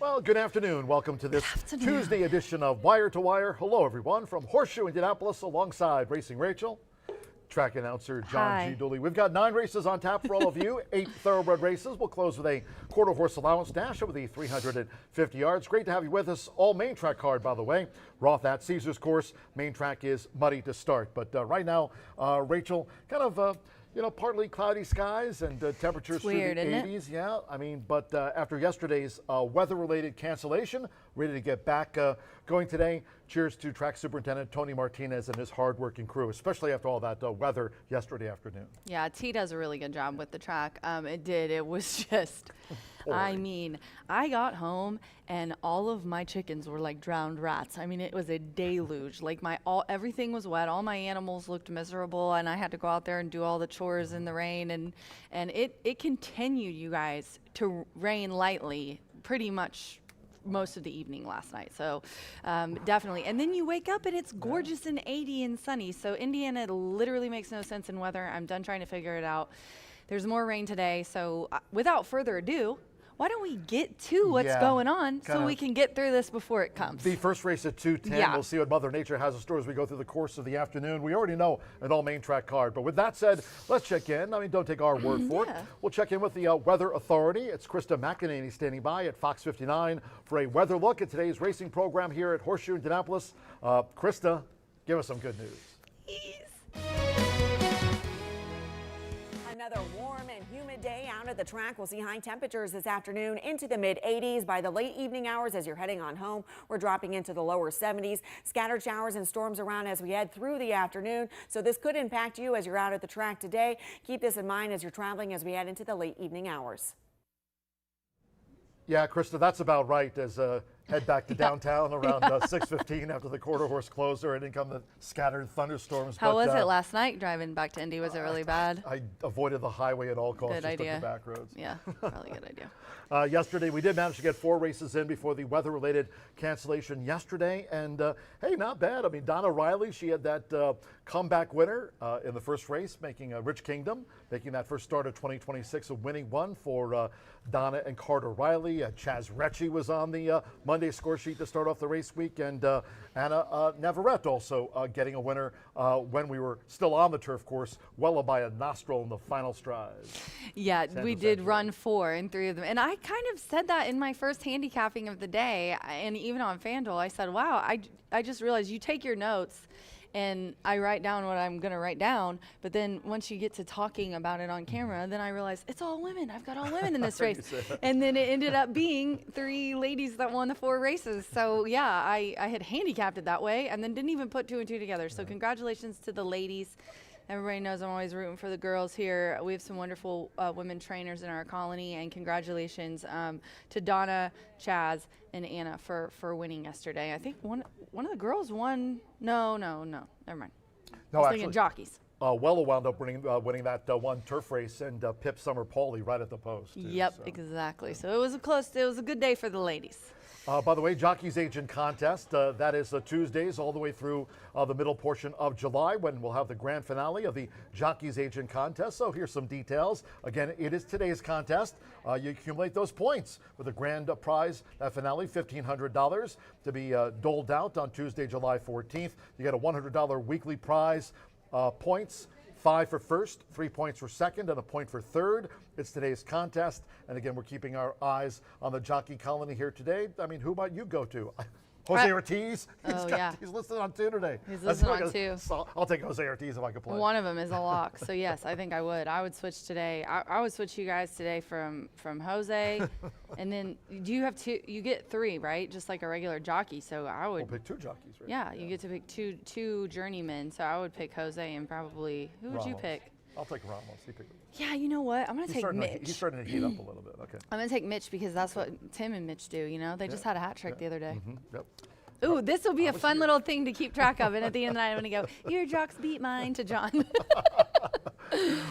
Well, good afternoon. Welcome to this Tuesday edition of Wire to Wire. Hello, everyone, from Horseshoe Indianapolis alongside Racing Rachel, track announcer John G. Dooley. We've got 9 races on tap for all of you, 8 thoroughbred races. We'll close with a quarter horse allowance dash over the 350 yards. Great to have you with us. All main track card, by the way. Roth at Caesars course. Main track is muddy to start. But right now, Rachel, kind of partly cloudy skies and temperatures through the 80s. Yeah, I mean, but after yesterday's weather-related cancellation, ready to get back going today. Cheers to track superintendent Tony Martinez and his hard-working crew, especially after all that weather yesterday afternoon. Yeah, T does a really good job with the track. It did. It was just, I mean, I got home and all of my chickens were like drowned rats. I mean, it was a deluge. Like everything was wet. All my animals looked miserable, and I had to go out there and do all the chores in the rain. And it continued, you guys, to rain lightly pretty much most of the evening last night. So definitely. And then you wake up and it's gorgeous and 80 and sunny. So Indiana literally makes no sense in weather. I'm done trying to figure it out. There's more rain today. So without further ado, why don't we get to what's going on so we can get through this before it comes? The first race at 2:10. Yeah. We'll see what Mother Nature has in store as we go through the course of the afternoon. We already know an all main track card. But with that said, let's check in. I mean, don't take our word for it. We'll check in with the Weather Authority. It's Krista McEnany standing by at Fox 59 for a weather look at today's racing program here at Horseshoe Indianapolis. Krista, give us some good news. Another warm and humid day out at the track. We'll see high temperatures this afternoon into the mid-80s. By the late evening hours as you're heading on home, we're dropping into the lower 70s. Scattered showers and storms around as we head through the afternoon. So this could impact you as you're out at the track today. Keep this in mind as you're traveling as we head into the late evening hours. Yeah, Krista, that's about right as head back to downtown around 6:15 after the quarter horse closer, and then come the scattered thunderstorms. How was it last night driving back to Indy? Was it really bad? I avoided the highway at all costs. Good idea. Took the back roads. Yeah, probably a good idea. Yesterday, we did manage to get 4 races in before the weather-related cancellation yesterday, and hey, not bad. I mean, Donna Riley, she had that comeback winner in the first race, making Rich Kingdom, making that first start of 2026 a winning one for Donna and Carter Riley. Chaz Recchi was on the Monday score sheet to start off the race week, and Anna Navarrete also getting a winner when we were still on the turf course, well by a nostril in the final stride. Yeah, we did run 4 in 3 of them, and I kind of said that in my first handicapping of the day, and even on FanDuel, I said, wow, I just realized you take your notes and I write down what I'm going to write down. But then once you get to talking about it on camera, then I realized it's all women. I've got all women in this race. And then it ended up being 3 ladies that won the 4 races. So yeah, I had handicapped it that way and then didn't even put 2 and 2 together. So congratulations to the ladies. Everybody knows I'm always rooting for the girls here. We have some wonderful women trainers in our colony, and congratulations to Donna, Chaz, and Anna for winning yesterday. I think one of the girls won. No, never mind. No, I was thinking jockeys. Wello wound up winning that one turf race, and Pip Summer Pauly right at the post. Too, yep, so. Exactly. So it was a good day for the ladies. By the way, Jockey's Agent Contest, that is Tuesdays all the way through the middle portion of July, when we'll have the grand finale of the Jockey's Agent Contest. So here's some details. Again, it is today's contest. You accumulate those points with a grand prize, that finale, $1,500 to be doled out on Tuesday, July 14th. You get a $100 weekly prize, points. 5 for first, 3 points for second, and a point for third. It's today's contest. And again, we're keeping our eyes on the jockey colony here today. I mean, who might you go to? Jose Ortiz. He's listed on 2 today. He's listed on 2. I'll take Jose Ortiz if I could play. One of them is a lock. So yes, I think I would. I would switch today. I would switch you guys today from Jose, and then do you have 2? You get 3, right? Just like a regular jockey. So I would. We'll pick 2 jockeys, right? Yeah, you get to pick two journeymen. So I would pick Jose, and probably who would you pick? I'll take Ramos. Yeah, you know what? I'm going to take Mitch. He's starting to heat up a little bit. Okay. I'm going to take Mitch because that's what Tim and Mitch do. You know, they just had a hat trick the other day. Yep. Ooh, this will be a fun little thing to keep track of. And at the end of the night, I'm going to go, your jocks beat mine to John.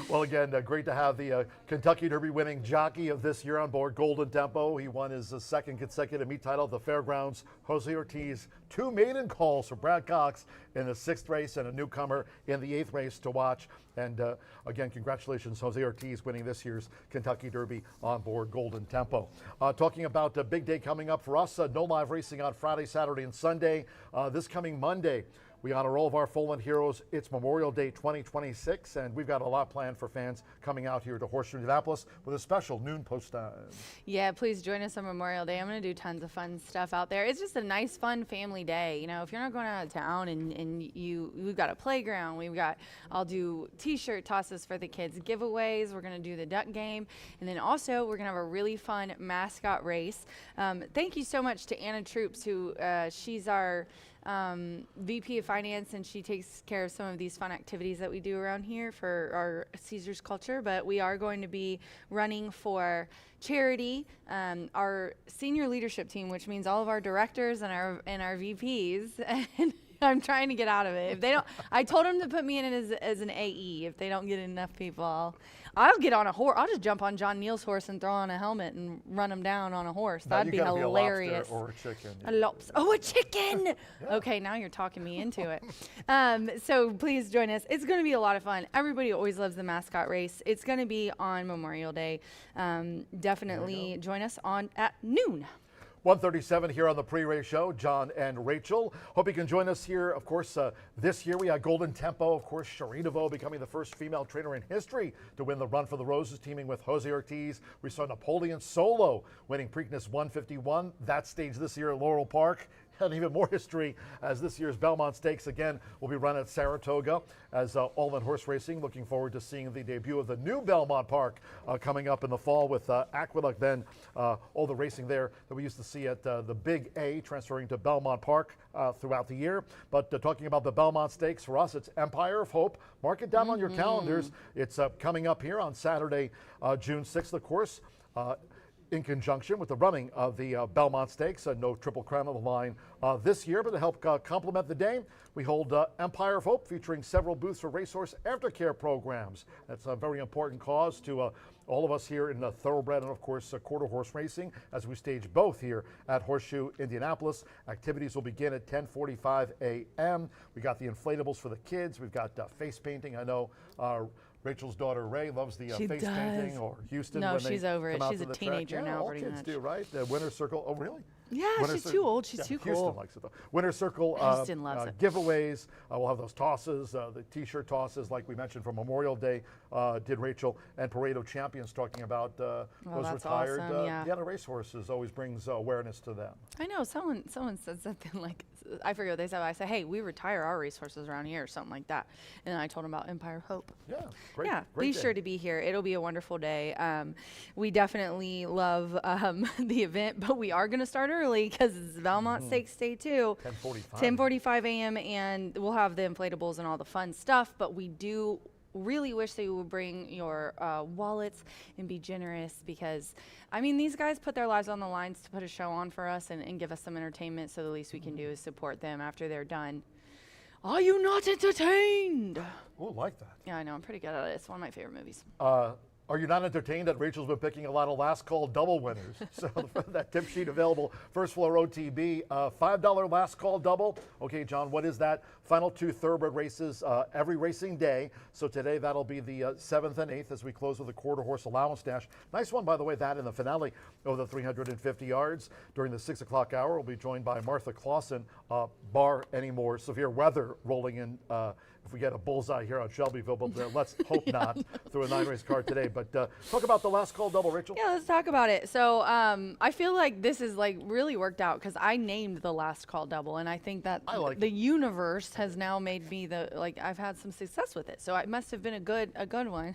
Well, again, great to have the Kentucky Derby winning jockey of this year on board, Golden Tempo. He won his second consecutive meet title at the Fairgrounds. Jose Ortiz, 2 maiden calls for Brad Cox in the 6th race and a newcomer in the 8th race to watch. And again, congratulations, Jose Ortiz, winning this year's Kentucky Derby on board Golden Tempo. Talking about a big day coming up for us, no live racing on Friday, Saturday, and Sunday. This coming Monday, we honor all of our fallen heroes. It's Memorial Day 2026, and we've got a lot planned for fans coming out here to Horseshoe Indianapolis with a special noon post time. Yeah, please join us on Memorial Day. I'm going to do tons of fun stuff out there. It's just a nice, fun family day. You know, if you're not going out of town and we've got a playground, I'll do T-shirt tosses for the kids, giveaways. We're going to do the duck game, and then also we're going to have a really fun mascot race. Thank you so much to Anna Troops, who she's our VP of Finance, and she takes care of some of these fun activities that we do around here for our Caesars culture. But we are going to be running for charity. Our senior leadership team, which means all of our directors and our VPs, and I'm trying to get out of it. If they don't, I told them to put me in as an AE. If they don't get enough people, I'll get on a horse. I'll just jump on John Neal's horse and throw on a helmet and run him down on a horse. Now That'd be hilarious. Be a lobster or a chicken. A chicken. Yeah. Okay, now you're talking me into it. So please join us. It's going to be a lot of fun. Everybody always loves the mascot race. It's going to be on Memorial Day. Definitely join us at noon. 1:37 here on the pre-race show. John and Rachel. Hope you can join us here. Of course, this year we had Golden Tempo. Of course, Cherie DeVoe becoming the first female trainer in history to win the Run for the Roses, teaming with Jose Ortiz. We saw Napoleon Solo winning Preakness 151. That stage this year at Laurel Park. And even more history as this year's Belmont Stakes again will be run at Saratoga as all-in horse racing. Looking forward to seeing the debut of the new Belmont Park coming up in the fall with Aqueduct. Then all the racing there that we used to see at the Big A transferring to Belmont Park throughout the year. But talking about the Belmont Stakes, for us, it's Empire of Hope. Mark it down on your calendars. It's coming up here on Saturday, June 6th, of course. In conjunction with the running of the Belmont Stakes. No Triple Crown on the line this year, but to help complement the day, we hold Empire of Hope, featuring several booths for racehorse aftercare programs. That's a very important cause to all of us here in Thoroughbred and, of course, quarter horse racing, as we stage both here at Horseshoe Indianapolis. Activities will begin at 10:45 a.m. We got the inflatables for the kids. We've got face painting. I know Rachel's daughter Ray loves the face painting, or Houston. No, when she's over it. She's a teenager now. all Pretty kids much. do, right? The Winner's Circle. Oh, really? Yeah, she's too old. She's too cool. Houston likes it though. Winner's Circle Houston loves it. giveaways. We'll have those tosses, the T-shirt tosses, like we mentioned from Memorial Day. Did Rachel, and Pareto Champions talking about those retired. Awesome, yeah. The racehorses always brings awareness to them. I know someone said something like, I forget what they said. I said, hey, we retire our racehorses around here, or something like that. And then I told them about Empire of Hope. Yeah, great. Yeah, great be day. sure to be here. It'll be a wonderful day. We definitely love the event, but we are going to start early because it's Belmont Stakes Day too. 10:45 a.m. and we'll have the inflatables and all the fun stuff. But we do really wish that you would bring your wallets and be generous, because I mean, these guys put their lives on the lines to put a show on for us and give us some entertainment. So the least we can do is support them after they're done. Are you not entertained? Oh, like that. Yeah, I know. I'm pretty good at it. It's one of my favorite movies. Are you not entertained that Rachel's been picking a lot of last call double winners? So that tip sheet available, First Floor OTB, $5 last call double. Okay, John, what is that? Final 2 thoroughbred races every racing day. So today that'll be the 7th and 8th as we close with a quarter horse allowance dash. Nice one, by the way, that in the finale over the 350 yards. During the 6 o'clock hour, we'll be joined by Martha Clausen, bar any more severe weather rolling in. If we get a bullseye here on Shelbyville, but let's hope not through a 9-race card today. But talk about the last call double, Rachel. Yeah, let's talk about it. So I feel like this is like really worked out because I named the last call double, and I think that the universe has now made me I've had some success with it. So it must have been a good one.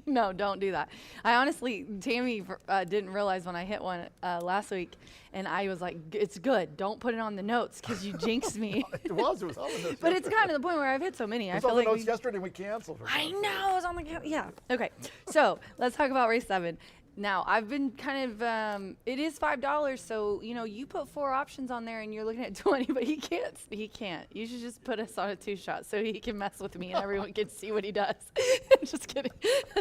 No, don't do that. I honestly, Tammy didn't realize when I hit one last week, and I was like, it's good. Don't put it on the notes because you jinxed me. It was on the notes. But it's kind of the point where I've hit so many. It was on the notes yesterday and we canceled. I know. It was on the yeah. Okay. So let's talk about race 7. Now, I've been kind of, it is $5, so, you know, you put 4 options on there and you're looking at 20, but he can't. You should just put us on a 2-shot so he can mess with me and everyone can see what he does. Just kidding.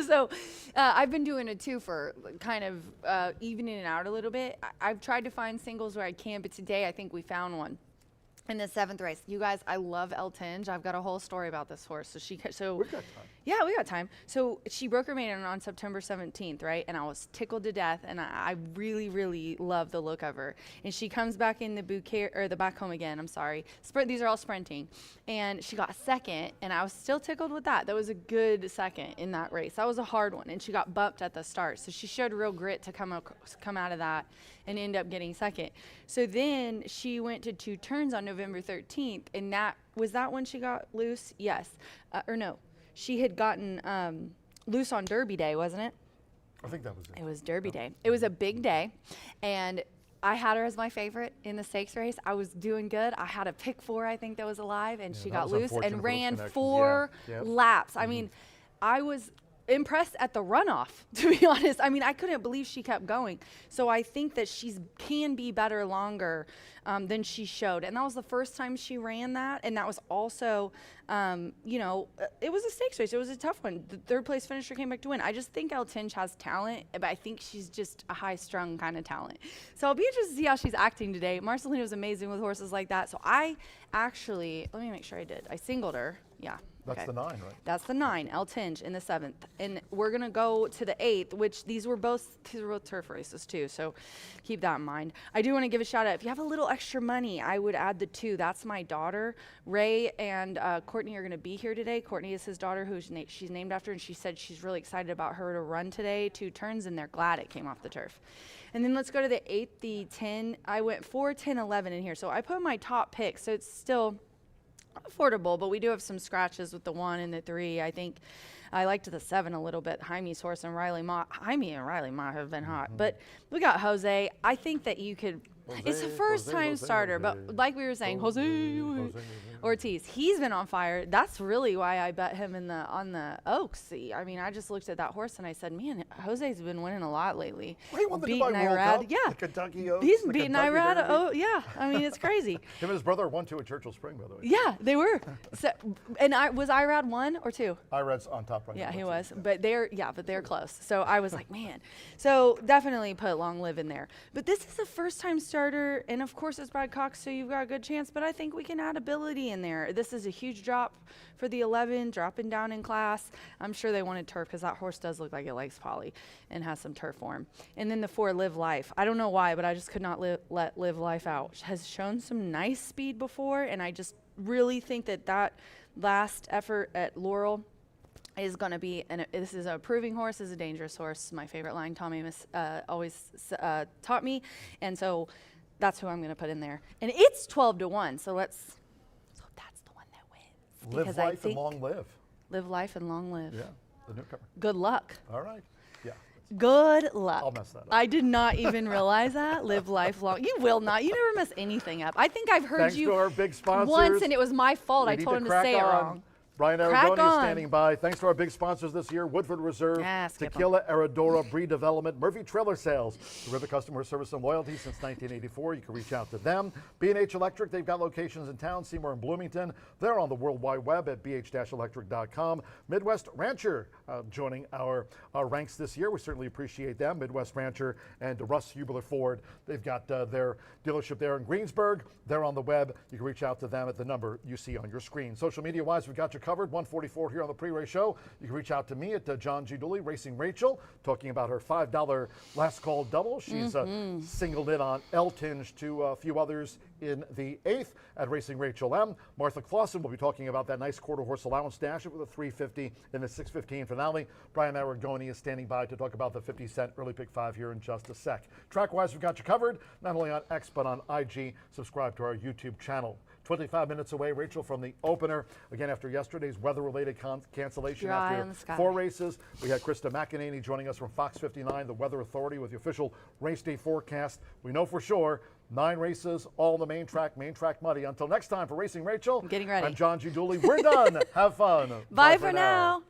So, I've been doing a 2 for kind of evening it out a little bit. I've tried to find singles where I can, but today I think we found one. In the 7th race. You guys, I love El Tinge. I've got a whole story about this horse. We've got time. Yeah, we got time. So she broke her maiden on September 17th, right? And I was tickled to death, and I really, really love the look of her. And she comes back in the bouquet, or the back home again, I'm sorry. These are all sprinting. And she got second, and I was still tickled with that. That was a good second in that race. That was a hard one, and she got bumped at the start. So she showed real grit to come out of that and end up getting second. So then she went to 2 turns on November 13th, and was that when she got loose? Yes. Or no. She had gotten loose on Derby Day, wasn't it? I think that was it. It was Derby Day. It was a big day, and I had her as my favorite in the stakes race. I was doing good. I had a pick 4, I think, that was alive, and she got loose and ran 4 laps. I mean, I was impressed at the runoff, to be honest. I mean, I couldn't believe she kept going. So I think that can be better longer than she showed. And that was the first time she ran that. And that was also, you know, it was a stakes race. It was a tough one. The 3rd place finisher came back to win. I just think El Tinge has talent, but I think she's just a high-strung kind of talent. So I'll be interested to see how she's acting today. Marcelina was amazing with horses like that. So I actually, let me make sure I did. I singled her. Yeah. That's the 9, right? That's the 9, El Tinge in the 7th. And we're going to go to the 8th, which these were both turf races too, so keep that in mind. I do want to give a shout out. If you have a little extra money, I would add the 2. That's my daughter. Ray and Courtney are going to be here today. Courtney is his daughter, who she's named after, and she said she's really excited about her to run today, 2 turns, and they're glad it came off the turf. And then let's go to the 8th, the 10. I went 4, 10, 11 in here. So I put my top picks, so it's still affordable, but we do have some scratches with the 1 and the 3. I think I liked the 7 a little bit. Jaime's horse and Riley Mott. Jaime and Riley Mott have been hot, but we got Jose. I think that you could. It's a first-time starter, but like we were saying, Jose Ortiz, he's been on fire. That's really why I bet him on the Oaks. I mean, I just looked at that horse and I said, man, Jose's been winning a lot lately. Well, he won the Dubai World Cup, the Kentucky Oaks. He's beating Irad. Oh, yeah. I mean, it's crazy. Him and his brother won 2 at Churchill Spring, by the way. Yeah, they were. So, and was Irad 1 or 2? Irad's on top right now. Yeah, he was. But they're close. So I was like, man. So definitely put Long Live in there. But this is a first-time starter, and of course it's Brad Cox, so you've got a good chance. But I think we can add ability in there. This is a huge drop for the 11, dropping down in class. I'm sure they wanted turf because that horse does look like it likes poly and has some turf form. And then the 4, Live Life. I don't know why, but I just could not let Live Life out. Has shown some nice speed before, and I just really think that last effort at Laurel is going to be, and this is a proving horse, is a dangerous horse. My favorite line Tommy always taught me, and so that's who I'm going to put in there. And it's 12-1, so that's the one that wins. Live Life and Long Live. Live Life and Long Live. Yeah, the newcomer. Good luck. All right. Yeah. Good luck. I'll mess that up. I did not even realize that. Live Life Long. You will not. You never mess anything up. I think I've heard Thanks you to our big sponsors. once, and it was my fault. I told him to say it wrong. Brian Aragoni is standing by. Thanks to our big sponsors this year: Woodford Reserve, Tequila Aradora, Breed Development, Murphy Trailer Sales, the River Customer Service and Loyalty since 1984. You can reach out to them. B&H Electric, they've got locations in town, Seymour and Bloomington. They're on the World Wide Web at bh-electric.com. Midwest Rancher joining our ranks this year. We certainly appreciate them. Midwest Rancher and Russ Huebler Ford. They've got their dealership there in Greensburg. They're on the web. You can reach out to them at the number you see on your screen. Social media-wise, we've got you covered. 144 here on the pre-race show. You can reach out to me at John G. Dooley, Racing Rachel, talking about her $5 last call double. She's singled in on El Tinge to a few others in the 8th at Racing Rachel M. Martha Clausen will be talking about that nice quarter horse allowance dash with a 350 in the 6:15 finale. Brian Aragoni is standing by to talk about the 50-cent early pick 5 here in just a sec. Track-wise, we've got you covered, not only on X, but on IG. Subscribe to our YouTube channel. 25 minutes away, Rachel, from the opener. Again, after yesterday's weather-related cancellation after 4 races, we had Krista McEnany joining us from Fox 59, the Weather Authority, with the official race day forecast. We know for sure 9 races, all on the main track muddy. Until next time, for Racing Rachel, I'm getting ready. I'm John G. Dooley. We're done. Have fun. Bye for now.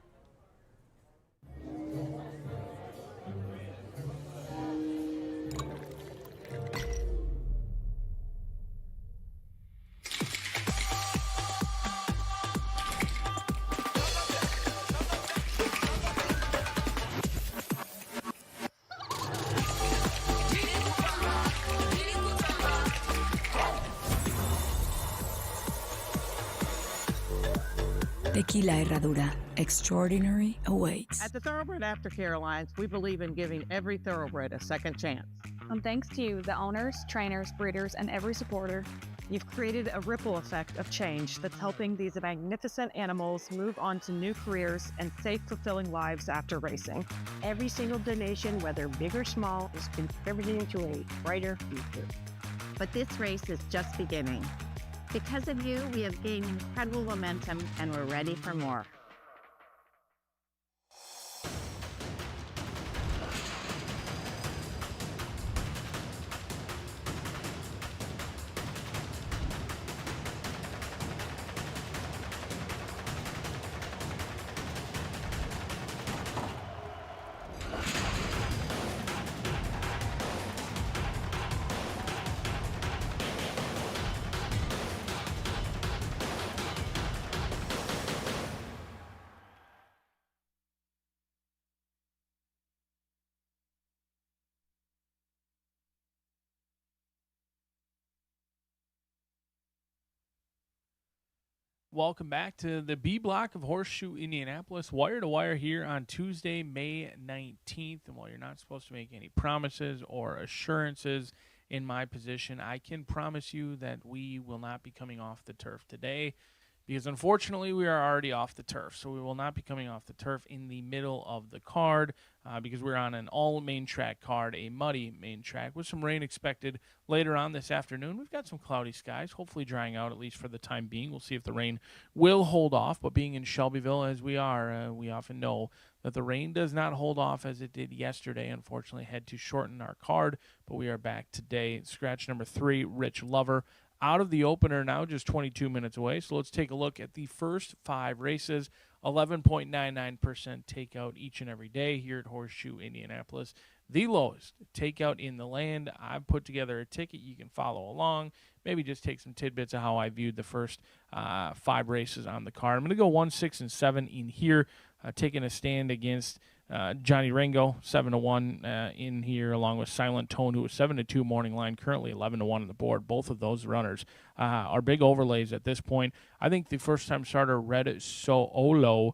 Tequila Herradura. Extraordinary awaits. At the Thoroughbred Aftercare Alliance, we believe in giving every thoroughbred a second chance. And thanks to you, the owners, trainers, breeders, and every supporter, You've created a ripple effect of change that's helping these magnificent animals move on to new careers and safe, fulfilling lives after racing. Every single donation, whether big or small, is contributing to a brighter future. But this race is just beginning. Because of you, we have gained incredible momentum and we're ready for more. Welcome back to the B block of Horseshoe Indianapolis, wire to wire here on Tuesday, May 19th. And while you're not supposed to make any promises or assurances in my position, I can promise you that we will not be coming off the turf today because unfortunately we are already off the turf. So we will not be coming off the turf in the middle of the card because we're on an all main track card, a muddy main track with some rain expected later on this afternoon. We've got some cloudy skies, hopefully drying out at least for the time being. We'll see if the rain will hold off, but being in Shelbyville as we are, we often know that the rain does not hold off as it did yesterday. Unfortunately, had to shorten our card, but we are back today. Scratch number 3, Rich Lover, out of the opener now, just 22 minutes away. So let's take a look at the first 5 races. 11.99% takeout each and every day here at Horseshoe Indianapolis. The lowest takeout in the land. I've put together a ticket. You can follow along. Maybe just take some tidbits of how I viewed the first 5 races on the card. I'm going to go 1, 6, and 7 in here, taking a stand against Johnny Ringo, 7-1 in here, along with Silent Tone, who was 7-2 morning line, currently 11-1 on the board. Both of those runners are big overlays at this point. I think the first-time starter, Red Soolo,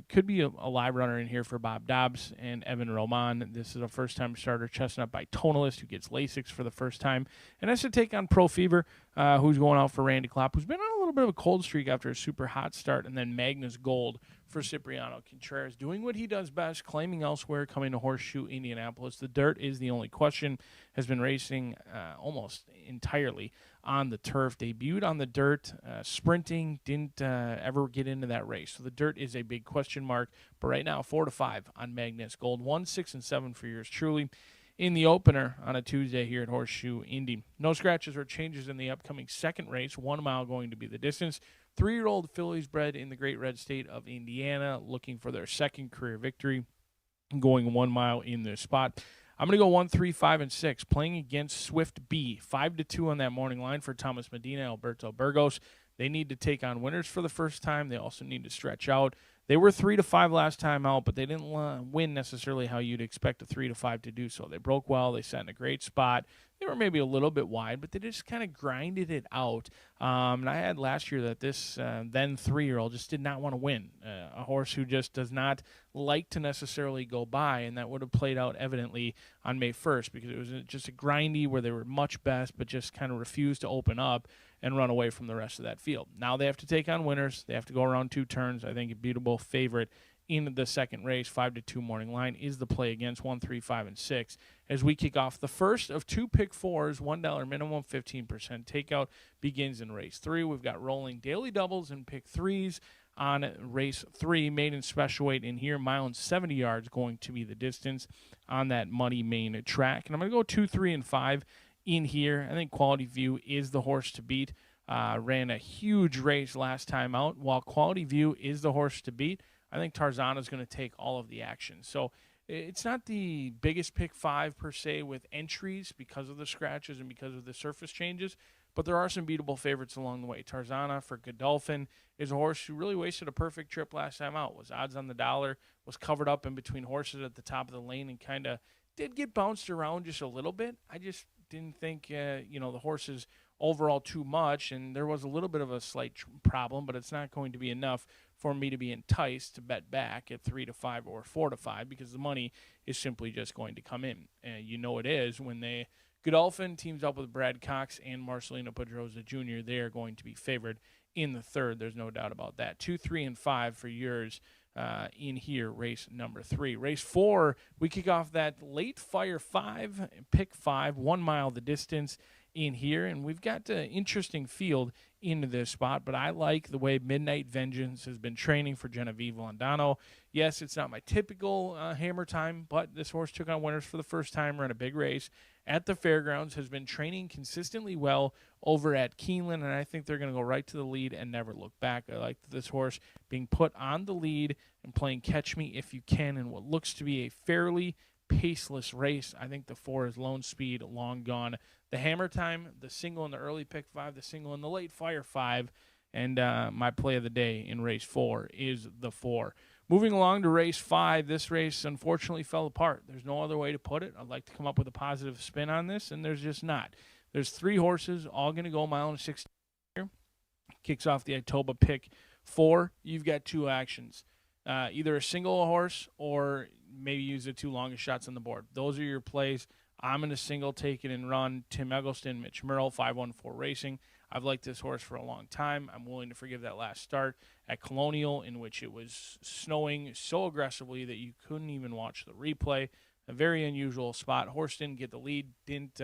could be a live runner in here for Bob Dobbs and Evan Roman. This is a first-time starter, chestnut by Tonalist, who gets Lasix for the first time. And that's to take on Pro Fever, who's going out for Randy Klopp, who's been on a little bit of a cold streak after a super hot start, and then Magnus Gold for Cipriano Contreras, doing what he does best, claiming elsewhere, coming to Horseshoe Indianapolis. The dirt is the only question. Has been racing almost entirely on the turf. Debuted on the dirt, sprinting, didn't ever get into that race. So the dirt is a big question mark. But right now, 4-5 on Magnus Gold. 1, 6, and 7 for yours truly in the opener on a Tuesday here at Horseshoe Indy. No scratches or changes in the upcoming second race. 1 mile going to be the distance. 3-year-old fillies bred in the great red state of Indiana, looking for their second career victory, going 1 mile in their spot. I'm going to go 1, 3, 5, and 6, playing against Swift B. 5-2 on that morning line for Thomas Medina, Alberto Burgos. They need to take on winners for the first time. They also need to stretch out. They were 3-5 last time out, but they didn't win necessarily how you'd expect a 3-5 to do so. They broke well. They sat in a great spot. They were maybe a little bit wide, but they just kind of grinded it out. And I had last year that this then 3-year-old just did not want to win. A horse who just does not like to necessarily go by, and that would have played out evidently on May 1st because it was just a grindy where they were much best but just kind of refused to open up and run away from the rest of that field. Now they have to take on winners. They have to go around 2 turns. I think a beatable favorite in the second race, 5-2 morning line, is the play against 1, 3, 5, and 6. As we kick off the first of 2 pick 4s, $1 minimum, 15% takeout begins in race 3. We've got rolling daily doubles and pick 3s on race 3. Maiden special weight in here, 1 and 70 yards going to be the distance on that muddy main track. And I'm going to go 2, 3, and 5 in here. I think Quality View is the horse to beat. Ran a huge race last time out. While Quality View is the horse to beat, I think Tarzana is going to take all of the action. So it's not the biggest pick 5 per se with entries because of the scratches and because of the surface changes, but there are some beatable favorites along the way. Tarzana for Godolphin is a horse who really wasted a perfect trip last time out. Was odds on the dollar, was covered up in between horses at the top of the lane, and kind of did get bounced around just a little bit. I just Didn't think, the horses overall too much, and there was a little bit of a slight problem, but it's not going to be enough for me to be enticed to bet back at 3-5 or 4-5 because the money is simply just going to come in. It is when Godolphin teams up with Brad Cox and Marcelino Pedrosa Jr. They are going to be favored in the third. There's no doubt about that. 2, 3, and 5 for yours in here, race number 3. Race 4, we kick off that late fire 5, pick 5, 1 mile the distance in here, and we've got an interesting field into this spot, but I like the way Midnight Vengeance has been training for Genevieve Landano. Yes, it's not my typical hammer time, but this horse took on winners for the first time, ran a big race at the fairgrounds, has been training consistently well over at Keeneland, and I think they're going to go right to the lead and never look back. I like this horse being put on the lead and playing catch me if you can in what looks to be a fairly paceless race. I think the 4 is Lone Speed, long gone. The hammer time, the single in the early pick 5, the single in the late fire 5, and my play of the day in race 4 is the 4. Moving along to race 5, this race unfortunately fell apart. There's no other way to put it. I'd like to come up with a positive spin on this, and there's just not. There's 3 horses, all going to go a mile and 60 here. Kicks off the Itoba pick 4. You've got 2 actions. Either a single horse or maybe use the 2 longest shots on the board. Those are your plays. I'm going to single, take it, and run Tim Eggleston, Mitch Merle, 514 Racing. I've liked this horse for a long time. I'm willing to forgive that last start at Colonial, in which it was snowing so aggressively that you couldn't even watch the replay. A very unusual spot. Horse didn't get the lead, didn't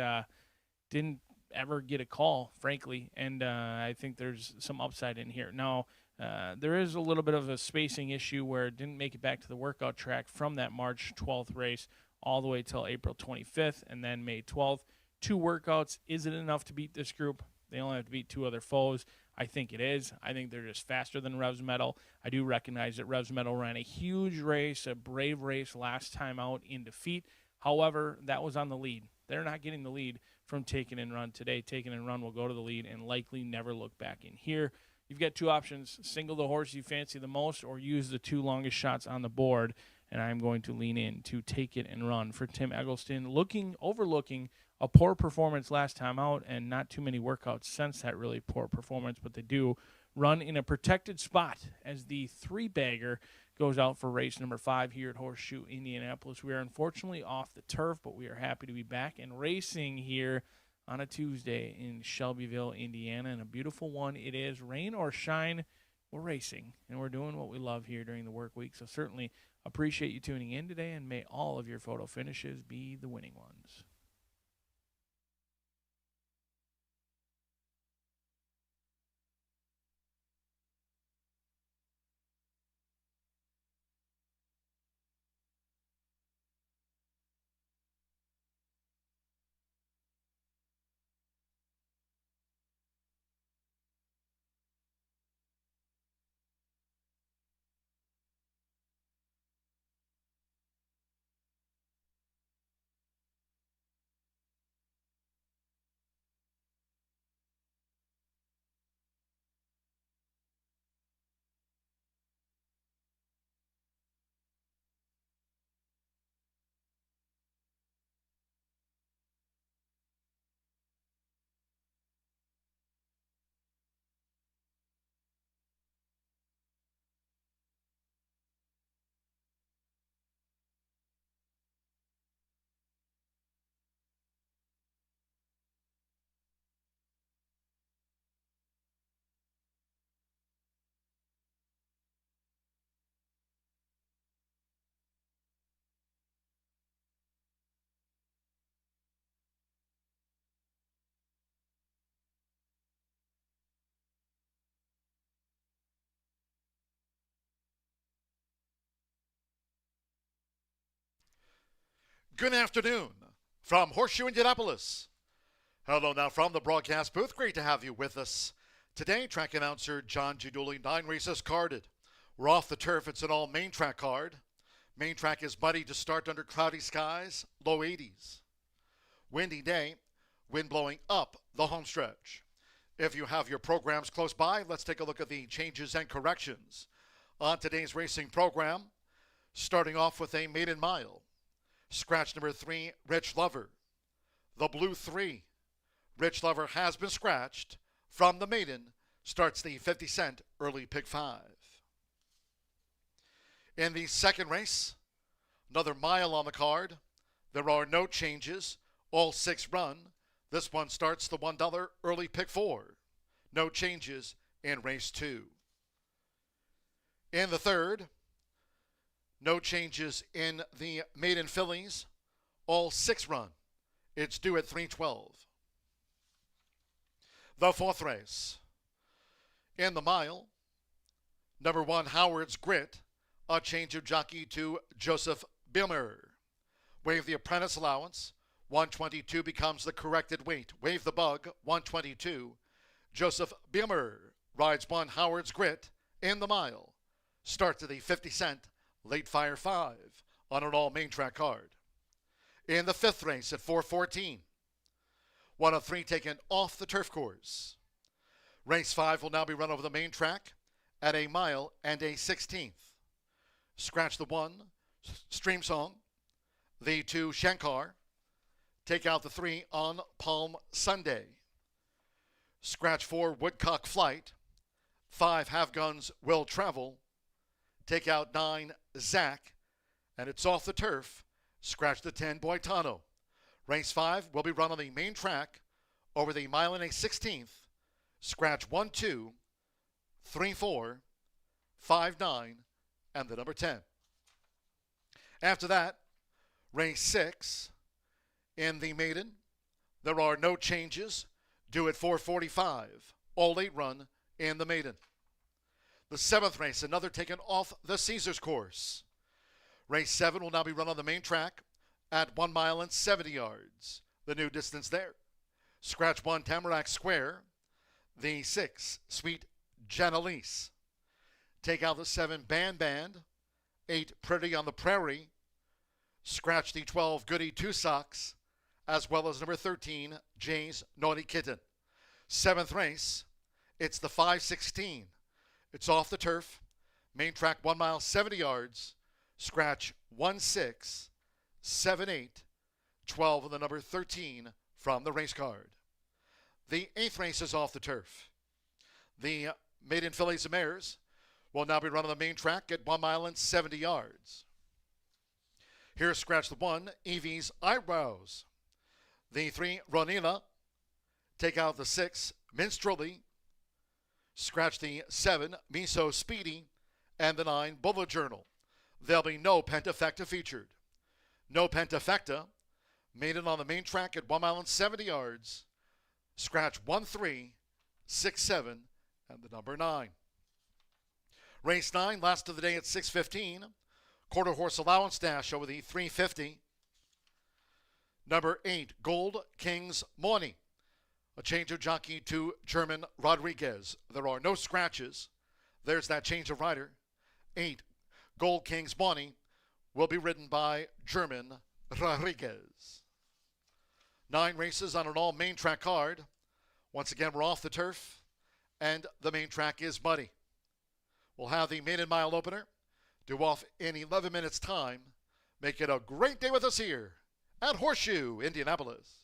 ever get a call, frankly, and I think there's some upside in here. Now, there is a little bit of a spacing issue where it didn't make it back to the workout track from that March 12th race all the way till April 25th and then May 12th. 2 workouts. Is it enough to beat this group? They only have to beat 2 other foes. I think it is. I think they're just faster than Revs Metal. I do recognize that Revs Metal ran a huge race, a brave race last time out in defeat. However, that was on the lead. They're not getting the lead from Taken and Run today. Taken and Run will go to the lead and likely never look back in here. You've got 2 options. Single the horse you fancy the most or use the 2 longest shots on the board. And I'm going to lean in to Take It and Run for Tim Eggleston, overlooking a poor performance last time out and not too many workouts since that really poor performance, but they do run in a protected spot as the 3-bagger goes out for race number 5 here at Horseshoe Indianapolis. We are unfortunately off the turf, but we are happy to be back and racing here on a Tuesday in Shelbyville, Indiana, and a beautiful one it is. Rain or shine, we're racing, and we're doing what we love here during the work week, so certainly appreciate you tuning in today, and may all of your photo finishes be the winning ones. Good afternoon from Horseshoe Indianapolis. Hello now from the broadcast booth. Great to have you with us. Today, track announcer John G. Dooley, 9 races carded. We're off the turf. It's an all main track card. Main track is muddy to start under cloudy skies, low 80s. Windy day, wind blowing up the home stretch. If you have your programs close by, let's take a look at the changes and corrections on today's racing program. Starting off with a maiden mile. Scratch number 3, Rich Lover. The blue 3, Rich Lover, has been scratched. From the maiden starts the 50-cent early pick 5. In the second race, another mile on the card. There are no changes. All 6 run. This one starts the $1 early pick 4. No changes in race 2. In the third, no changes in the maiden fillies. All 6 run. It's due at 3:12. The fourth race. In the mile, number 1, Howard's Grit, a change of jockey to Joseph Bimmer. Wave the apprentice allowance. 122 becomes the corrected weight. Wave the bug. 122. Joseph Bimmer rides 1, Howard's Grit, in the mile. Start to the 50-cent late fire 5 on an all main track card. In the fifth race at 4:14, 1 of 3 taken off the turf course. Race 5 will now be run over the main track at a mile and a 16th. Scratch the 1, Stream Song. The 2, Shankar. Take out the 3 on Palm Sunday. Scratch 4, Woodcock Flight. 5, Have Guns Will Travel. Take out 9, Zach. And it's off the turf. Scratch the 10, Boitano. Race 5 will be run on the main track over the mile and a 16th. Scratch 1, 2, 3, 4, 5, 9, and the number 10. After that, race 6 in the maiden. There are no changes. Due at 4:45. All 8 run in the maiden. The 7th race, another taken off the Caesars course. Race 7 will now be run on the main track at 1 mile and 70 yards. The new distance there. Scratch 1, Tamarack Square. The 6, Sweet Janelise. Take out the 7, Band. 8, Pretty on the Prairie. Scratch the 12, Goody Two Socks, as well as number 13, Jay's Naughty Kitten. 7th race, it's the 5:16. It's off the turf. Main track 1 mile, 70 yards. Scratch 1, 6, 7, 8, 12 and the number 13 from the race card. The 8th race is off the turf. The maiden fillies and mares will now be run on the main track at 1 mile and 70 yards. Here, scratch the 1, Evie's Eyebrows. The 3, Ronila. Take out the 6, Minstrelly. Scratch the 7, Miso Speedy. And the 9, Bullet Journal. There'll be no Pentafecta featured. No Pentafecta. Maiden on the main track at 1 mile and 70 yards. Scratch 1, 3, 6, 7, and the number 9. Race 9, last of the day at 6:15. Quarter horse allowance dash over the 350. Number 8, Gold King's Morning. A change of jockey to German Rodriguez. There are no scratches. There's that change of rider. 8, Gold King's Morning will be ridden by German Rodriguez. 9 races on an all main track card. Once again, we're off the turf, and the main track is muddy. We'll have the maiden mile opener due off in 11 minutes' time. Make it a great day with us here at Horseshoe, Indianapolis.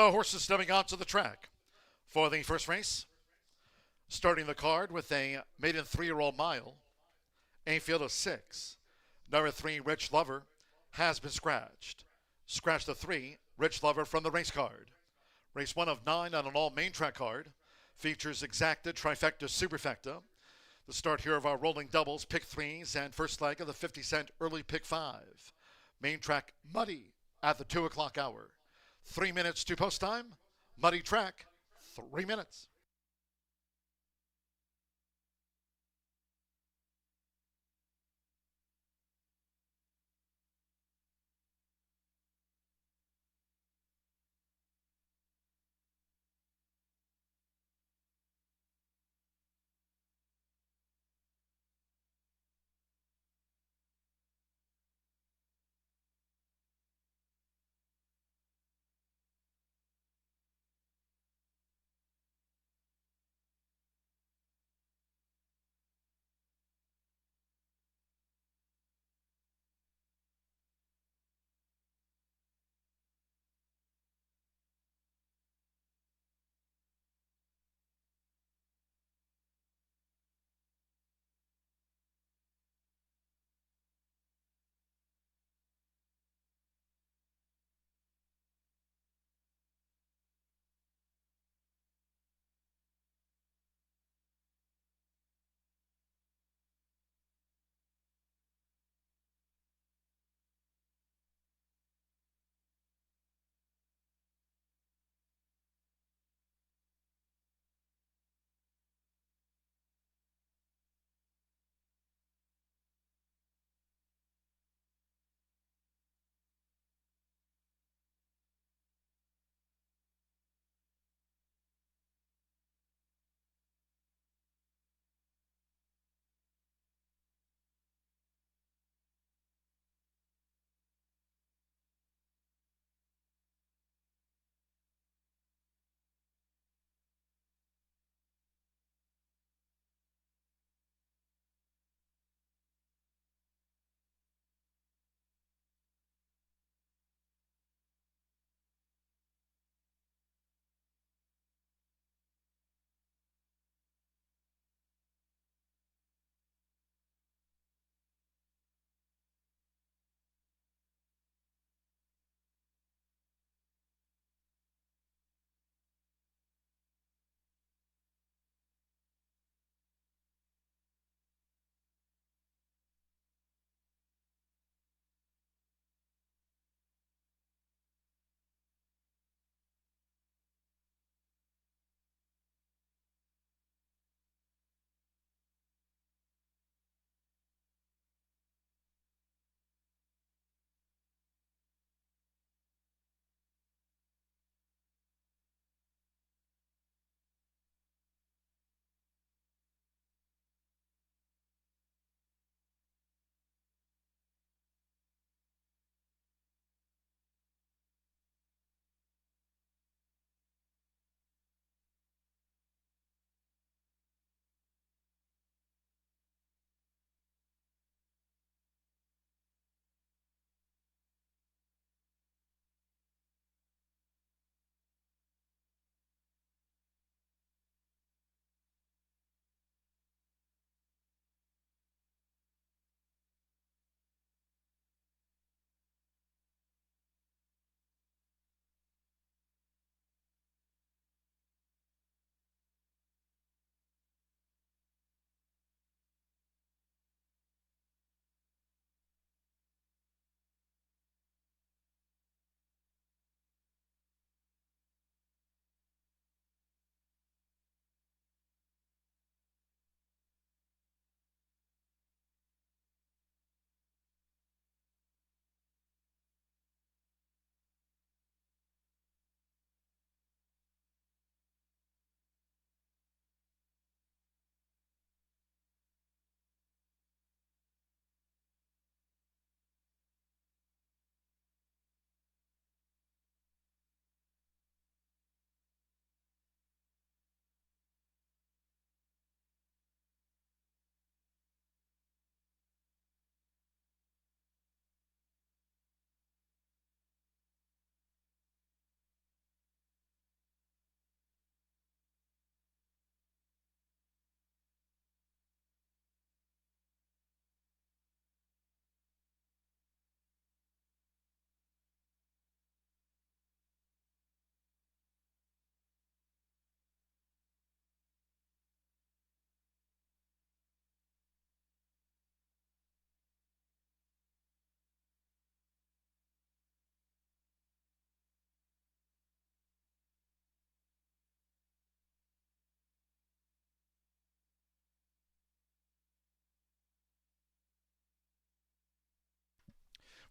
The horses stepping onto the track for the first race. Starting the card with a maiden 3-year-old mile, a field of 6. Number 3, Rich Lover, has been scratched. Scratch the 3, Rich Lover from the race card. Race 1 of 9 on an all main track card. Features exacta, trifecta, superfecta. The start here of our rolling doubles, pick 3s, and first leg of the 50-cent early pick 5. Main track muddy at the 2 o'clock hour. 3 minutes to post time. Muddy track, 3 minutes.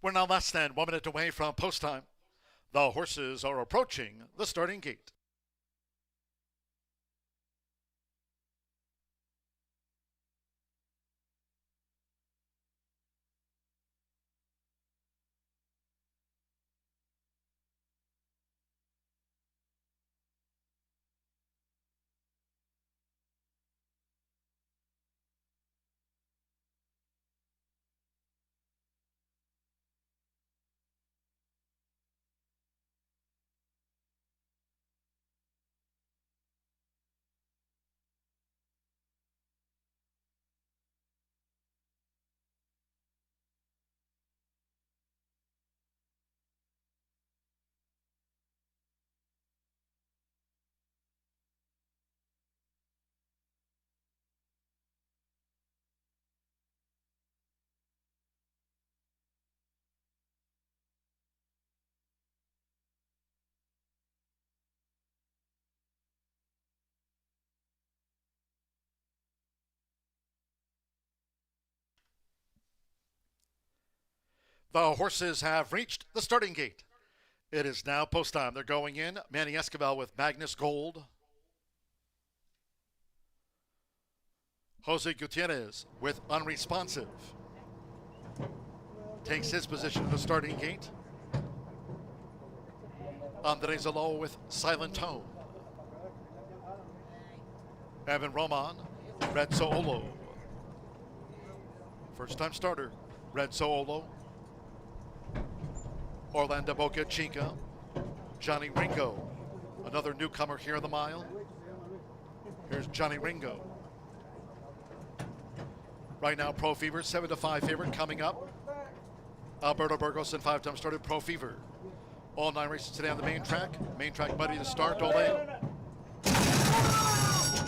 We're now less than 1 minute away from post time. The horses are approaching the starting gate. The horses have reached the starting gate. It is now post time. They're going in. Manny Esquivel with Magnus Gold. Jose Gutierrez with Unresponsive. Takes his position at the starting gate. Andres Alo with Silent Tone. Evan Roman, Red Soolo. First time starter, Red Soolo. Orlando Boca Chica, Johnny Ringo, another newcomer here in the mile. Here's Johnny Ringo. Right now, Pro Fever, 7-5 favorite coming up. Alberto Burgos and 5-time started Pro Fever. All 9 races today on the main track. Main track buddy to start, Ole.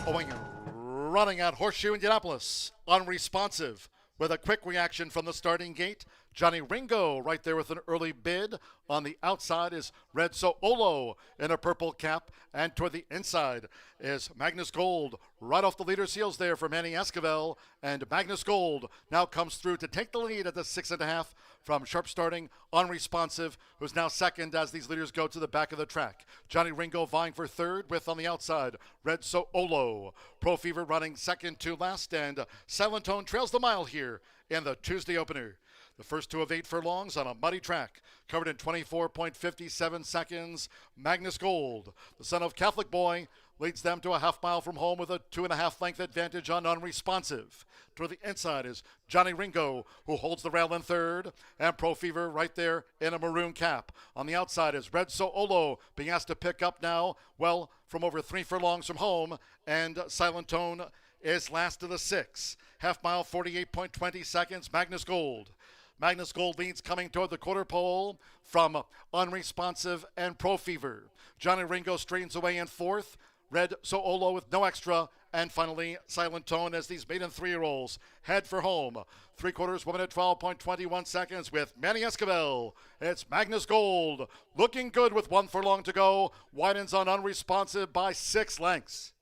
Owing running at Horseshoe Indianapolis, Unresponsive. With a quick reaction from the starting gate, Johnny Ringo right there with an early bid. On the outside is Red Soolo in a purple cap. And toward the inside is Magnus Gold. Right off the leader's heels there for Manny Esquivel. And Magnus Gold now comes through to take the lead at the 6.5 from sharp starting Unresponsive, who's now second as these leaders go to the back of the track. Johnny Ringo vying for third with on the outside Red Soolo. Pro Fever running second to last, and Silent Tone trails the mile here in the Tuesday opener. The first 2 of 8 furlongs on a muddy track, covered in 24.57 seconds. Magnus Gold, the son of Catholic boy, leads them to a half mile from home with a 2.5 length advantage on Unresponsive. To the inside is Johnny Ringo, who holds the rail in third, and Pro Fever right there in a maroon cap. On the outside is Red Soolo, being asked to pick up now, well, from over 3 furlongs from home, and Silent Tone is last of the 6. Half mile, 48.20 seconds, Magnus Gold. Magnus Gold leads coming toward the quarter pole from Unresponsive and Pro Fever. Johnny Ringo straightens away in fourth. Red Soolo with no extra. And finally, Silent Tone as these maiden 3-year-olds head for home. 3/4, 1 minute, 12.21 seconds with Manny Esquivel. It's Magnus Gold looking good with 1 furlong to go. Widens on Unresponsive by 6 lengths.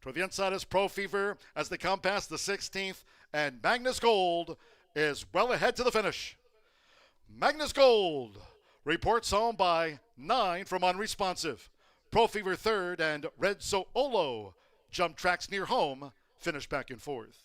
Toward the inside is Pro Fever as they come past the 16th. And Magnus Gold is well ahead to the finish. Magnus Gold reports home by 9 from Unresponsive. Pro Fever third, and Red Soolo jump tracks near home, finish back in fourth.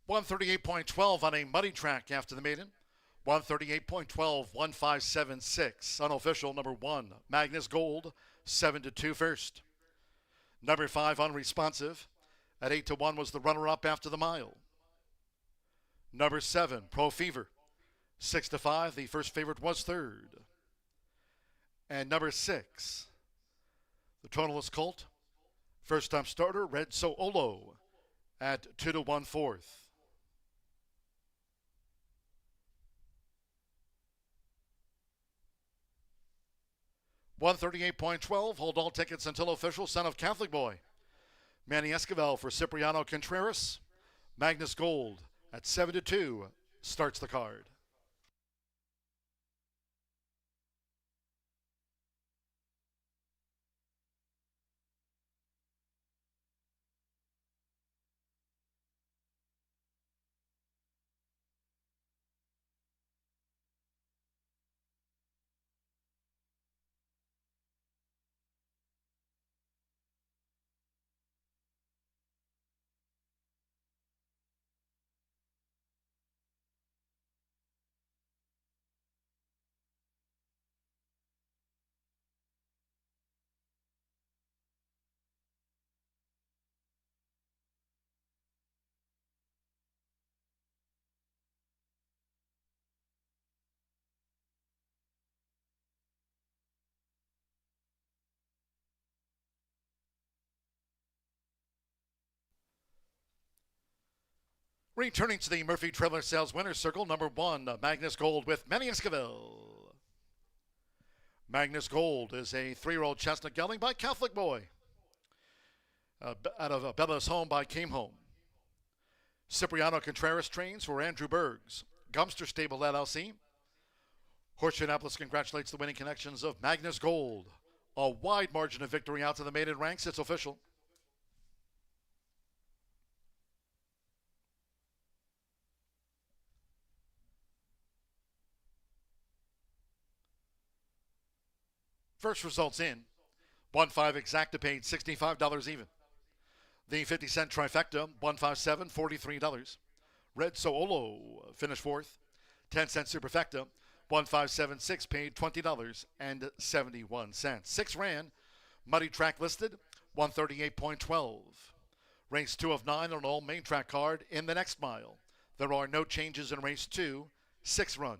.138.12 on a muddy track after the maiden. 138.12, 1:5.76. Unofficial number 1, Magnus Gold, 7-2 first. Number 5, Unresponsive, at 8-1 was the runner-up after the mile. Number 7, Pro Fever, 6-5. The first favorite was third. And number 6, the Tonalist Colt, First time starter, Red Soolo at 2-1 fourth. $138.12. Hold all tickets until official. Son of Catholic Boy. Manny Esquivel for Cipriano Contreras. Magnus Gold at 7-2 starts the card. Returning to the Murphy Trailer Sales Winner's Circle, number 1, Magnus Gold with Manny Esquivel. Magnus Gold is a 3-year-old chestnut gelding by Catholic Boy. Out of Bella's Home by Came Home. Cipriano Contreras trains for Andrew Bergs. Gumster Stable LLC. Horseshoe Indianapolis congratulates the winning connections of Magnus Gold. A wide margin of victory out to the maiden ranks. It's official. First results in. 1-5 exacta paid $65 even. The 50-cent trifecta, 157, $43. Red Soolo finished fourth. 10-cent superfecta, 1576 paid $20.71. 6 ran. Muddy track listed, 138.12. Race 2 of 9 on all main track card in the next mile. There are no changes in race 2. 6 run.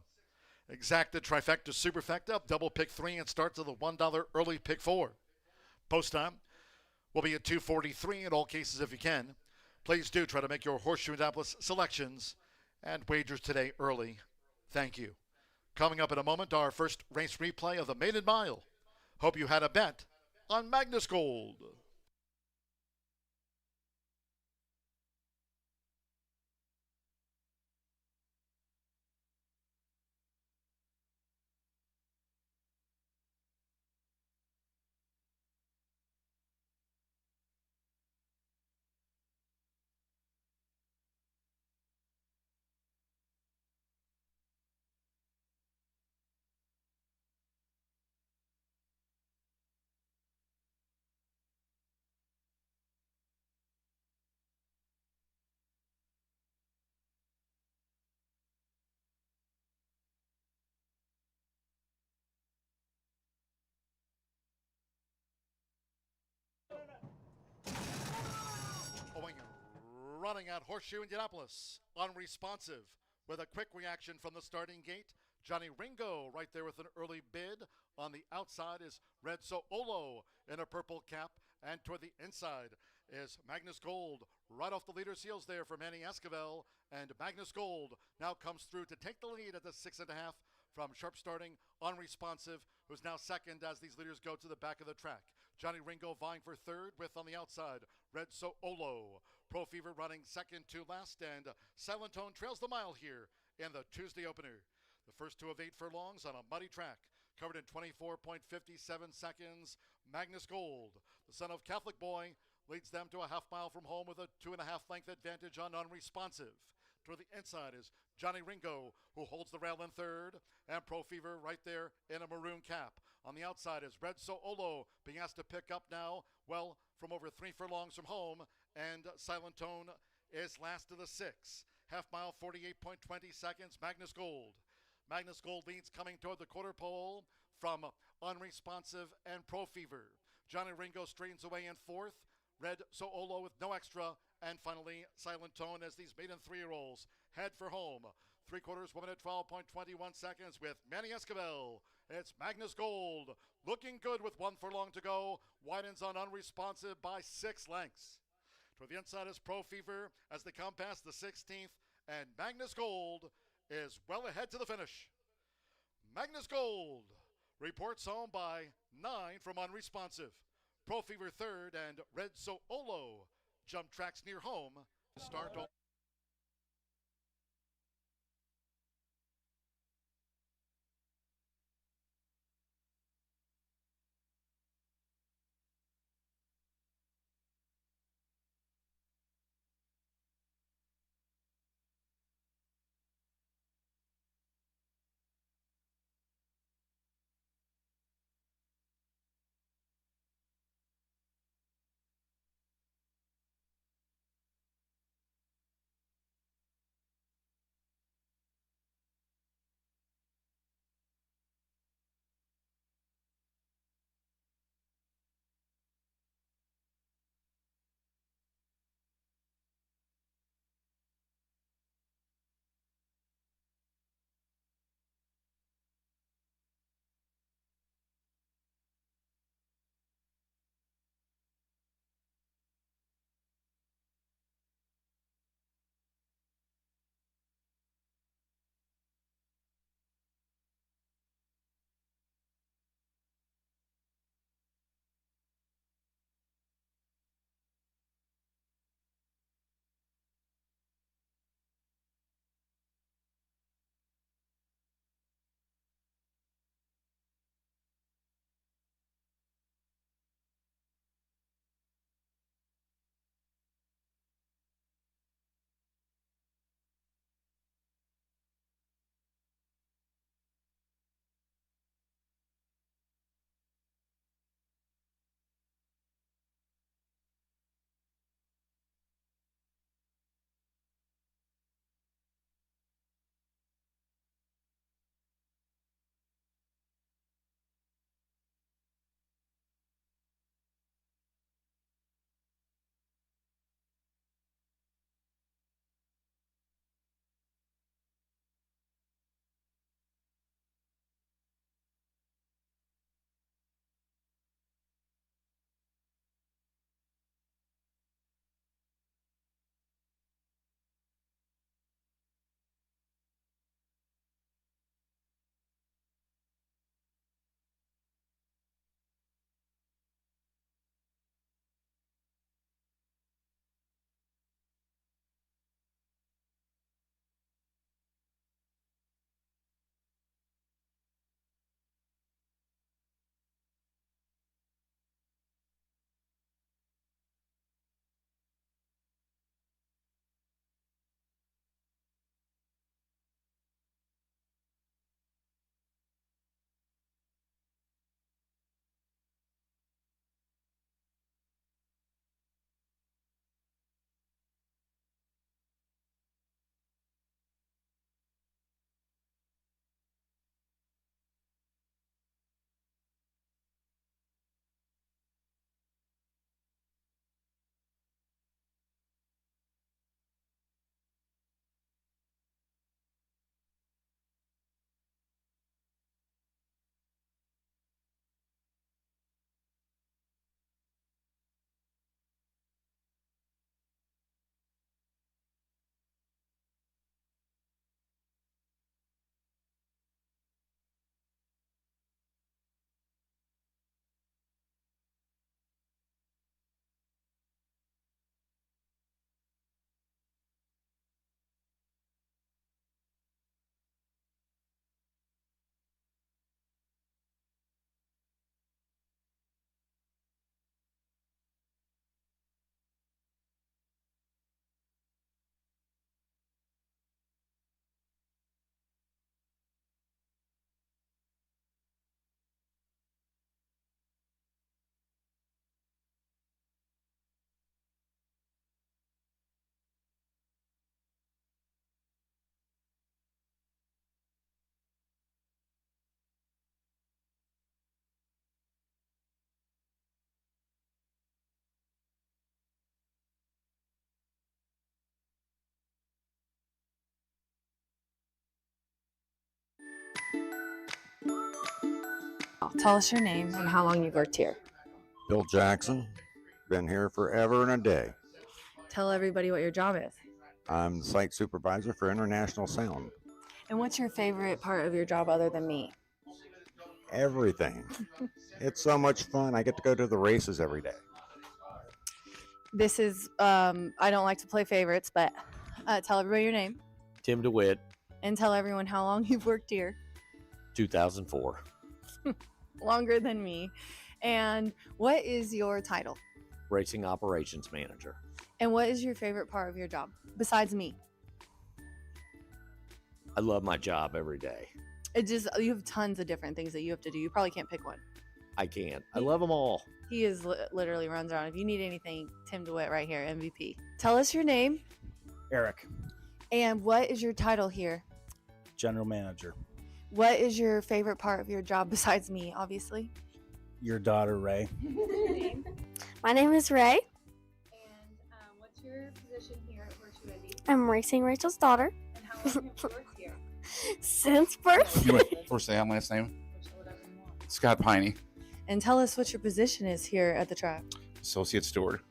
Exacta trifecta superfecta, double pick 3 and starts at the $1 early pick 4. Post time will be at 2:43 in all cases if you can. Please do try to make your Horseshoe Indianapolis selections and wagers today early. Thank you. Coming up in a moment, our first race replay of the maiden mile. Hope you had a bet on Magnus Gold. Running out Horseshoe Indianapolis, unresponsive, with a quick reaction from the starting gate. Johnny Ringo right there with an early bid. On the outside is Red Soolo in a purple cap, and toward the inside is Magnus Gold. Right off the leader's heels there for Manny Esquivel, and Magnus Gold now comes through to take the lead at the 6.5 from sharp starting unresponsive, who's now second as these leaders go to the back of the track. Johnny Ringo vying for third with on the outside Red Soolo. Pro Fever running second to last, and Silent Tone trails the mile here in the Tuesday opener. The first 2 of 8 furlongs on a muddy track, covered in 24.57 seconds. Magnus Gold, the son of Catholic Boy, leads them to a half mile from home with a 2.5 length advantage on unresponsive. To the inside is Johnny Ringo, who holds the rail in third, and Pro Fever right there in a maroon cap. On the outside is Red Soolo, being asked to pick up now, well, from over 3 furlongs from home, and Silent Tone is last of the 6. Half mile, 48.20 seconds, Magnus Gold. Magnus Gold leads coming toward the quarter pole from Unresponsive and Pro Fever. Johnny Ringo straightens away in fourth. Red Soolo with no extra. And finally, Silent Tone as these maiden 3-year-olds head for home. 3/4 woman at 12.21 seconds with Manny Esquivel It's Magnus Gold. Looking good with 1 furlong to go. Widens on unresponsive by 6 lengths. Toward the inside is Pro Fever as they come past the 16th. And Magnus Gold is well ahead to the finish. Magnus Gold reports home by 9 from unresponsive. Pro Fever third and Red Soolo jump tracks near home to start. Tell us your name and how long you've worked here. Bill Jackson, been here forever and a day. Tell everybody what your job is. I'm the site supervisor for International Sound. And what's your favorite part of your job other than me? Everything. It's so much fun. I get to go to the races every day. This is, I don't like to play favorites, but tell everybody your name. Tim DeWitt, And tell everyone how long you've worked here. 2004. Longer than me. And what is your title? Racing Operations Manager. And what is your favorite part of your job besides me? I love my job every day. You have tons of different things that you have to do. You probably can't pick one. I can't. I love them all. He is literally runs around. If you need anything, Tim DeWitt right here, MVP. Tell us your name. Eric, And what is your title here? General Manager. What is your favorite part of your job besides me, obviously? Your daughter, Ray. My name is Ray. And what's your position here at Horseshoe Indy? I'm Racing Rachel's daughter. And how long have you worked here? Since birth. You want first name, last name? Scott Piney, And tell us what your position is here at the track. Associate Steward.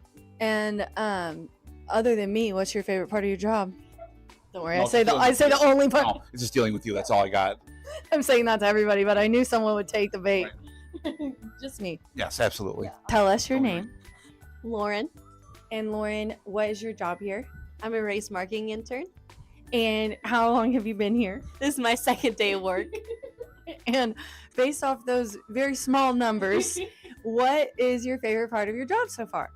And other than me, what's your favorite part of your job? Don't worry, No, I say it's the only part. No, it's just dealing with you. That's all I got. I'm saying that to everybody, but I knew someone would take the bait. Just me. Yes, absolutely. Tell us your name. Lauren. And Lauren, what is your job here? I'm a race marketing intern. And how long have you been here? This is my second day of work. And based off those very small numbers, what is your favorite part of your job so far?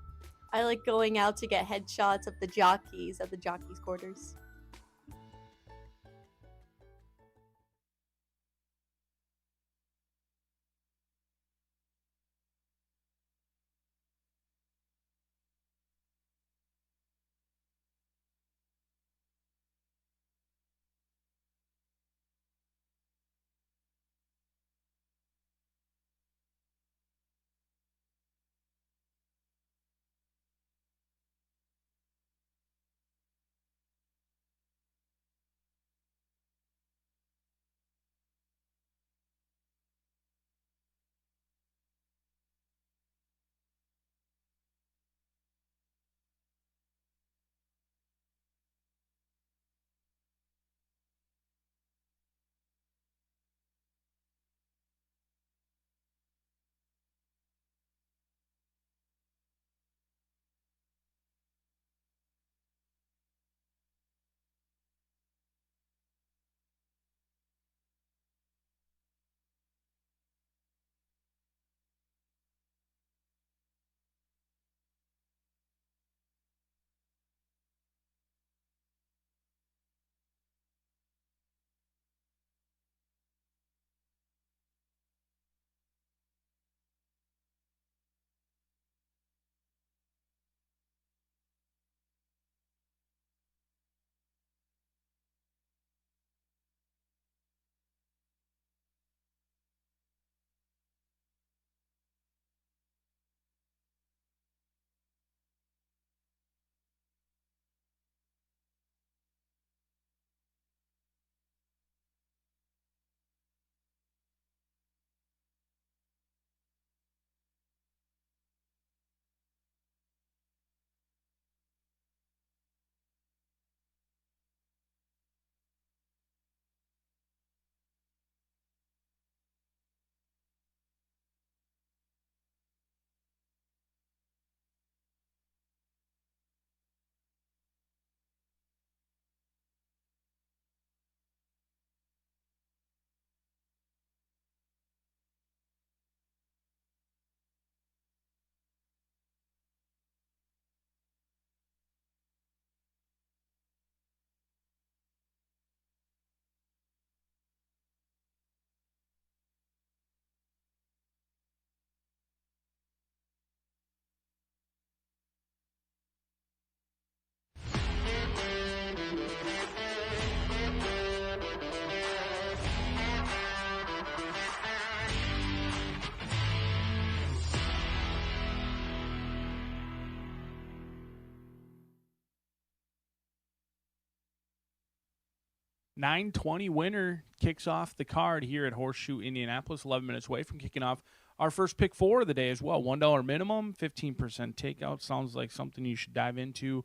I like going out to get headshots of the jockeys at the jockeys' quarters. 9:20 winner kicks off the card here at Horseshoe Indianapolis, 11 minutes away from kicking off our first pick 4 of the day as well. $1 minimum, 15% takeout. Sounds like something you should dive into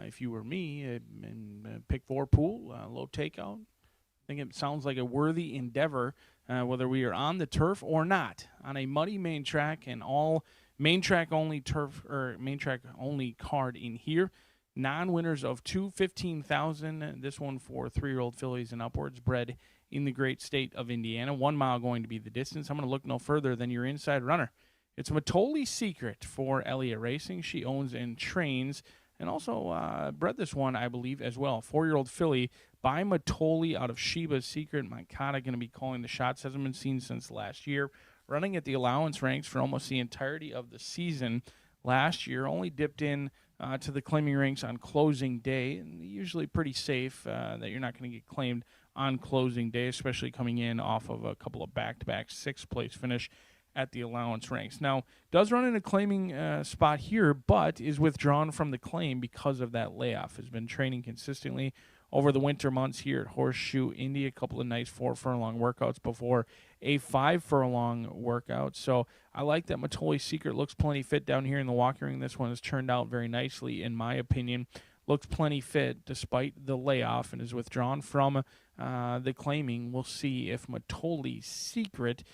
if you were me. And pick 4 pool, low takeout. I think it sounds like a worthy endeavor, whether we are on the turf or not. On a muddy main track and all main track only turf or main track only card in here. Non-winners of 215,000. This one for 3-year-old fillies and upwards, bred in the great state of Indiana. 1 mile going to be the distance. I'm going to look no further than your inside runner. It's Matoli Secret for Elliott Racing. She owns and trains and also bred this one, I believe, as well. 4-year-old filly by Matoli out of Sheba's Secret. Maikata going to be calling the shots. Hasn't been seen since last year. Running at the allowance ranks for almost the entirety of the season last year. Only dipped in to the claiming ranks on closing day. And usually pretty safe that you're not going to get claimed on closing day, especially coming in off of a couple of back-to-back 6th-place finish at the allowance ranks. Now, does run in a claiming spot here, but is withdrawn from the claim because of that layoff. Has been training consistently over the winter months here at Horseshoe Indy. A couple of nice 4-furlong workouts before a 5-furlong workout. So I like that Matoli Secret looks plenty fit down here in the walking ring. This one has turned out very nicely, in my opinion. Looks plenty fit despite the layoff and is withdrawn from the claiming. We'll see if Matoli Secret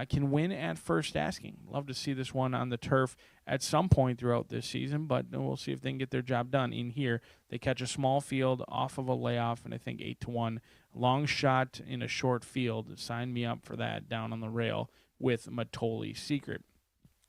can win at first asking. Love to see this one on the turf at some point throughout this season, but we'll see if they can get their job done in here. They catch a small field off of a layoff, and I think 8-1. Long shot in a short field. Sign me up for that down on the rail with Matoli Secret.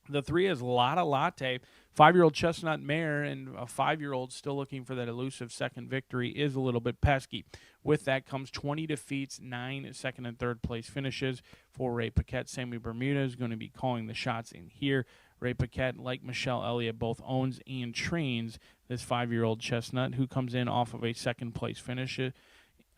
The 3 is Lotta Latte, 5-year-old chestnut mare, and a 5-year-old still looking for that elusive second victory is a little bit pesky. With that comes 20 defeats, 9 second and third place finishes for Ray Paquette. Sammy Bermuda is going to be calling the shots in here. Ray Paquette, like Michelle Elliott, both owns and trains this 5-year-old chestnut who comes in off of a second place finish.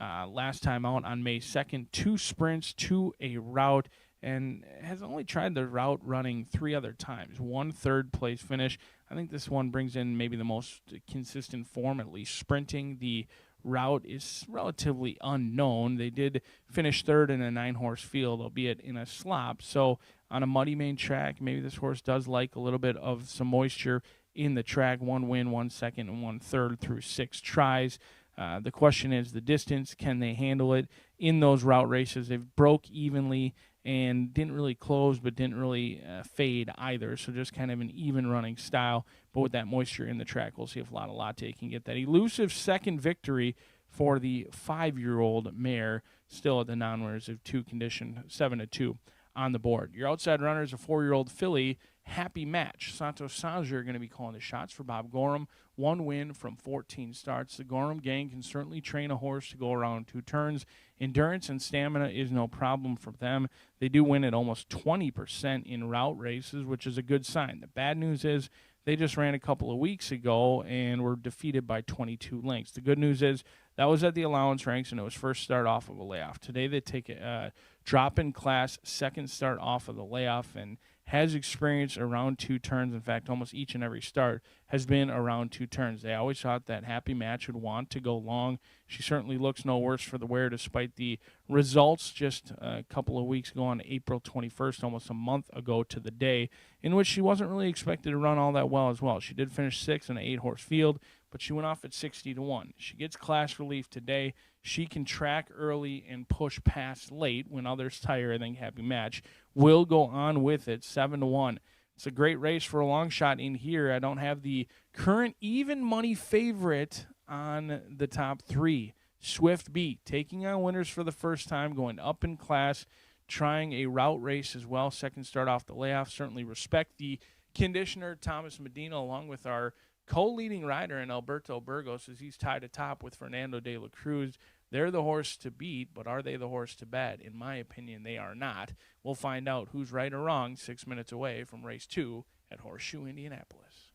Last time out on May 2nd, 2 sprints to a route, and has only tried the route running 3 other times. 1 third-place finish. I think this one brings in maybe the most consistent form, at least sprinting. The route is relatively unknown. They did finish 3rd in a 9-horse field, albeit in a slop. So on a muddy main track, maybe this horse does like a little bit of some moisture in the track. 1 win, 1 second, and 1 third through 6 tries. The question is the distance. Can they handle it in those route races? They've broke evenly and didn't really close, but didn't really fade either. So just kind of an even running style. But with that moisture in the track, we'll see if Lotta Latte can get that elusive second victory for the 5-year-old mare, still at the non-winners of 2 condition, 7-2 on the board. Your outside runner is a 4-year-old filly, Happy Match. Santos Sanger going to be calling the shots for Bob Gorham. 1 win from 14 starts. The Gorham gang can certainly train a horse to go around 2 turns. Endurance and stamina is no problem for them. They do win at almost 20% in route races, which is a good sign. The bad news is they just ran a couple of weeks ago and were defeated by 22 lengths. The good news is that was at the allowance ranks, and it was first start off of a layoff. Today they take a drop in class, second start off of the layoff, and has experienced around 2 turns. In fact, almost each and every start has been around 2 turns. They always thought that Happy Match would want to go long. She certainly looks no worse for the wear despite the results just a couple of weeks ago on April 21st, almost a month ago to the day, in which she wasn't really expected to run all that well as well. She did finish 6th in an 8-horse field, but she went off at 60-1. She gets class relief today. She can track early and push past late when others tire. I think Happy Match will go on with it, 7-1. It's a great race for a long shot in here. I don't have the current even money favorite on the top 3. Swift Beat, taking on winners for the first time, going up in class, trying a route race as well. Second start off the layoff. Certainly respect the conditioner, Thomas Medina, along with our co-leading rider in Alberto Burgos, as he's tied atop with Fernando de la Cruz. They're the horse to beat, but are they the horse to bet? In my opinion, they are not. We'll find out who's right or wrong 6 minutes away from race 2 at Horseshoe Indianapolis.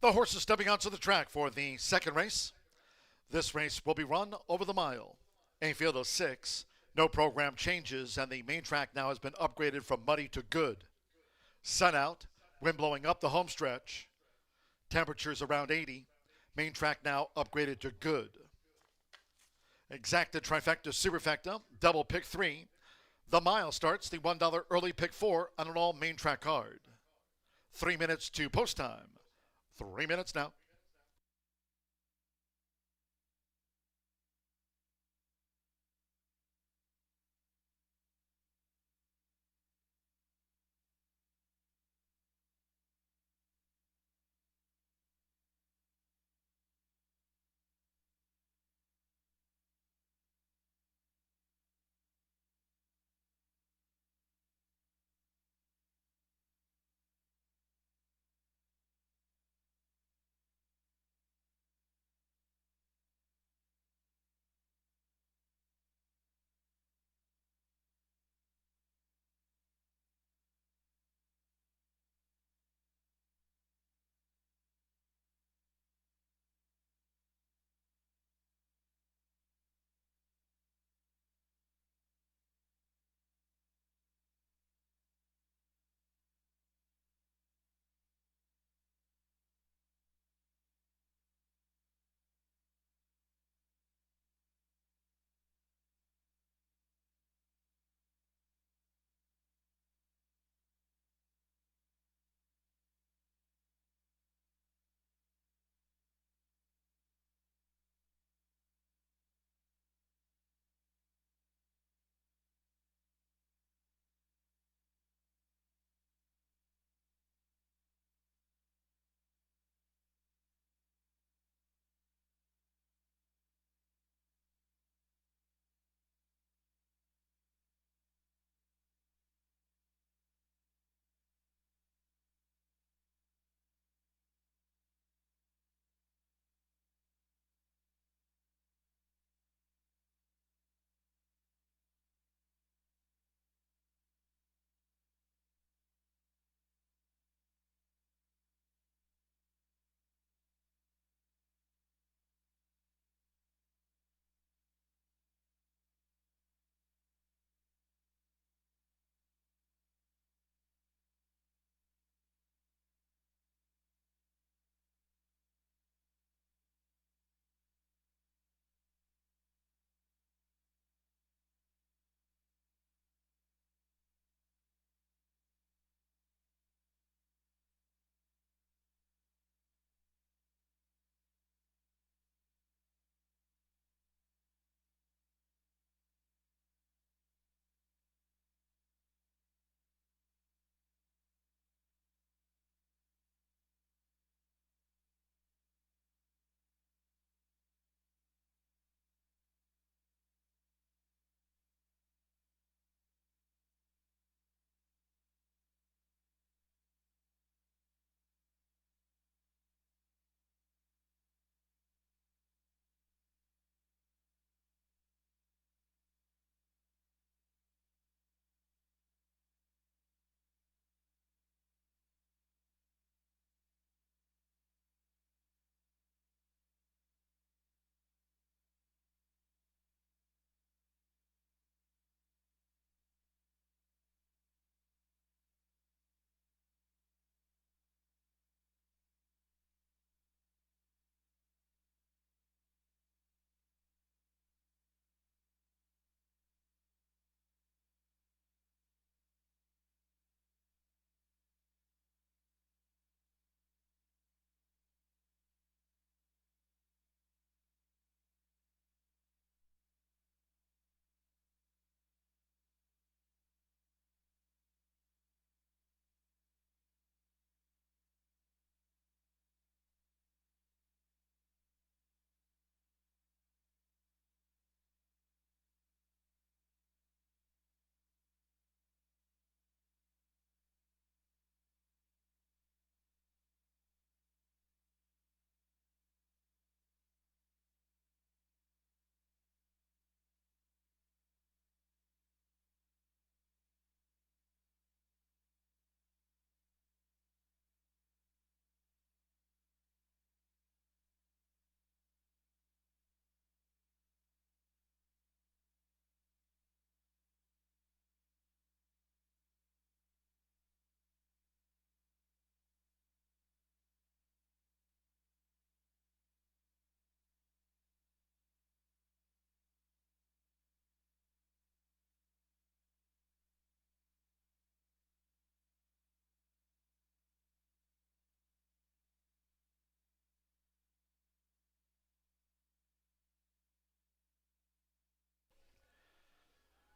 The horses stepping onto the track for the second race. This race will be run over the mile. A field of 6. No program changes, and the main track now has been upgraded from muddy to good. Sun out, wind blowing up the home stretch. Temperatures around 80. Main track now upgraded to good. Exacta, trifecta, superfecta, double pick 3. The mile starts the $1 early pick 4 on an all main track card. 3 minutes to post time. 3 minutes now.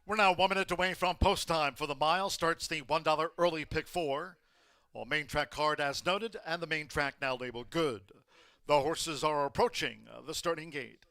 We're now 1 minute away from post time for the mile. Starts the $1 early pick 4. Well, main track card as noted, and the main track now labeled good. The horses are approaching the starting gate.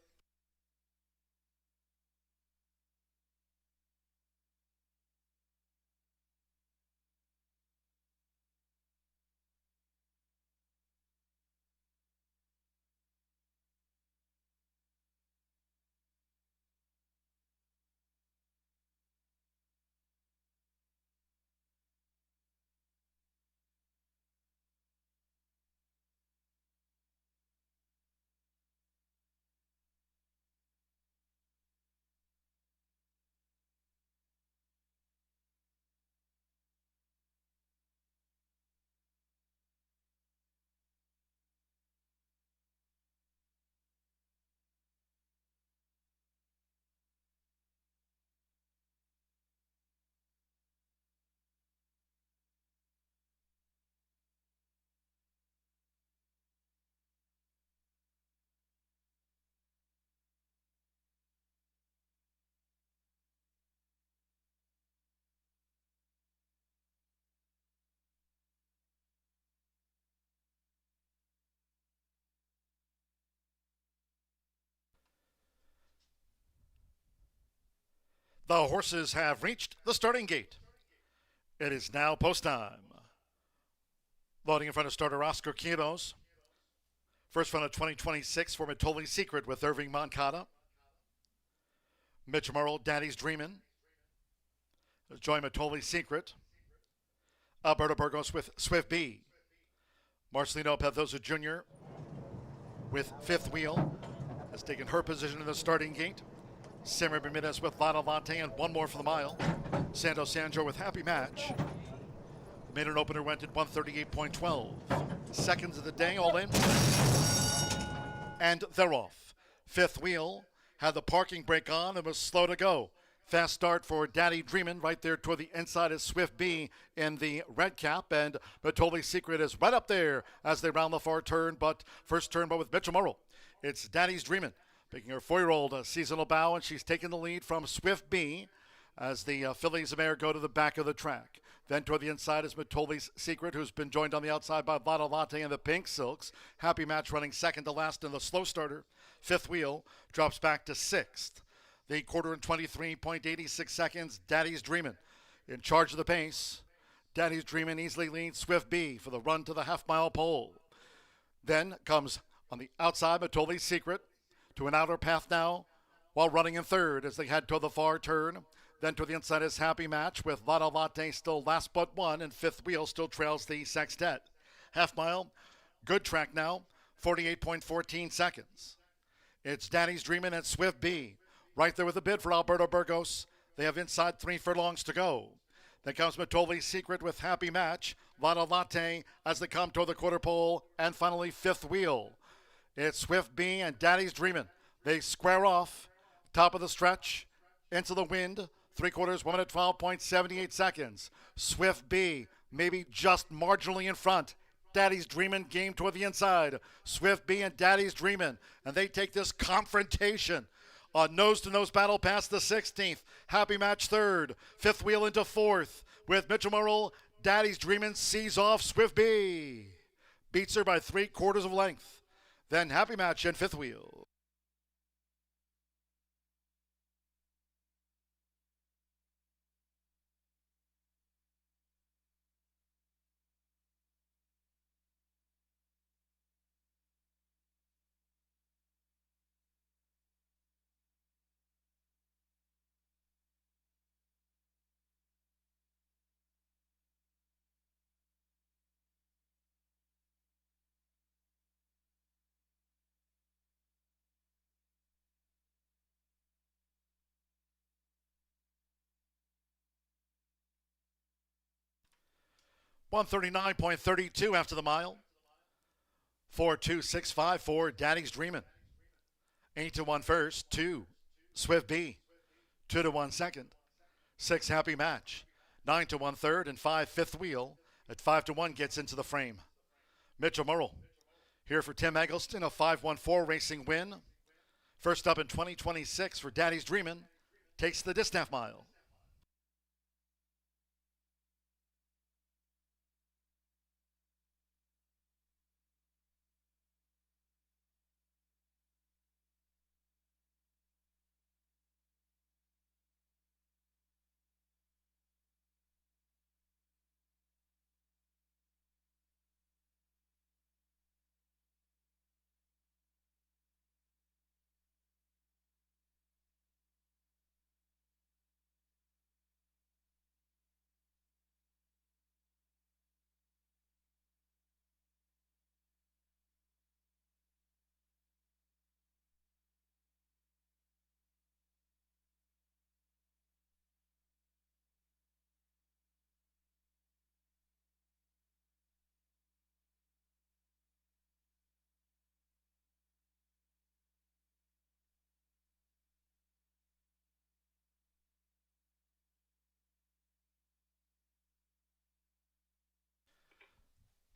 The horses have reached the starting gate. It is now post time. Loading in front of starter Oscar Quiros. First run of 2026 for Matoli Secret with Irving Moncada. Mitch Murrell, Daddy's Dreamin'. Joy Matoli Secret. Alberto Burgos with Swift B. Marcelino Pedroza Jr. with Fifth Wheel has taken her position in the starting gate. Sammy Bermudez with Lana Latte and one more for the mile. Santos Sandro with Happy Match. Made an opener, went at 138.12. Seconds of the day, all in. And they're off. Fifth Wheel had the parking brake on and was slow to go. Fast start for Daddy Dreamin' right there toward the inside is Swift B in the red cap, and Matoli Secret is right up there as they round the far turn, but first turn but with Mitchell Murrell. It's Daddy's Dreamin'. Picking her 4-year-old seasonal bow, and she's taking the lead from Swift B as the fillies of air go to the back of the track. Then toward the inside is Matoli's Secret, who's been joined on the outside by Lana Latte and the Pink Silks. Happy Match running second to last in the slow starter. Fifth Wheel drops back to sixth. The quarter in 23.86 seconds, Daddy's Dreamin' in charge of the pace. Daddy's Dreamin' easily leads Swift B for the run to the half-mile pole. Then comes on the outside Matoli's Secret to an outer path now while running in third as they head toward the far turn. Then to the inside is Happy Match with Lana Latte still last but one, and Fifth Wheel still trails the Sextet. Half mile, good track now, 48.14 seconds. It's Daddy's Dreamin' and Swift B right there with the bid for Alberto Burgos. They have inside 3 furlongs to go. Then comes Matoli's Secret with Happy Match, Lana Latte as they come toward the quarter pole, and finally Fifth Wheel. It's Swift B and Daddy's Dreamin'. They square off, top of the stretch, into the wind, 3/4, 1 minute 12.78 seconds. Swift B, maybe just marginally in front. Daddy's Dreamin' game toward the inside. Swift B and Daddy's Dreamin', and they take this confrontation. A nose-to-nose battle past the 16th. Happy Match third. Fifth Wheel into fourth. With Mitchell Murrell, Daddy's Dreamin' sees off Swift B. Beats her by 3/4 of length. Then Happy Match and Fifth Wheel. $139.32 after the mile. 4.2654 for Daddy's Dreamin'. 8-1 first, 2 Swift B, 2-1 second, 6 Happy Match, 9-1 third, and 5 Fifth Wheel. At 5-1 gets into the frame. Mitchell Murrell here for Tim Eggleston, a 5-1-4 racing win. First up in 2026 for Daddy's Dreamin', takes the Distaff Mile.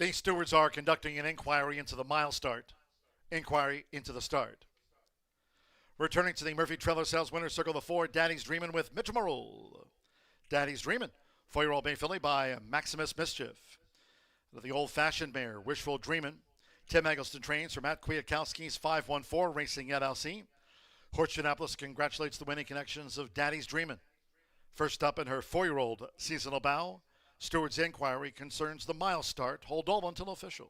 The stewards are conducting an inquiry into the mile start. Inquiry into the start. Returning to the Murphy Trailer Sales Winner Circle, the 4, Daddy's Dreamin' with Mitch Marule. Daddy's Dreamin', 4-year-old Bay Filly by Maximus Mischief. The old-fashioned mare, Wishful Dreamin'. Tim Eggleston trains for Matt Kwiatkowski's 514 Racing LLC. Horseshoe Indianapolis congratulates the winning connections of Daddy's Dreamin'. First up in her 4-year-old seasonal bow, Steward's inquiry concerns the mile start. Hold all until official.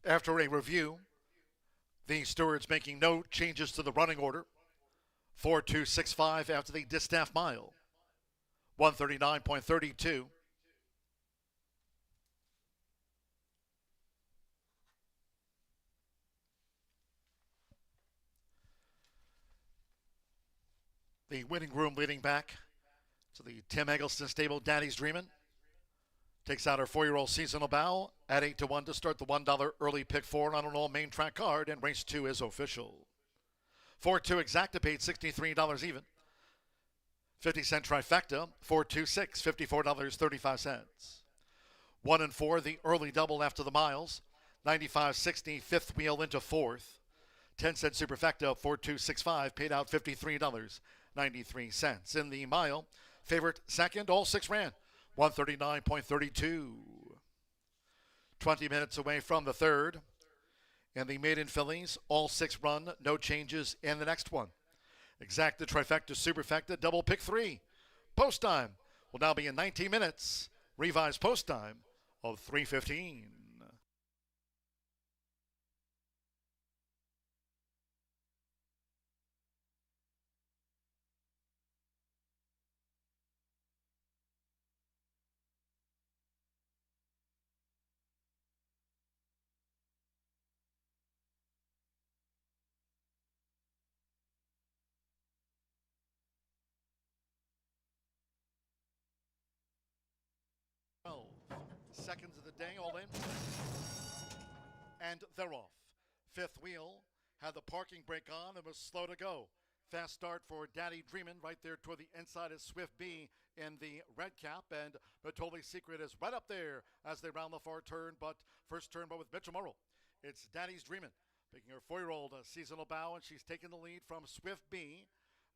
After a review, the stewards making no changes to the running order. 4-2-6-5 after the distaff mile. 139.32. The winning groom leading back to the Tim Eggleston stable, Daddy's Dreamin'. Takes out her 4-year-old seasonal bow at 8-1 to start the $1 early pick 4 on an all main track card, and race 2 is official. 4-2 exacta paid $63 even. 50-cent trifecta, 4-2-6, $54.35. 1 and 4, the early double after the miles. 95.60, fifth wheel into fourth. 10-cent superfecta, 4-2-6-5, paid out $53.93. In the mile, favorite second, all 6 ran. 139.32. 20 minutes away from the third. And the maiden fillies, all 6 run, no changes in the next one. Exacta, trifecta, superfecta, double pick 3. Post time will now be in 19 minutes. Revised post time of 3:15. Seconds of the day, all in. And they're off. Fifth wheel had the parking brake on and was slow to go. Fast start for Daddy Dreamin'. Right there toward the inside is Swift B in the red cap. And Batoli Secret is right up there as they round the far turn. But first turn, but with Mitchell Murrow. It's Daddy's Dreamin', picking her 4-year-old seasonal bow, and she's taking the lead from Swift B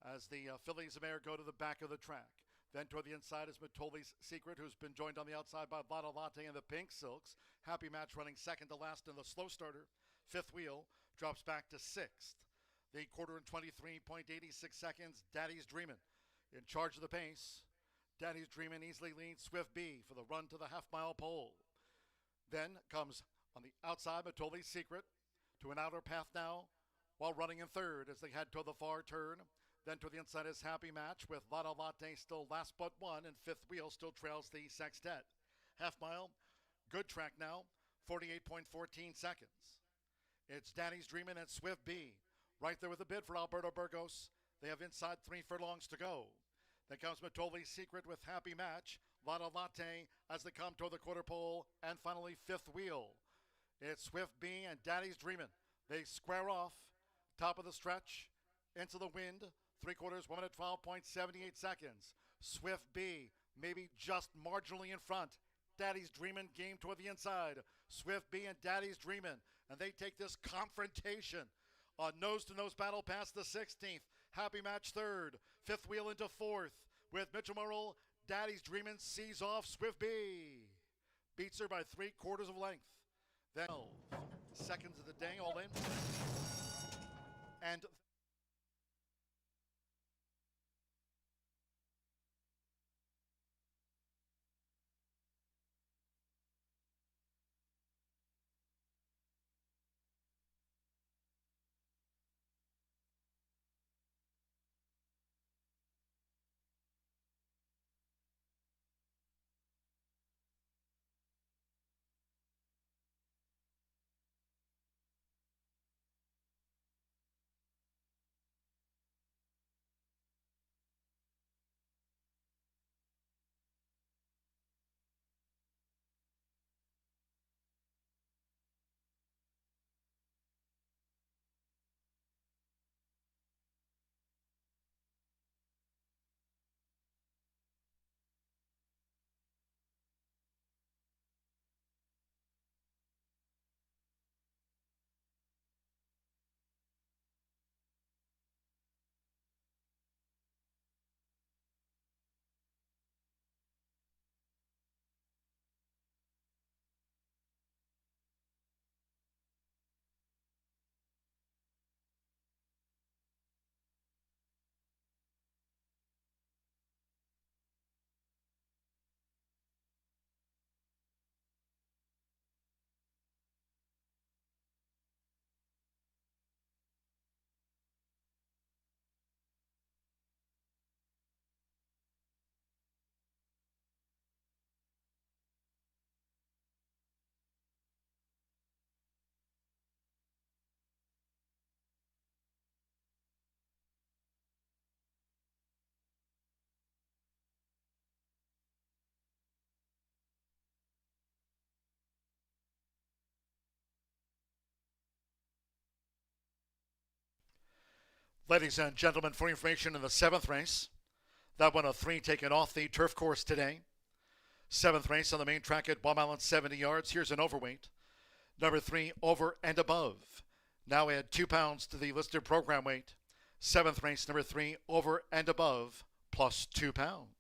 as the fillies mare go to the back of the track. Then toward the inside is Matoli's Secret, who's been joined on the outside by Vada Latte and the Pink Silks. Happy Match running second to last in the slow starter. Fifth wheel drops back to sixth. The quarter in 23.86 seconds, Daddy's Dreamin' in charge of the pace. Daddy's Dreamin' easily leads Swift B for the run to the half-mile pole. Then comes on the outside, Matoli's Secret to an outer path now while running in third as they head toward the far turn. Then to the inside is Happy Match with Vada Latte still last but one, and fifth wheel still trails the Sextet. Half mile, good track now, 48.14 seconds. It's Daddy's Dreamin' and Swift B. Right there with the bid for Alberto Burgos. They have inside 3 furlongs to go. Then comes Matoli's Secret with Happy Match, Vada Latte as they come toward the quarter pole, and finally fifth wheel. It's Swift B and Daddy's Dreamin'. They square off, top of the stretch, into the wind, 3/4, 1 minute 12.78 seconds. Swift B, maybe just marginally in front. Daddy's Dreamin' game toward the inside. Swift B and Daddy's Dreamin', and they take this confrontation. A nose-to-nose battle past the 16th. Happy Match third. Fifth wheel into fourth. With Mitchell Murrow, Daddy's Dreamin' sees off Swift B. Beats her by 3/4 of length. Then 12 seconds of the day all in. And ladies and gentlemen, for information in the 7th race, that one of 3 taken off the turf course today. 7th race on the main track at Bomb Island, 70 yards. Here's an overweight. Number 3, Over and Above. Now add 2 pounds to the listed program weight. 7th race, number 3, Over and Above, plus 2 pounds.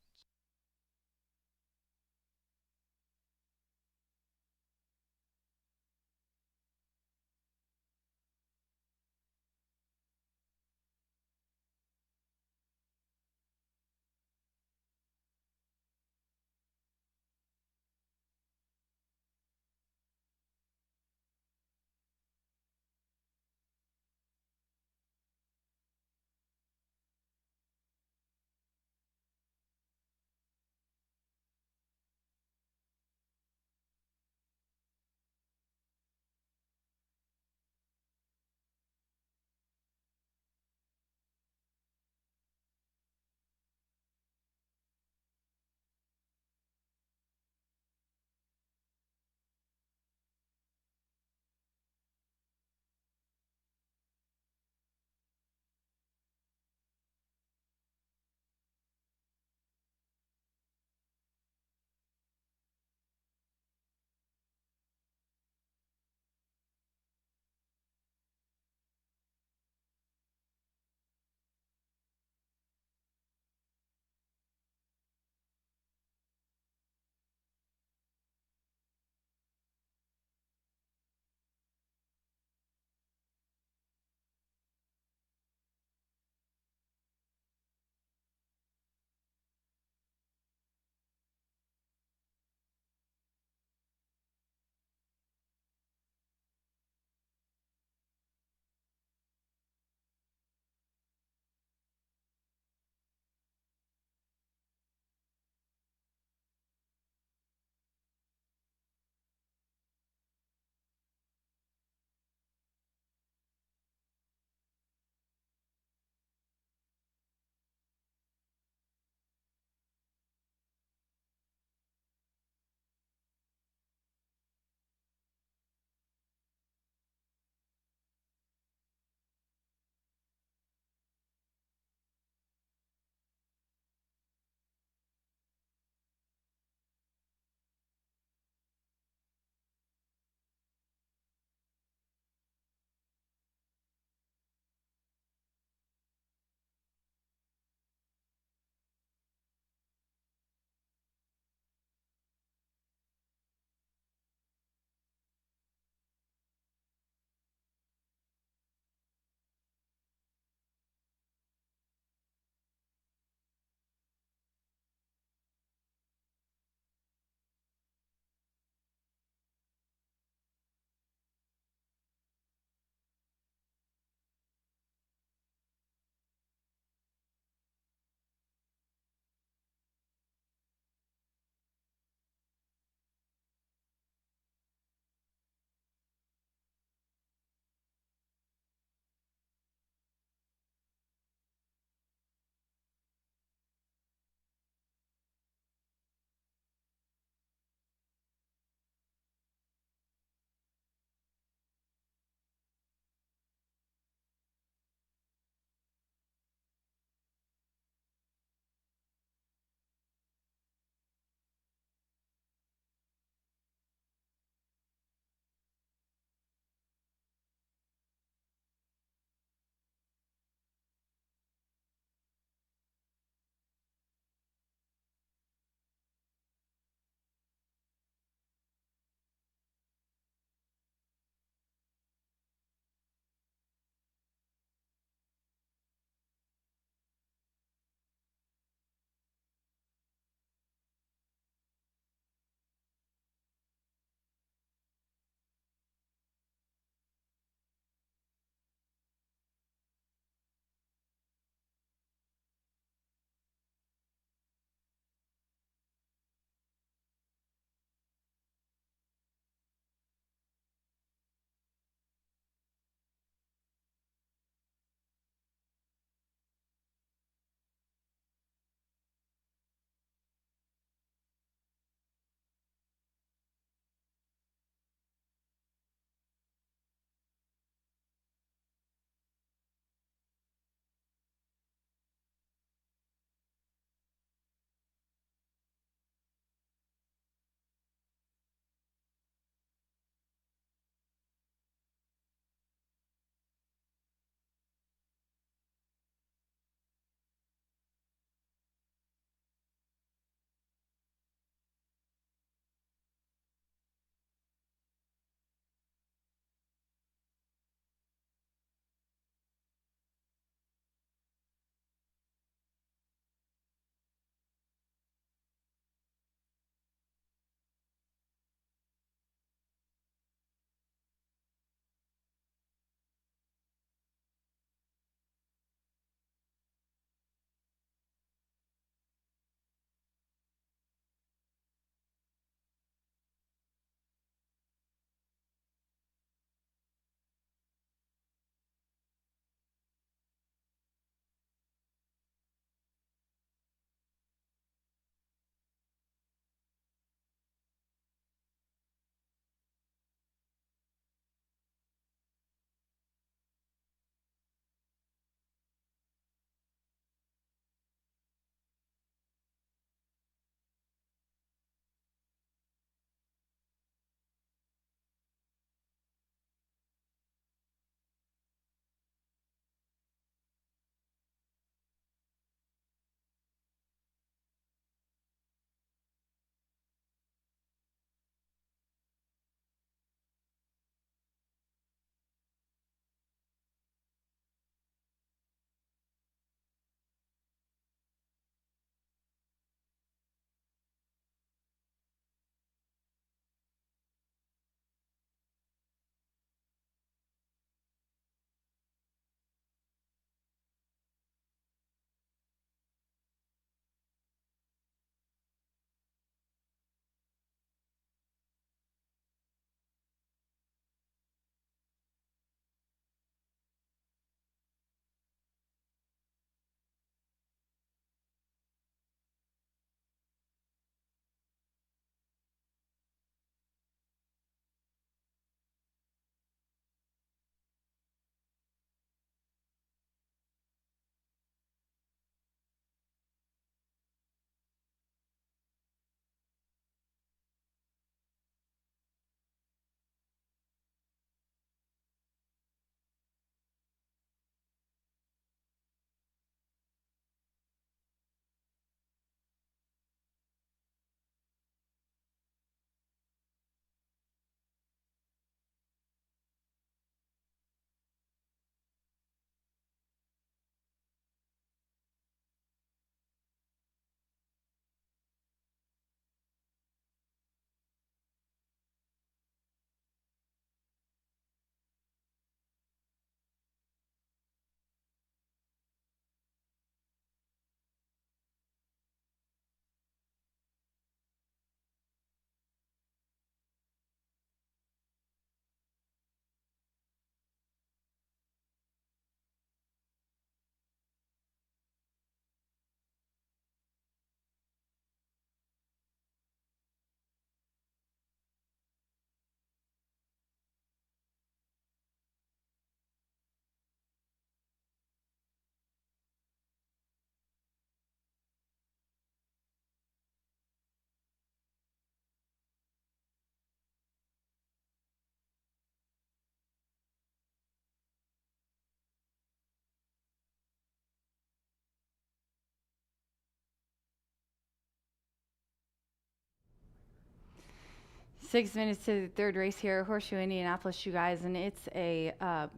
6 minutes to the third race here at Horseshoe Indianapolis, you guys, and it's a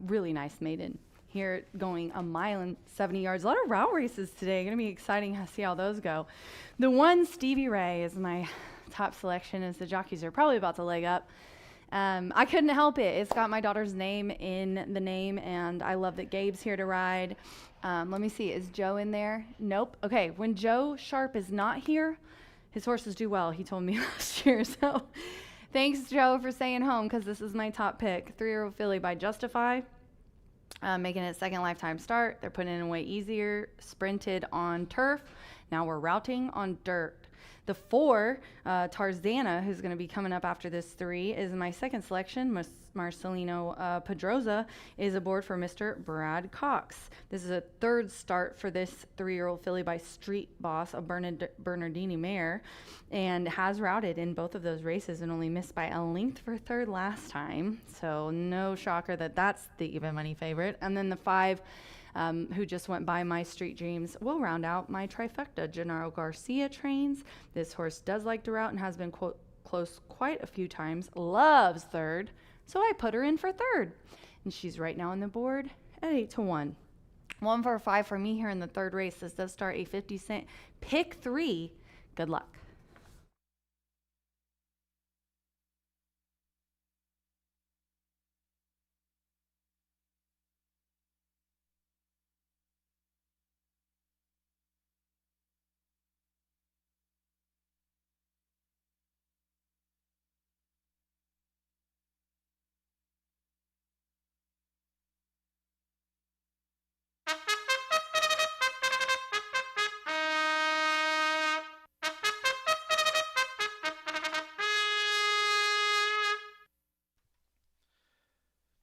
really nice maiden. Here going a mile and 70 yards. A lot of route races today. Going to be exciting to see how those go. The one, Stevie Ray, is my top selection as the jockeys are probably about to leg up. I couldn't help it. It's got my daughter's name in the name, and I love that Gabe's here to ride. Let me see. Is Joe in there? Nope. Okay, when Joe Sharp is not here, his horses do well. He told me last year. So thanks, Joe, for staying home because this is my top pick. 3-year-old filly by Justify. Making it second lifetime start. They're putting it away easier. Sprinted on turf. Now we're routing on dirt. The 4, Tarzana, who's going to be coming up after this 3, is my second selection. Marcelino Pedroza is aboard for Mr. Brad Cox. This is a third start for this 3-year-old filly by Street Boss, a Bernardini mare, and has routed in both of those races and only missed by a length for third last time. So no shocker that that's the even money favorite. And then the 5, who just went by My Street Dreams, will round out my trifecta. Gennaro Garcia trains. This horse does like to route and has been close quite a few times. Loves third, so I put her in for third. And she's right now on the board at 8-1. 1 for 5 for me here in the third race. This does start a 50-cent pick 3. Good luck.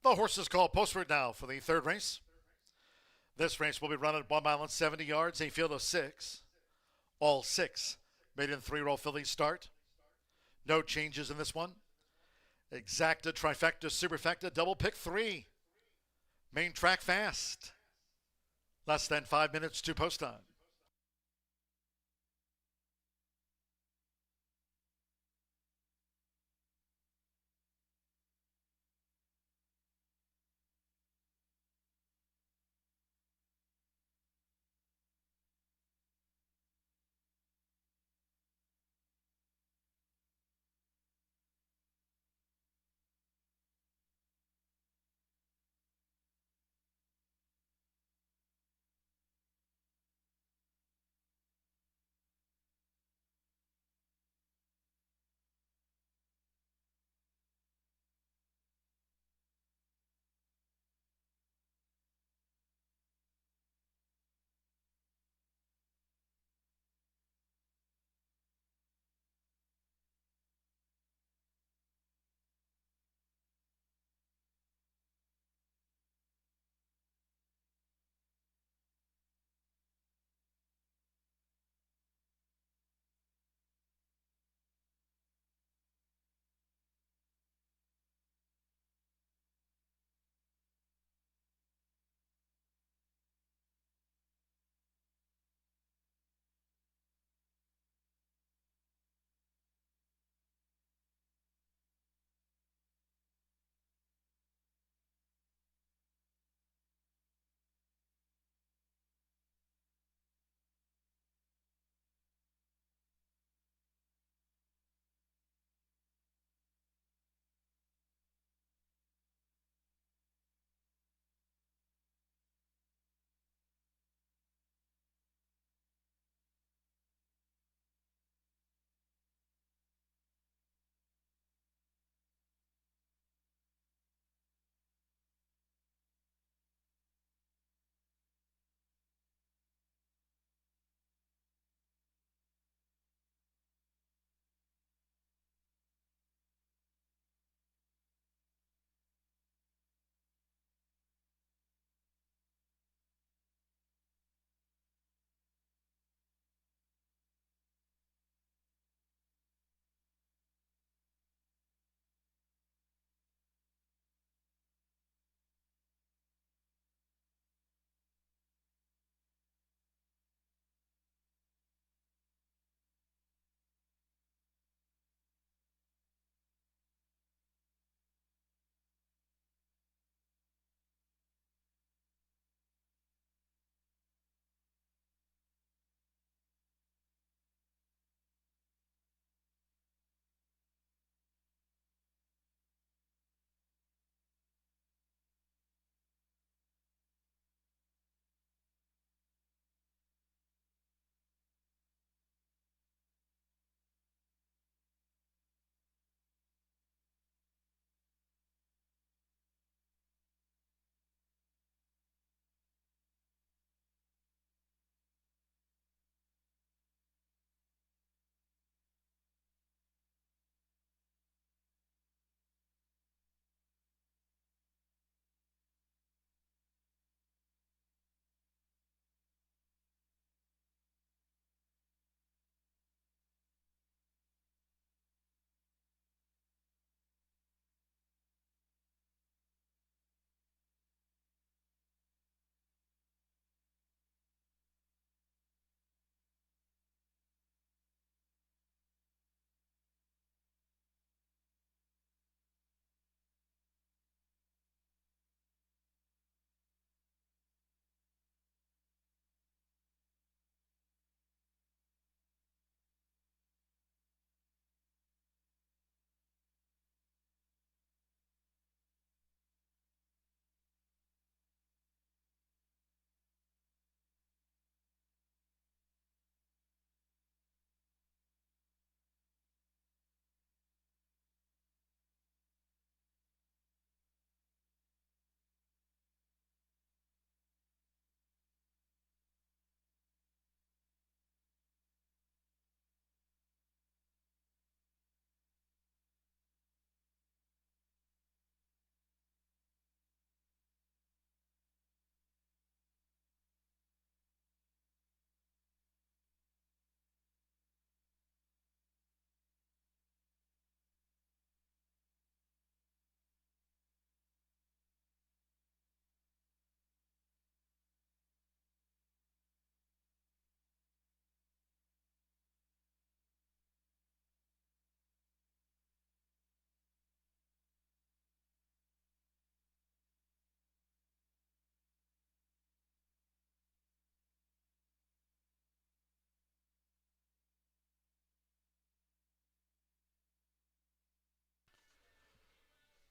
The horses called postward now for the third race. This race will be run at 1 mile and 70 yards, a field of 6. All 6 maiden 3-year-old fillies start. No changes in this one. Exacta, trifecta, superfecta, double pick 3. Main track fast. Less than 5 minutes to post time.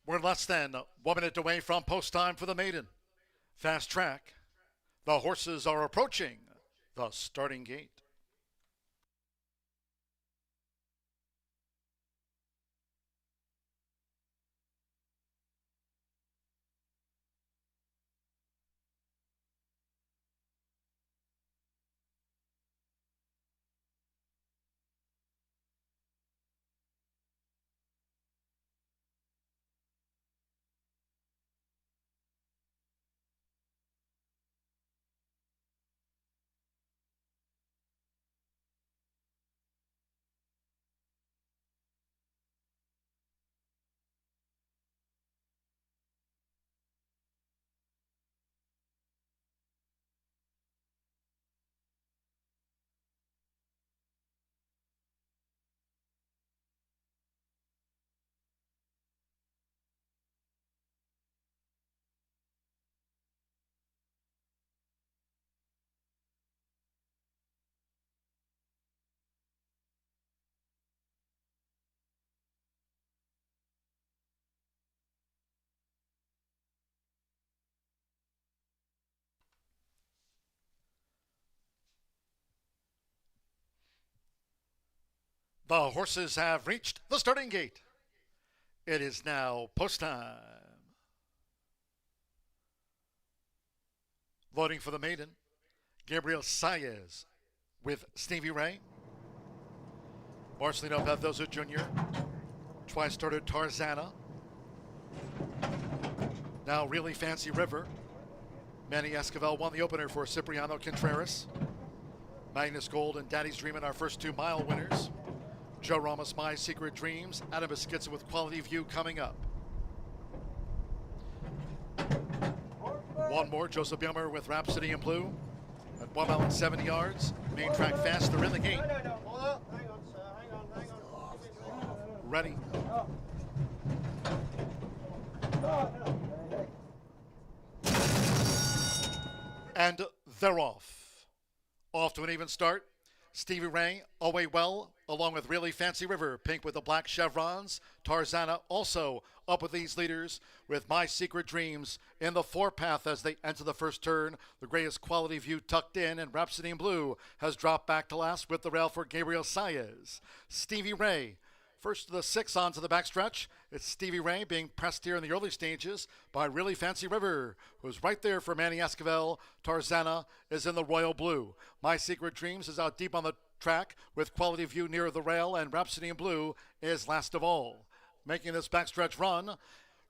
We're less than 1 minute away from post time for the maiden. Fast track. The horses are approaching the starting gate. The horses have reached the starting gate. It is now post time. Loading for the maiden, Gabriel Saez with Stevie Ray. Marcelino Pedroza Jr. Twice started Tarzana. Now Really Fancy River. Manny Esquivel won the opener for Cipriano Contreras. Magnus Gold and Daddy's Dream our first 2 mile winners. Joe Ramos, My Secret Dreams. Adam Beschizza with Quality View coming up. One more, Joseph Bummer with Rhapsody in Blue. At 1 mile and 70 yards. Main track fast, they're in the gate. Hold up. Hang on, sir. Hang on. Ready. And they're off. Off to an even start. Stevie Ray, Away Well, along with Really Fancy River, pink with the black chevrons. Tarzana also up with these leaders with My Secret Dreams in the four-path as they enter the first turn. The greatest Quality View tucked in, and Rhapsody in Blue has dropped back to last with the rail for Gabriel Saez. Stevie Ray, first of the 6 onto the backstretch. It's Stevie Ray being pressed here in the early stages by Really Fancy River, who's right there for Manny Esquivel. Tarzana is in the royal blue. My Secret Dreams is out deep on the track with Quality View near the rail, and Rhapsody in Blue is last of all. Making this backstretch run,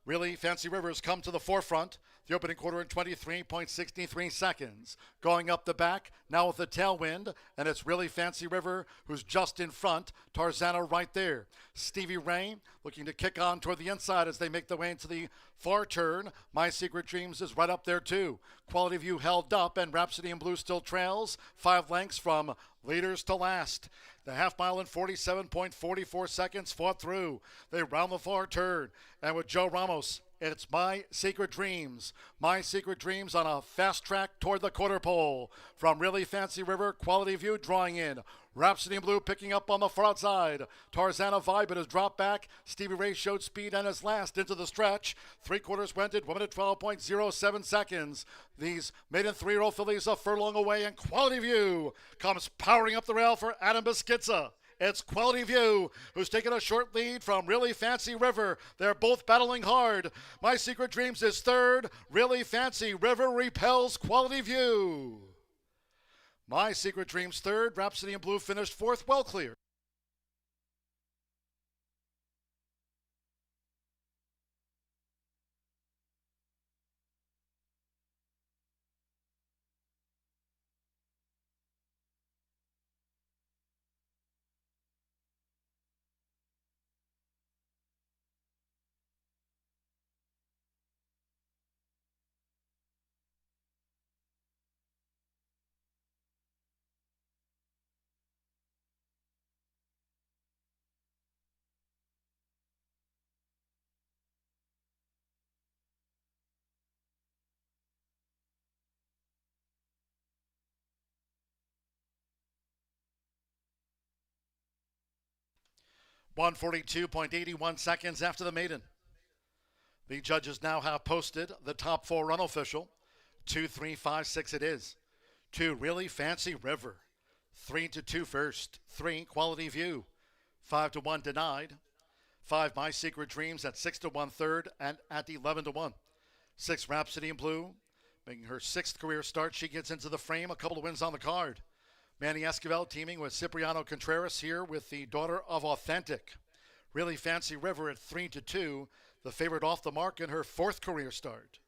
Really Fancy Rivers come to the forefront. The opening quarter in 23.63 seconds. Going up the back, now with the tailwind, and it's Really Fancy River who's just in front. Tarzana right there. Stevie Ray looking to kick on toward the inside as they make their way into the far turn. My Secret Dreams is right up there too. Quality View held up, and Rhapsody in Blue still trails 5 lengths from leaders to last. The half mile in 47.44 seconds fought through. They round the far turn, and with Joe Ramos, it's My Secret Dreams. My Secret Dreams on a fast track toward the quarter pole. From Really Fancy River, Quality View drawing in. Rhapsody in Blue picking up on the far outside. Tarzana Vibe, but has dropped back. Stevie Ray showed speed and is last into the stretch. 3/4 went at 1 minute 12.07 seconds. These maiden 3-year-old fillies a furlong away, and Quality View comes powering up the rail for Adam Beschizza. It's Quality View who's taken a short lead from Really Fancy River. They're both battling hard. My Secret Dreams is third. Really Fancy River repels Quality View. My Secret Dreams third. Rhapsody in Blue finished fourth, well clear. .142.81 seconds after the maiden. The judges now have posted the top 4 run official. 2, 3, 5, 6 it is. 2, Really Fancy River. 3-2 first. 3, Quality View. 5-1 Denied. 5, My Secret Dreams at 6-1 third and at 11-1. 6, Rhapsody in Blue, making her 6th career start. She gets into the frame. A couple of wins on the card. Manny Esquivel teaming with Cipriano Contreras here with the daughter of Authentic. Really Fancy River at 3-2, the favorite off the mark in her 4th career start.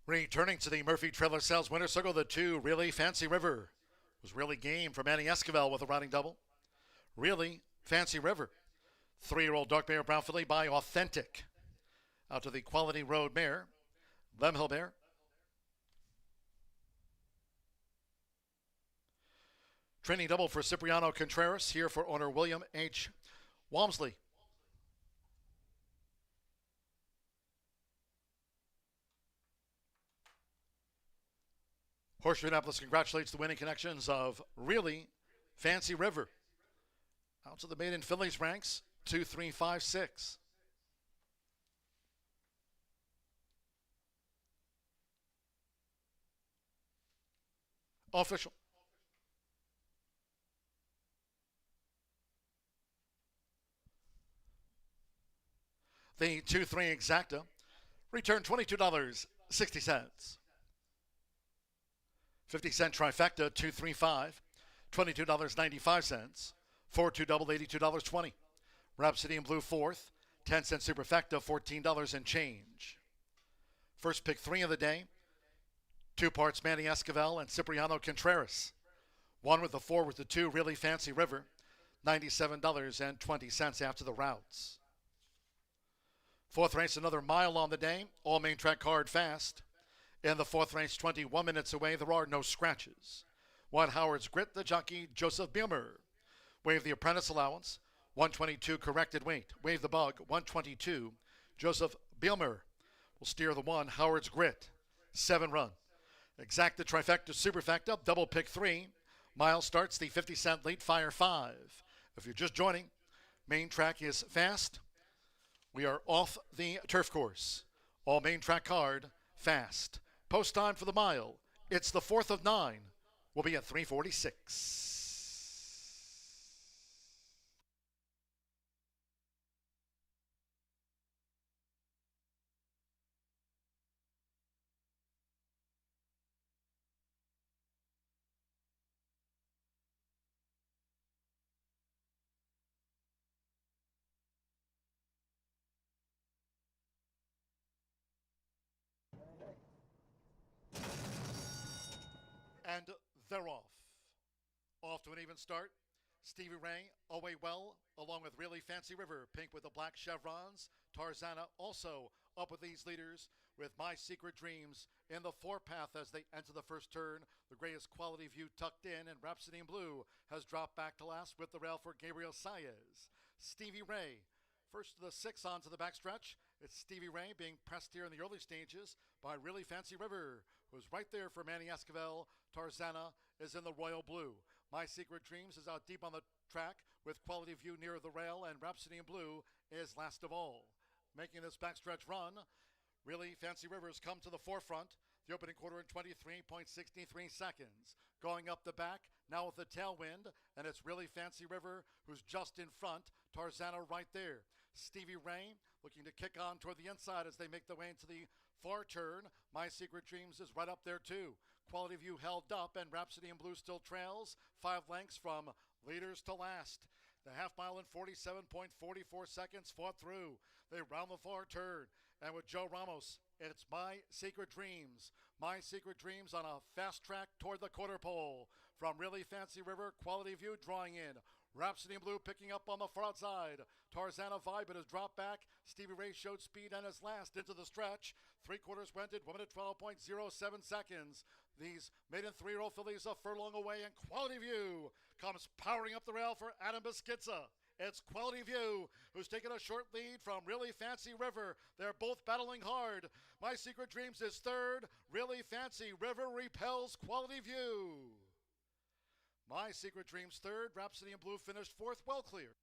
Returning to the Murphy Trailer Sales winner circle, the 2, Really Fancy River. Was really game for Manny Esquivel with a riding double. Really Fancy River. 3-year-old dark mare brown filly by Authentic. Out to the Quality Road mare, Lemhill mare. Training double for Cipriano Contreras here for owner William H. Walmsley. Horseshoe Indianapolis congratulates the winning connections of Really Fancy River. Out to the maiden fillies ranks, 2, 3, 5, 6. Official. The 2-3 exacta returned $22.60. 50-cent trifecta, 235, $22.95. 4-2 double, $82.20. Rhapsody in Blue, 4th. 10-cent superfecta, $14 and change. First pick 3 of the day. 2 parts Manny Esquivel and Cipriano Contreras. 1 with the 4 with the 2, Really Fancy River. $97.20 after the routes. 4th race, another mile on the day. All main track card fast. In the 4th race, 21 minutes away, there are no scratches. 1 Howard's Grit, the jockey, Joseph Bielmer. Wave the apprentice allowance, 122 corrected weight. Wave the bug, 122. Joseph Bielmer will steer the 1 Howard's Grit. 7 run. Exacta trifecta superfecta, double pick 3. Mile starts the 50-cent late fire 5. If you're just joining, main track is fast. We are off the turf course. All main track card fast. Post time for the mile. It's the 4th of 9. We'll be at 3:46. And they're off. Off to an even start. Stevie Ray, away well, along with Really Fancy River, pink with the black chevrons. Tarzana also up with these leaders with My Secret Dreams in the 4-path as they enter the first turn. The gray is Quality View tucked in, and Rhapsody in Blue has dropped back to last with the rail for Gabriel Saez. Stevie Ray, first of the 6 onto the backstretch. It's Stevie Ray being pressed here in the early stages by Really Fancy River, who's right there for Manny Esquivel. Tarzana is in the royal blue. My Secret Dreams is out deep on the track with Quality View near the rail, and Rhapsody in Blue is last of all. Making this backstretch run, Really Fancy Rivers come to the forefront. The opening quarter in 23.63 seconds. Going up the back, now with the tailwind, and it's Really Fancy River who's just in front. Tarzana right there. Stevie Ray looking to kick on toward the inside as they make their way into the far turn. My Secret Dreams is right up there too. Quality View held up, and Rhapsody in Blue still trails 5 lengths from leaders to last. The half mile in 47.44 seconds fought through. They round the far turn, and with Joe Ramos, it's My Secret Dreams. My Secret Dreams on a fast track toward the quarter pole. From Really Fancy River, Quality View drawing in. Rhapsody in Blue picking up on the far outside. Tarzana Vibe has dropped back. Stevie Ray showed speed and is last into the stretch. 3/4 went at 1 minute 12.07 seconds. These maiden 3-year-old fillies a furlong away, and Quality View comes powering up the rail for Adam Beschizza. It's Quality View who's taken a short lead from Really Fancy River. They're both battling hard. My Secret Dreams is third. Really Fancy River repels Quality View. My Secret Dreams third. Rhapsody in Blue finished fourth, well clear.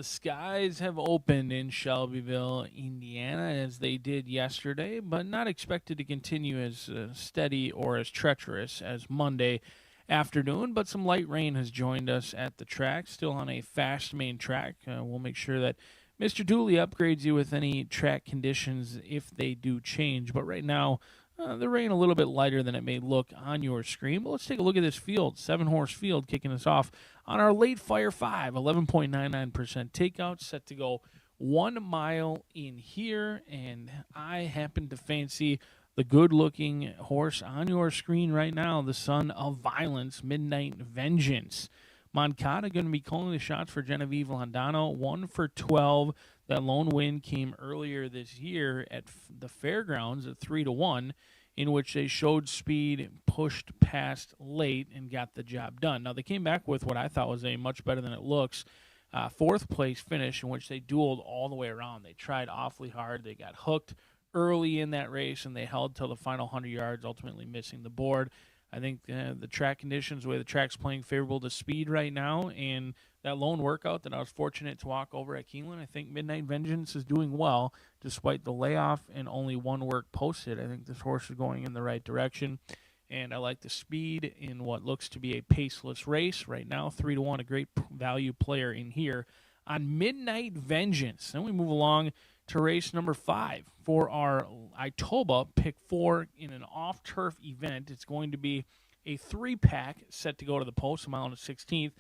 The skies have opened in Shelbyville, Indiana, as they did yesterday, but not expected to continue as steady or as treacherous as Monday afternoon. But some light rain has joined us at the track, still on a fast main track. We'll make sure that Mr. Dooley upgrades you with any track conditions if they do change. But right now, the rain a little bit lighter than it may look on your screen. But let's take a look at this field. 7-horse field kicking us off on our late Fire 5. 11.99% takeout, set to go 1 mile in here. And I happen to fancy the good-looking horse on your screen right now, the Son of Violence, Midnight Vengeance. Moncada going to be calling the shots for Genevieve Landano, 1 for 12. That lone win came earlier this year at the fairgrounds at 3-1, in which they showed speed, pushed past late, and got the job done. Now, they came back with what I thought was a much better than it looks fourth place finish, in which they dueled all the way around. They tried awfully hard. They got hooked early in that race, and they held till the final 100 yards, ultimately missing the board. I think the track conditions, the way the track's playing, favorable to speed right now, and that lone workout that I was fortunate to walk over at Keeneland, I think Midnight Vengeance is doing well despite the layoff and only one work posted. I think this horse is going in the right direction, and I like the speed in what looks to be a paceless race right now. 3-1, a great value player in here on Midnight Vengeance. Then we move along to race number 5 for our Itoba pick 4 in an off-turf event. It's going to be a 3-pack set to go to the post, a mile and a 16th.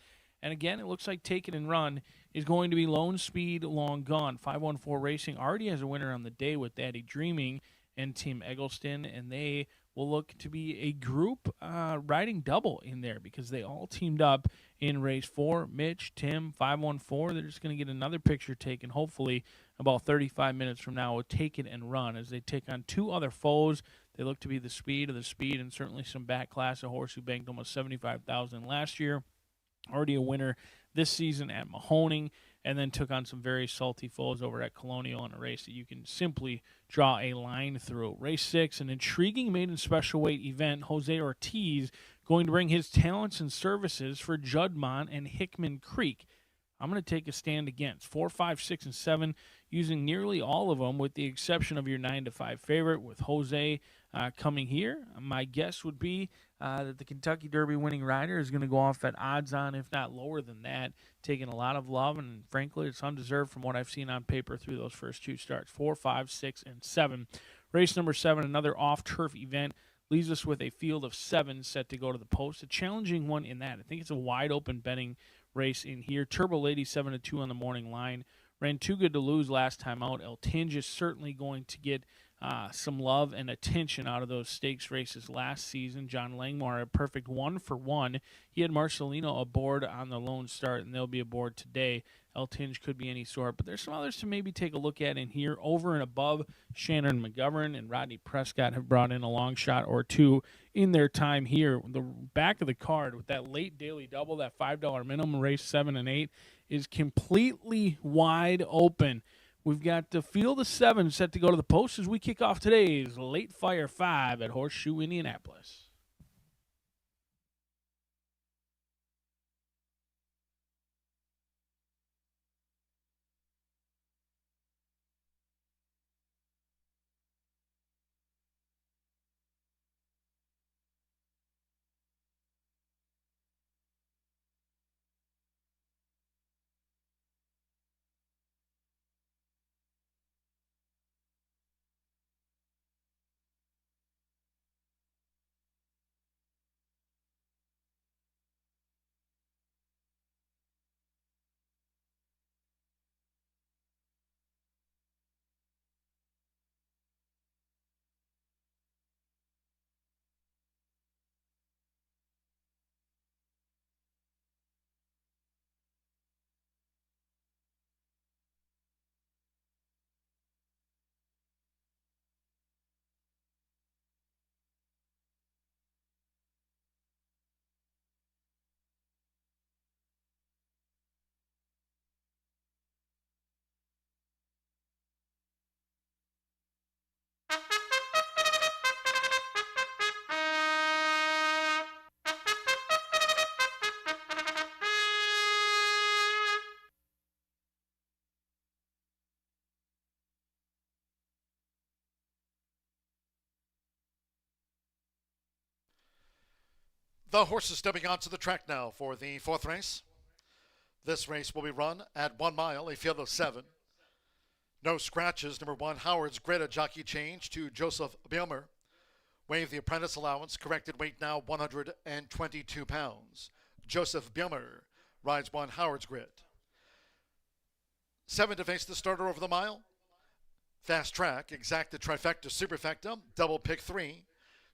And again, it looks like Take It and Run is going to be Lone Speed Long Gone. 514 Racing already has a winner on the day with Daddy Dreaming and Team Eggleston, and they will look to be a group riding double in there because they all teamed up in race 4. Mitch, Tim, 514. They're just going to get another picture taken, hopefully about 35 minutes from now, with Take It and Run as they take on 2 other foes. They look to be the speed of the speed and certainly some back class. A horse who banked almost $75,000 last year. Already a winner this season at Mahoning, and then took on some very salty foes over at Colonial in a race that you can simply draw a line through. Race 6, an intriguing maiden special weight event. Jose Ortiz going to bring his talents and services for Juddmonte and Hickman Creek. I'm going to take a stand against 4, 5, 6, and 7, using nearly all of them with the exception of your 9-5 favorite with Jose coming here. My guess would be that the Kentucky Derby winning rider is going to go off at odds on, if not lower than that, taking a lot of love, and frankly, it's undeserved from what I've seen on paper through those first 2 starts. 4, 5, 6, and 7. Race number 7, another off-turf event, leaves us with a field of 7 set to go to the post. A challenging one in that. I think it's a wide-open betting race in here. Turbo Lady 7-2 on the morning line. Ran too good to lose last time out. El Tinge is certainly going to get some love and attention out of those stakes races last season. John Langmore, a perfect 1 for 1. He had Marcelino aboard on the lone start, and they'll be aboard today. El Tinge could be any sort, but there's some others to maybe take a look at in here. Over and above, Shannon McGovern and Rodney Prescott have brought in a long shot or 2 in their time here. The back of the card with that late daily double, that $5 minimum, race 7 and 8, is completely wide open. We've got the field of 7 set to go to the post as we kick off today's Late Fire 5 at Horseshoe, Indianapolis. The horses stepping onto the track now for the fourth race. This race will be run at 1 mile, a field of 7. No scratches. Number 1, Howard's Greta jockey change to Joseph Bielmer. Waive the apprentice allowance. Corrected weight now 122 pounds. Joseph Bielmer rides 1, Howard's Grit. 7 to face the starter over the mile. Fast Track, Exacta Trifecta Superfecta, Double Pick 3.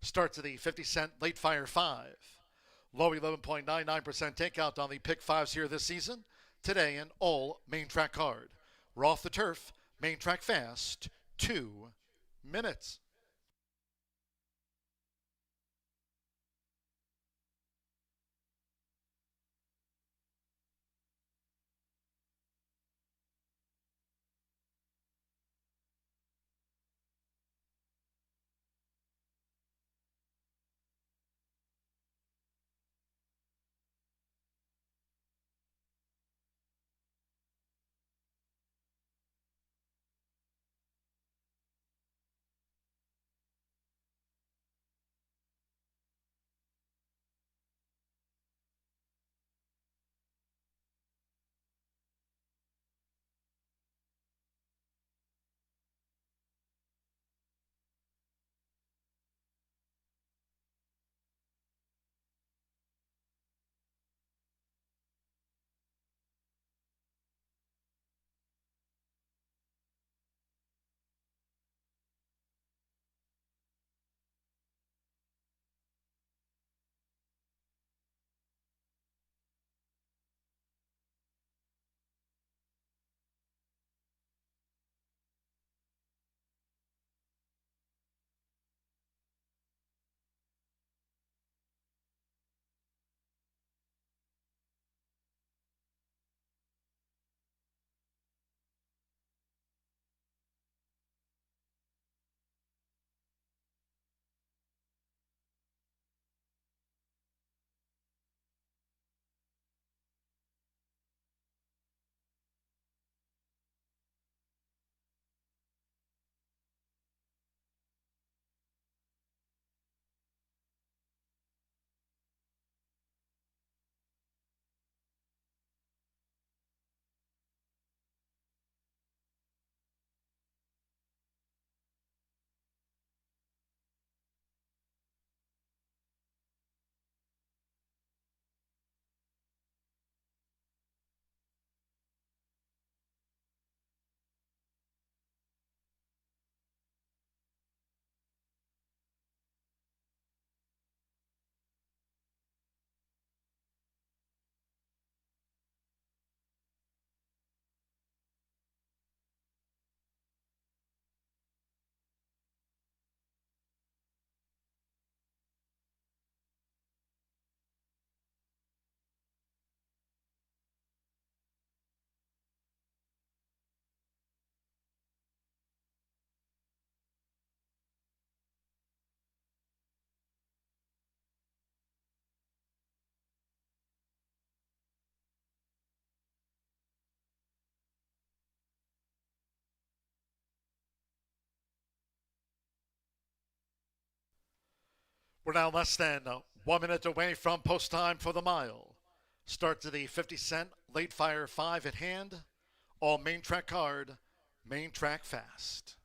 Starts at the 50-cent Late Fire 5. Low 11.99% takeout on the Pick 5s here this season. Today in all main track card. We're off the turf. Main track fast. 2 minutes. We're now less than 1 minute away from post time for the mile. Start to the 50-cent Late Fire 5 at hand. All main track card, main track fast.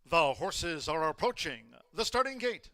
The horses are approaching the starting gate.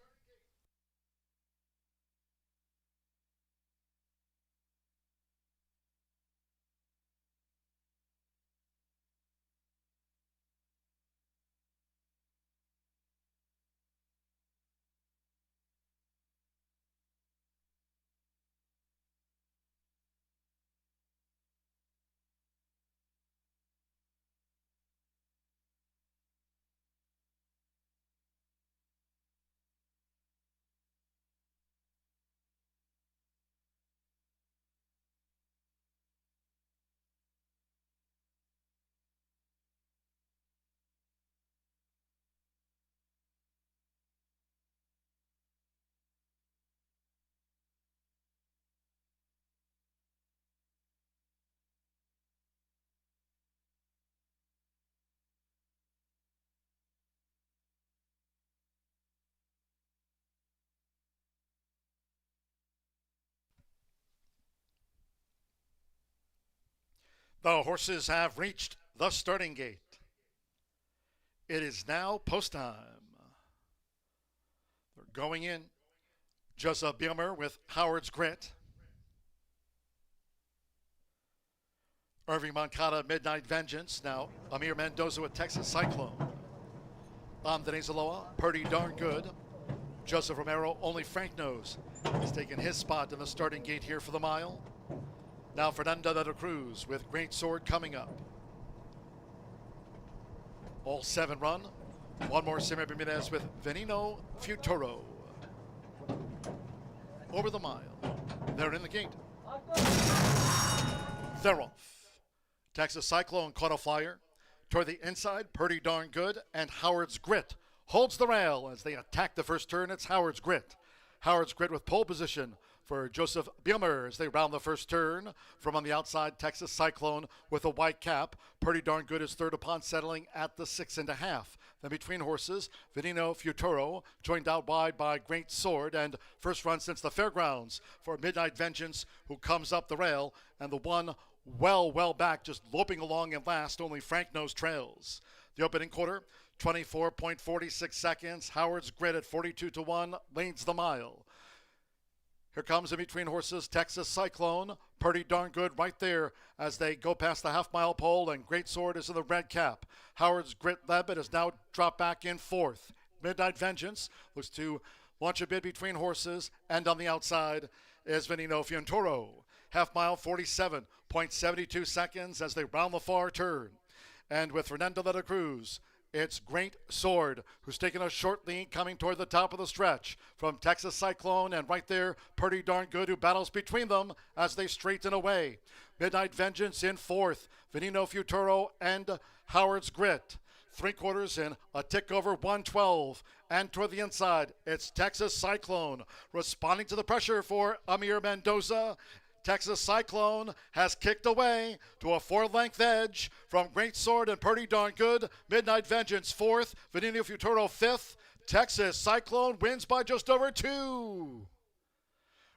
The horses have reached the starting gate. It is now post time. They're going in. Joseph Bielmer with Howard's Grit. Irving Moncada, Midnight Vengeance. Now Amir Mendoza with Texas Cyclone. Denise Aloha, Pretty Darn Good. Joseph Romero, Only Frank Knows. He's taken his spot in the starting gate here for the mile. Now Fernando de la Cruz with Great Sword coming up. All 7 run. One more Semi Bermudez with Veneno Futuro. Over the mile. They're in the gate. They're off. Texas Cyclone caught a flyer. Toward the inside, Pretty Darn Good, and Howard's Grit holds the rail as they attack the first turn. It's Howard's Grit. Howard's Grit with pole position for Joseph Bielmer as they round the first turn. From on the outside, Texas Cyclone with a white cap. Pretty Darn Good is third upon settling at the 6.5. Then between horses, Veneno Futuro joined out wide by Great Sword, and first run since the fairgrounds for Midnight Vengeance, who comes up the rail, and the one well back, just loping along in last. Only Frank Knows trails. The opening quarter, 24.46 seconds. Howard's Grit at 42-1 leads the mile. Here comes in between horses, Texas Cyclone. Pretty Darn Good right there as they go past the half-mile pole, and Great Sword is in the red cap. Howard's Grit Levitt has now dropped back in 4th. Midnight Vengeance looks to launch a bid between horses, and on the outside is Veneno Futuro. Half-mile, 47.72 seconds as they round the far turn. And with Fernando de la Cruz, it's Great Sword, who's taking a short lead coming toward the top of the stretch from Texas Cyclone, and right there, Pretty Darn Good, who battles between them as they straighten away. Midnight Vengeance in 4th, Veneno Futuro and Howard's Grit. 3/4 in a tick over 112. And toward the inside, it's Texas Cyclone responding to the pressure for Amir Mendoza. Texas Cyclone has kicked away to a 4-length edge from Great Sword and Pretty Darn Good. Midnight Vengeance 4th, Veneno Futuro 5th. Texas Cyclone wins by just over 2.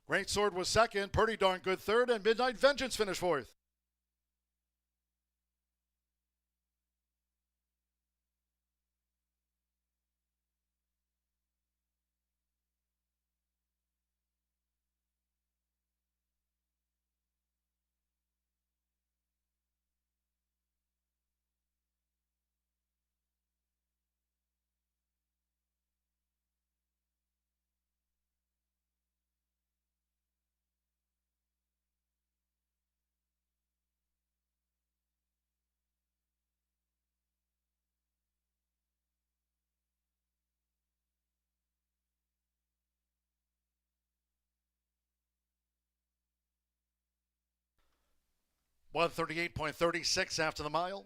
Great Sword was 2nd, Pretty Darn Good 3rd, and Midnight Vengeance finished 4th. (138.36 after the mile.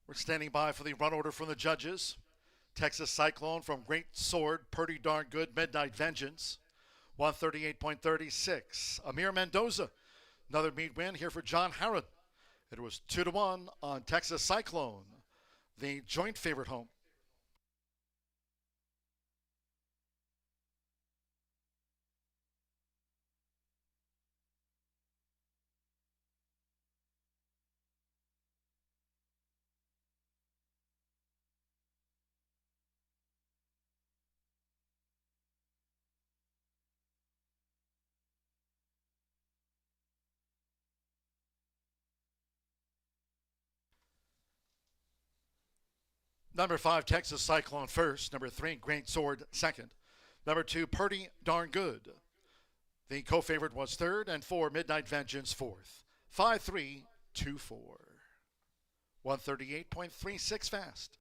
We're standing by for the run order from the judges. Texas Cyclone from Great Sword, Pretty Darn Good, Midnight Vengeance. 138.36. Amir Mendoza, another meet win here for John Harrod. It was 2-1 on Texas Cyclone, the joint favorite home. Number 5, Texas Cyclone first. Number 3, Great Sword second. Number 2, Purdy Darn Good. The co-favorite was third, and 4, Midnight Vengeance fourth. 5-3-2-4. 138.36 fast.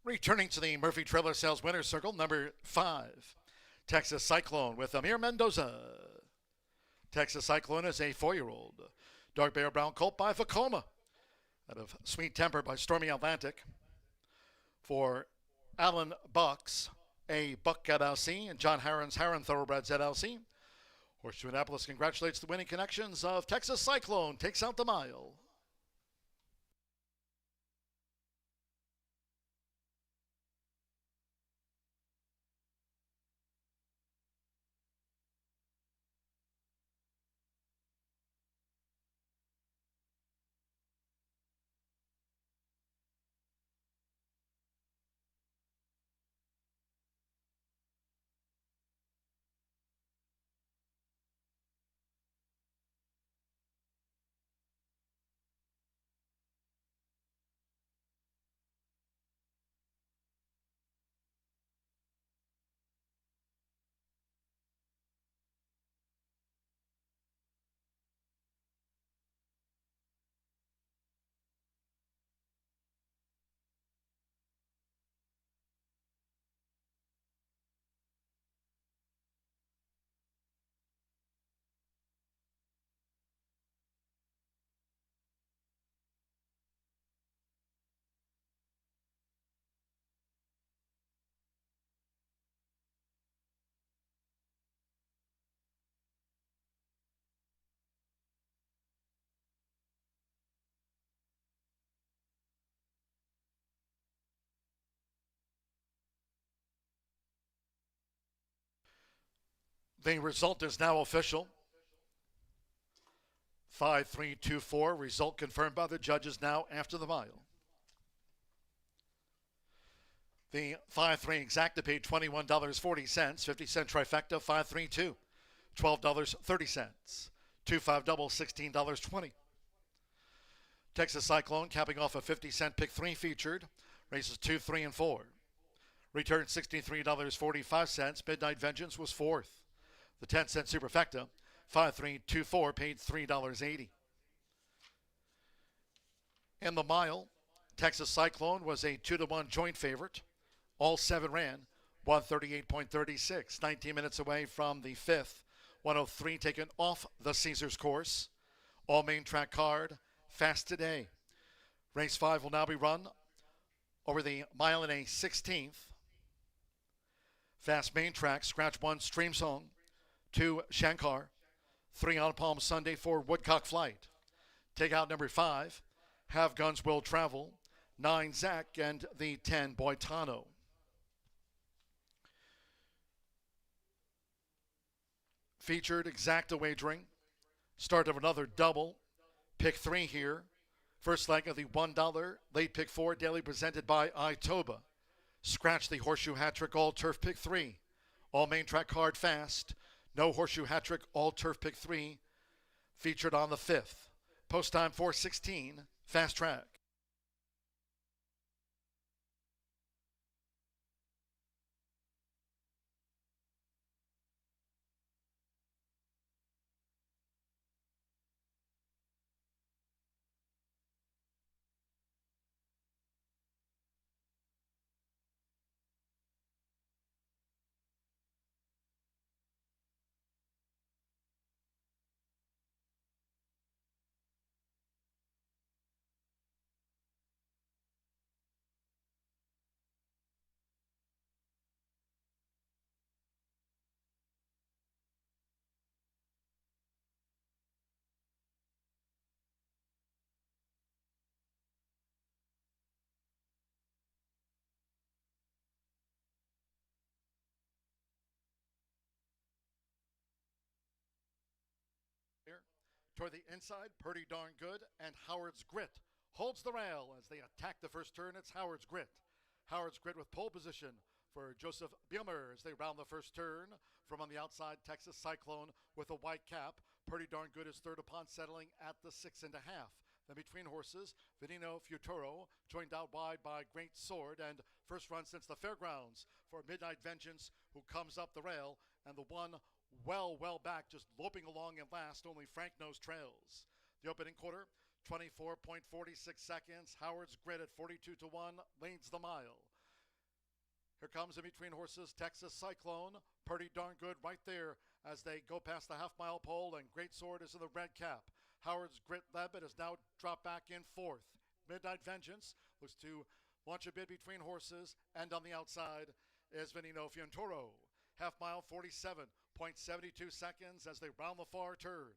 Returning to the Murphy Trailer Sales Winner's Circle, number 5, Texas Cyclone with Amir Mendoza. Texas Cyclone is a 4-year-old. Dark Bear Brown Colt by Vacoma. Out of Sweet Temper by Stormy Atlantic. For Alan Bucks, a Buck LLC, and John Harron's Harron Thoroughbreds LLC. Horseshoe Indianapolis congratulates the winning connections of Texas Cyclone. Takes out the mile. The result is now official. 5-3-2-4. Result confirmed by the judges now after the mile. The 5-3 exacta paid $21.40. 50-cent trifecta, 5-3-2. $12.30. 2-5 double, $16.20. Texas Cyclone capping off a 50-cent pick 3 featured. Races 2, 3, and 4. Returned $63.45. Midnight Vengeance was fourth. The 10-cent superfecta, 5-3-2-4, paid $3.80. In the mile, Texas Cyclone was a 2-1 joint favorite. All 7 ran, 138.36. 19 minutes away from the 5th. 103 taken off the Caesars course. All main track card, fast today. Race 5 will now be run over the mile and a 16th. Fast main track, scratch 1, Stream Song. 2, Shankar. 3 on Palm Sunday for Woodcock Flight. Take out number 5, Have Guns Will Travel. 9, Zach, and the 10, Boitano. Featured exacta wagering. Start of another double. Pick 3 here. First leg of the $1 late pick 4 daily presented by Itoba. Scratch the Horseshoe Hat Trick All Turf Pick 3. All main track card fast. No Horseshoe Hat Trick All Turf Pick 3 featured on the 5th. Post time 4:16. Fast track. Toward the inside, Pretty Darn Good and Howard's Grit holds the rail as they attack the first turn. It's Howard's Grit. Howard's Grit with pole position for Joseph Bielmer as they round the first turn. From on the outside, Texas Cyclone with a white cap. Pretty Darn Good is third upon settling at the 6.5. Then between horses, Veneno Futuro, joined out wide by Great Sword, and first run since the fairgrounds for Midnight Vengeance, who comes up the rail, and the one well back, just loping along in last. Only Frank Nose trails. The opening quarter, 24.46 seconds. Howard's Grit at 42-1 leads the mile. Here comes in between horses Texas Cyclone. Pretty Darn Good right there as they go past the half-mile pole, and Great Sword is in the red cap. Howard's Grit led, but has now dropped back in fourth. Midnight Vengeance looks to launch a bid between horses, and on the outside is Veneno Fiantoro. Half-mile, 47.72 seconds as they round the far turn.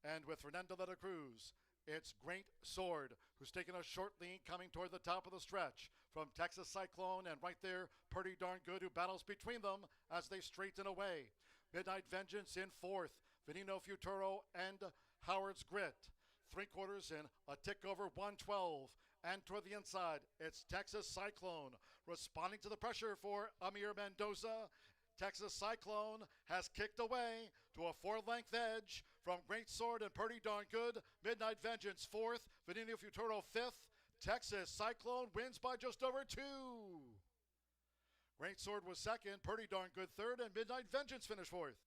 And with Fernando de la Cruz, it's Great Sword, who's taking a short lead coming toward the top of the stretch from Texas Cyclone, and right there, Pretty Darn Good, who battles between them as they straighten away. Midnight Vengeance in fourth, Veneno Futuro and Howard's Grit. 3/4 in a tick over 112. And toward the inside, it's Texas Cyclone responding to the pressure for Amir Mendoza. Texas Cyclone has kicked away to a 4-length edge from Great Sword and Pretty Darn Good. Midnight Vengeance fourth, Veneno Futuro fifth. Texas Cyclone wins by just over 2. Great Sword was second, Pretty Darn Good third, and Midnight Vengeance finished fourth.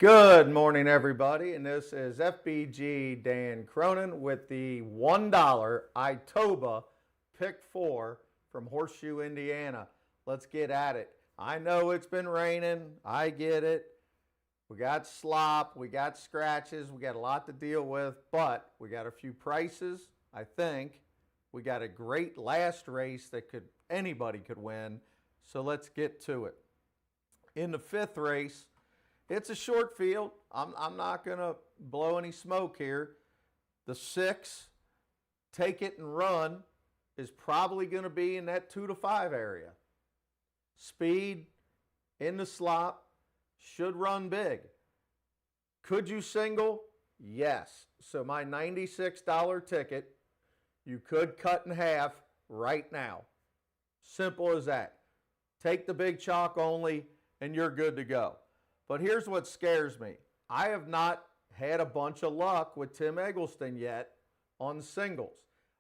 Good morning, everybody, and this is FBG Dan Cronin with the $1 Itoba Pick 4 from Horseshoe, Indiana. Let's get at it. I know it's been raining. I get it. We got slop. We got scratches. We got a lot to deal with, but we got a few prices, I think. We got a great last race that anybody could win, so let's get to it. In the 5th race, it's a short field. I'm not going to blow any smoke here. The 6, Take It and Run, is probably going to be in that 2 to 5 area. Speed in the slop, should run big. Could you single? Yes. So my $96 ticket, you could cut in half right now. Simple as that. Take the big chalk only and you're good to go. But here's what scares me. I have not had a bunch of luck with Tim Eggleston yet on singles.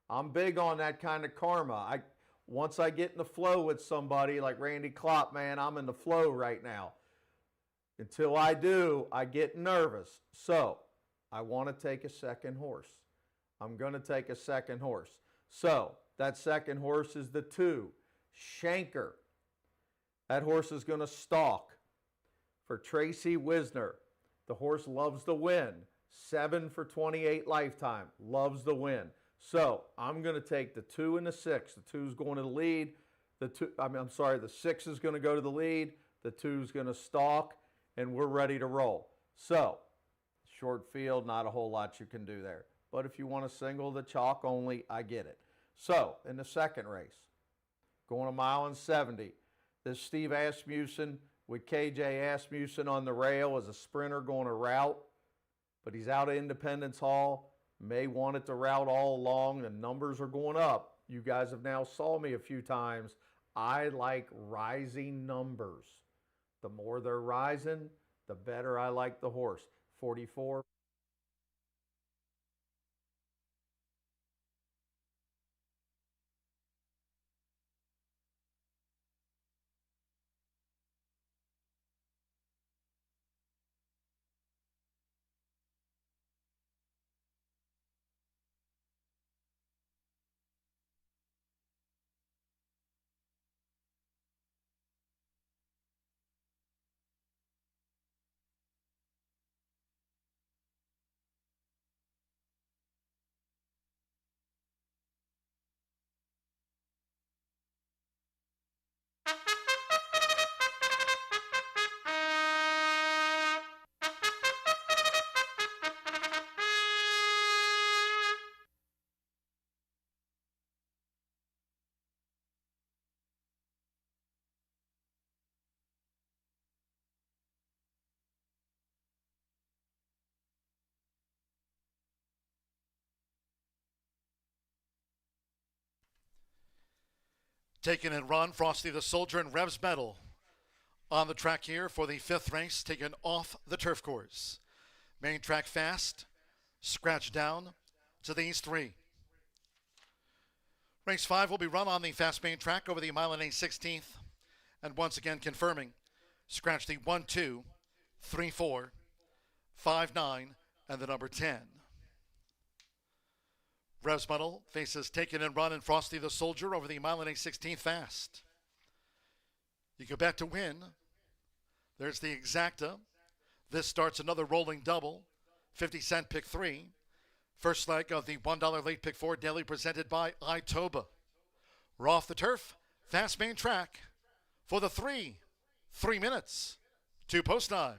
I'm big on that kind of karma. Once I get in the flow with somebody like Randy Klopp, man, I'm in the flow right now. Until I do, I get nervous. So I want to take a second horse. I'm going to take a second horse. So that second horse is the 2, Shanker. That horse is going to stalk for Tracy Wisner. The horse loves the win. 7 for 28 lifetime. Loves the win. So I'm going to take the 2 and the 6. The 2's going to the lead. The 6 is going to go to the lead. The 2's going to stalk, and we're ready to roll. So short field, not a whole lot you can do there. But if you want to single the chalk only, I get it. So in the 2nd race, going 1 mile and 70, this Steve Asmussen with KJ Asmussen on the rail as a sprinter going to route, but he's out of Independence Hall. May want it to route all along. The numbers are going up. You guys have now saw me a few times. I like rising numbers. The more they're rising, the better I like the horse. 44. Taken and Run, Frosty the Soldier, and Revs Medal on the track here for the 5th race, taken off the turf course. Main track fast, scratch down to these 3. Race 5 will be run on the fast main track over the 1 mile and 8/16, and once again confirming, scratch the 1, 2, 3, 4, 5, 9, and the number 10. Revs Medal faces Taken and Run and Frosty the Soldier over the 1 mile and 8/16 fast. You go back to win. There's the exacta. This starts another rolling double. 50-cent pick 3. First leg of the $1 late pick 4 daily presented by Itoba. We're off the turf. Fast main track for the 3 minutes to post time.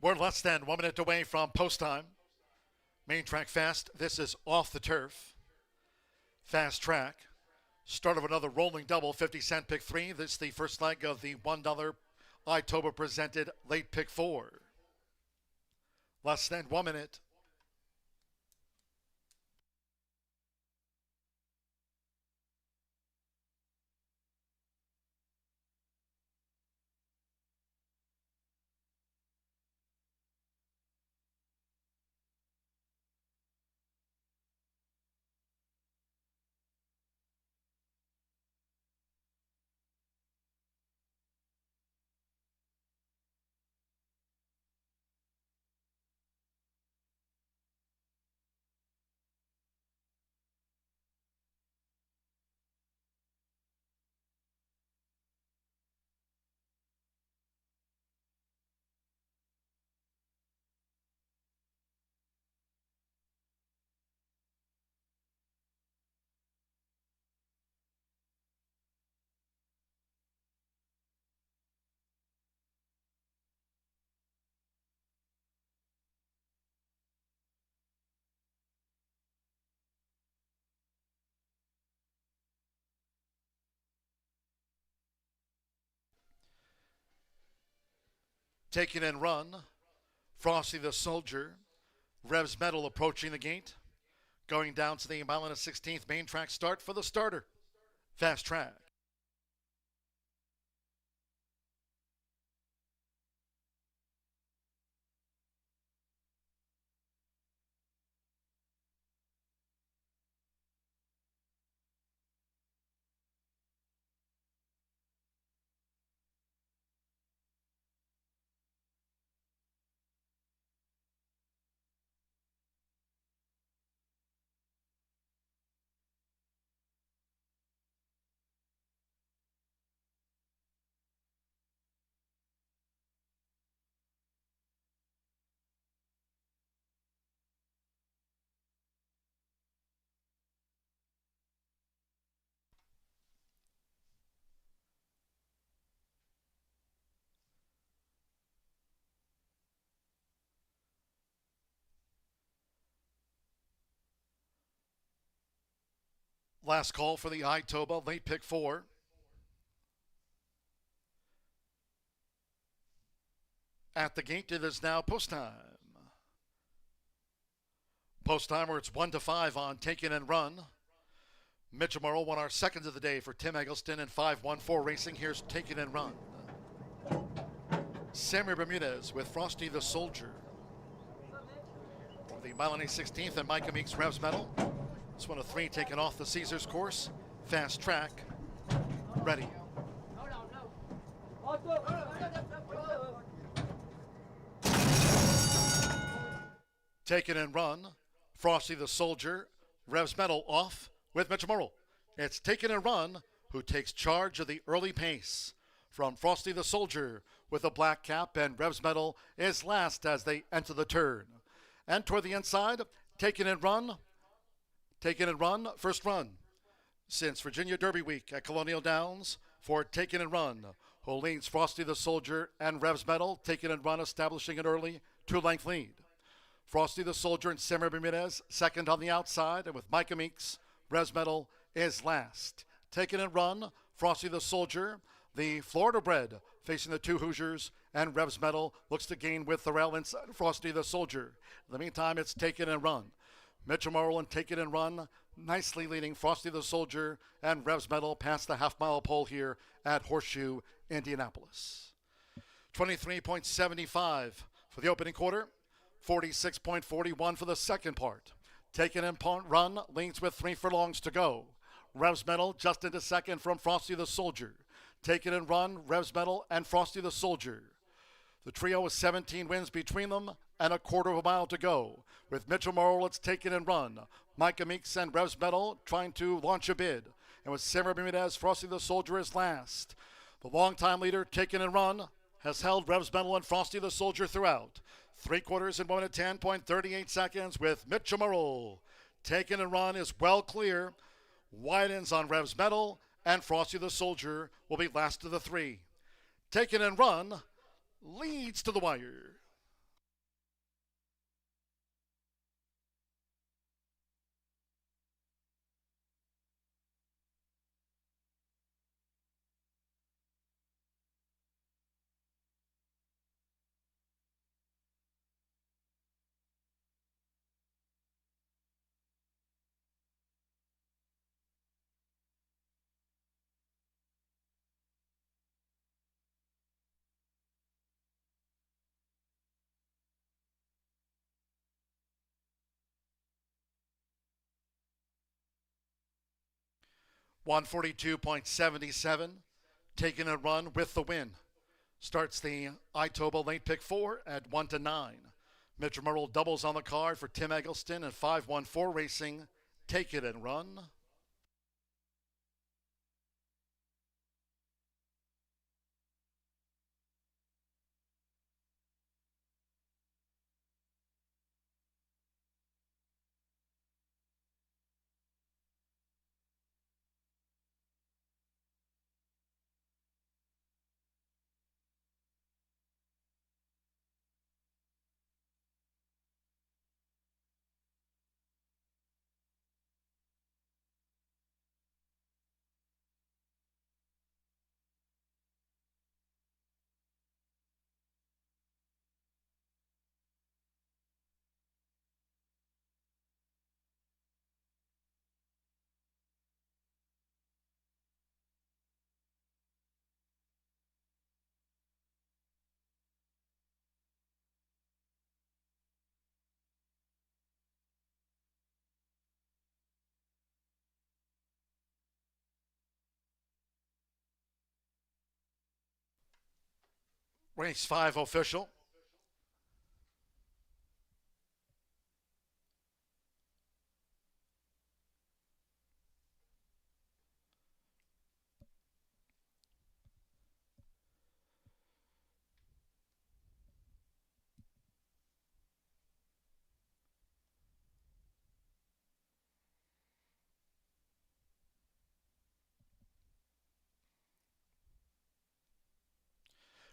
We're less than 1 minute away from post time. Main track fast. This is off the turf. Fast track. Start of another rolling double, 50-cent pick 3. This is the first leg of the $1 Itoba presented late pick 4. Less than 1 minute. Take it and run. Frosty the Soldier. Revs Metal approaching the gate. Going down to the mile and a 16th main track start for the starter. Fast track. Last call for the Itoba, late pick 4. At the gate, it is now post time. Post time where it's 1-5 on Take It and Run. Mitchell Morrow won our second of the day for Tim Eggleston and 5-1-4 Racing. Here's Take It and Run. Sammy Bermudez with Frosty the Soldier. For the mile and a 16th and Micah Meeks Revs Metal. This one of 3 taken off the Caesars course. Fast track. Ready. Take It and Run. Frosty the Soldier. Revs Metal off with Mitchell Morrow. It's Take It and Run who takes charge of the early pace. From Frosty the Soldier with a black cap, and Revs Metal is last as they enter the turn. And toward the inside, Take It and Run. Take It and Run, first run since Virginia Derby Week at Colonial Downs for Take It and Run, who leads Frosty the Soldier and Revs Metal. Take It and Run establishing an early 2-length lead. Frosty the Soldier and Sammy Bermudez second on the outside, and with Micah Meeks, Revs Metal is last. Take It and Run, Frosty the Soldier, the Florida bred facing the 2 Hoosiers, and Revs Metal looks to gain with Thorell inside Frosty the Soldier. In the meantime, it's Take It and Run. Mitchell Morrow and Take It and Run nicely leading Frosty the Soldier and Revs Metal past the half-mile pole here at Horseshoe, Indianapolis. 23.75 for the opening quarter, 46.41 for the second part. Take It and Run leads with 3 furlongs to go. Revs Metal just into second from Frosty the Soldier. Take It and Run, Revs Metal, and Frosty the Soldier. The trio with 17 wins between them and a quarter of a mile to go. With Mitchell Morrow, let's Take It and Run. Micah Meeks and Revs Metal trying to launch a bid. And with Sammy Bermudez, Frosty the Soldier is last. The longtime leader, Take It and Run, has held Revs Metal and Frosty the Soldier throughout. 3 quarters in 1 minute 10.38 seconds with Mitchell Morrow. Take It and Run is well clear. Widens on Revs Metal, and Frosty the Soldier will be last of the 3. Take It and Run leads to the wire. 142.77. Taking a run with the win. Starts the Itoba late pick 4 at 1-9. Mitch Merle doubles on the card for Tim Eggleston and 514 Racing. Take It and Run. Race 5 official.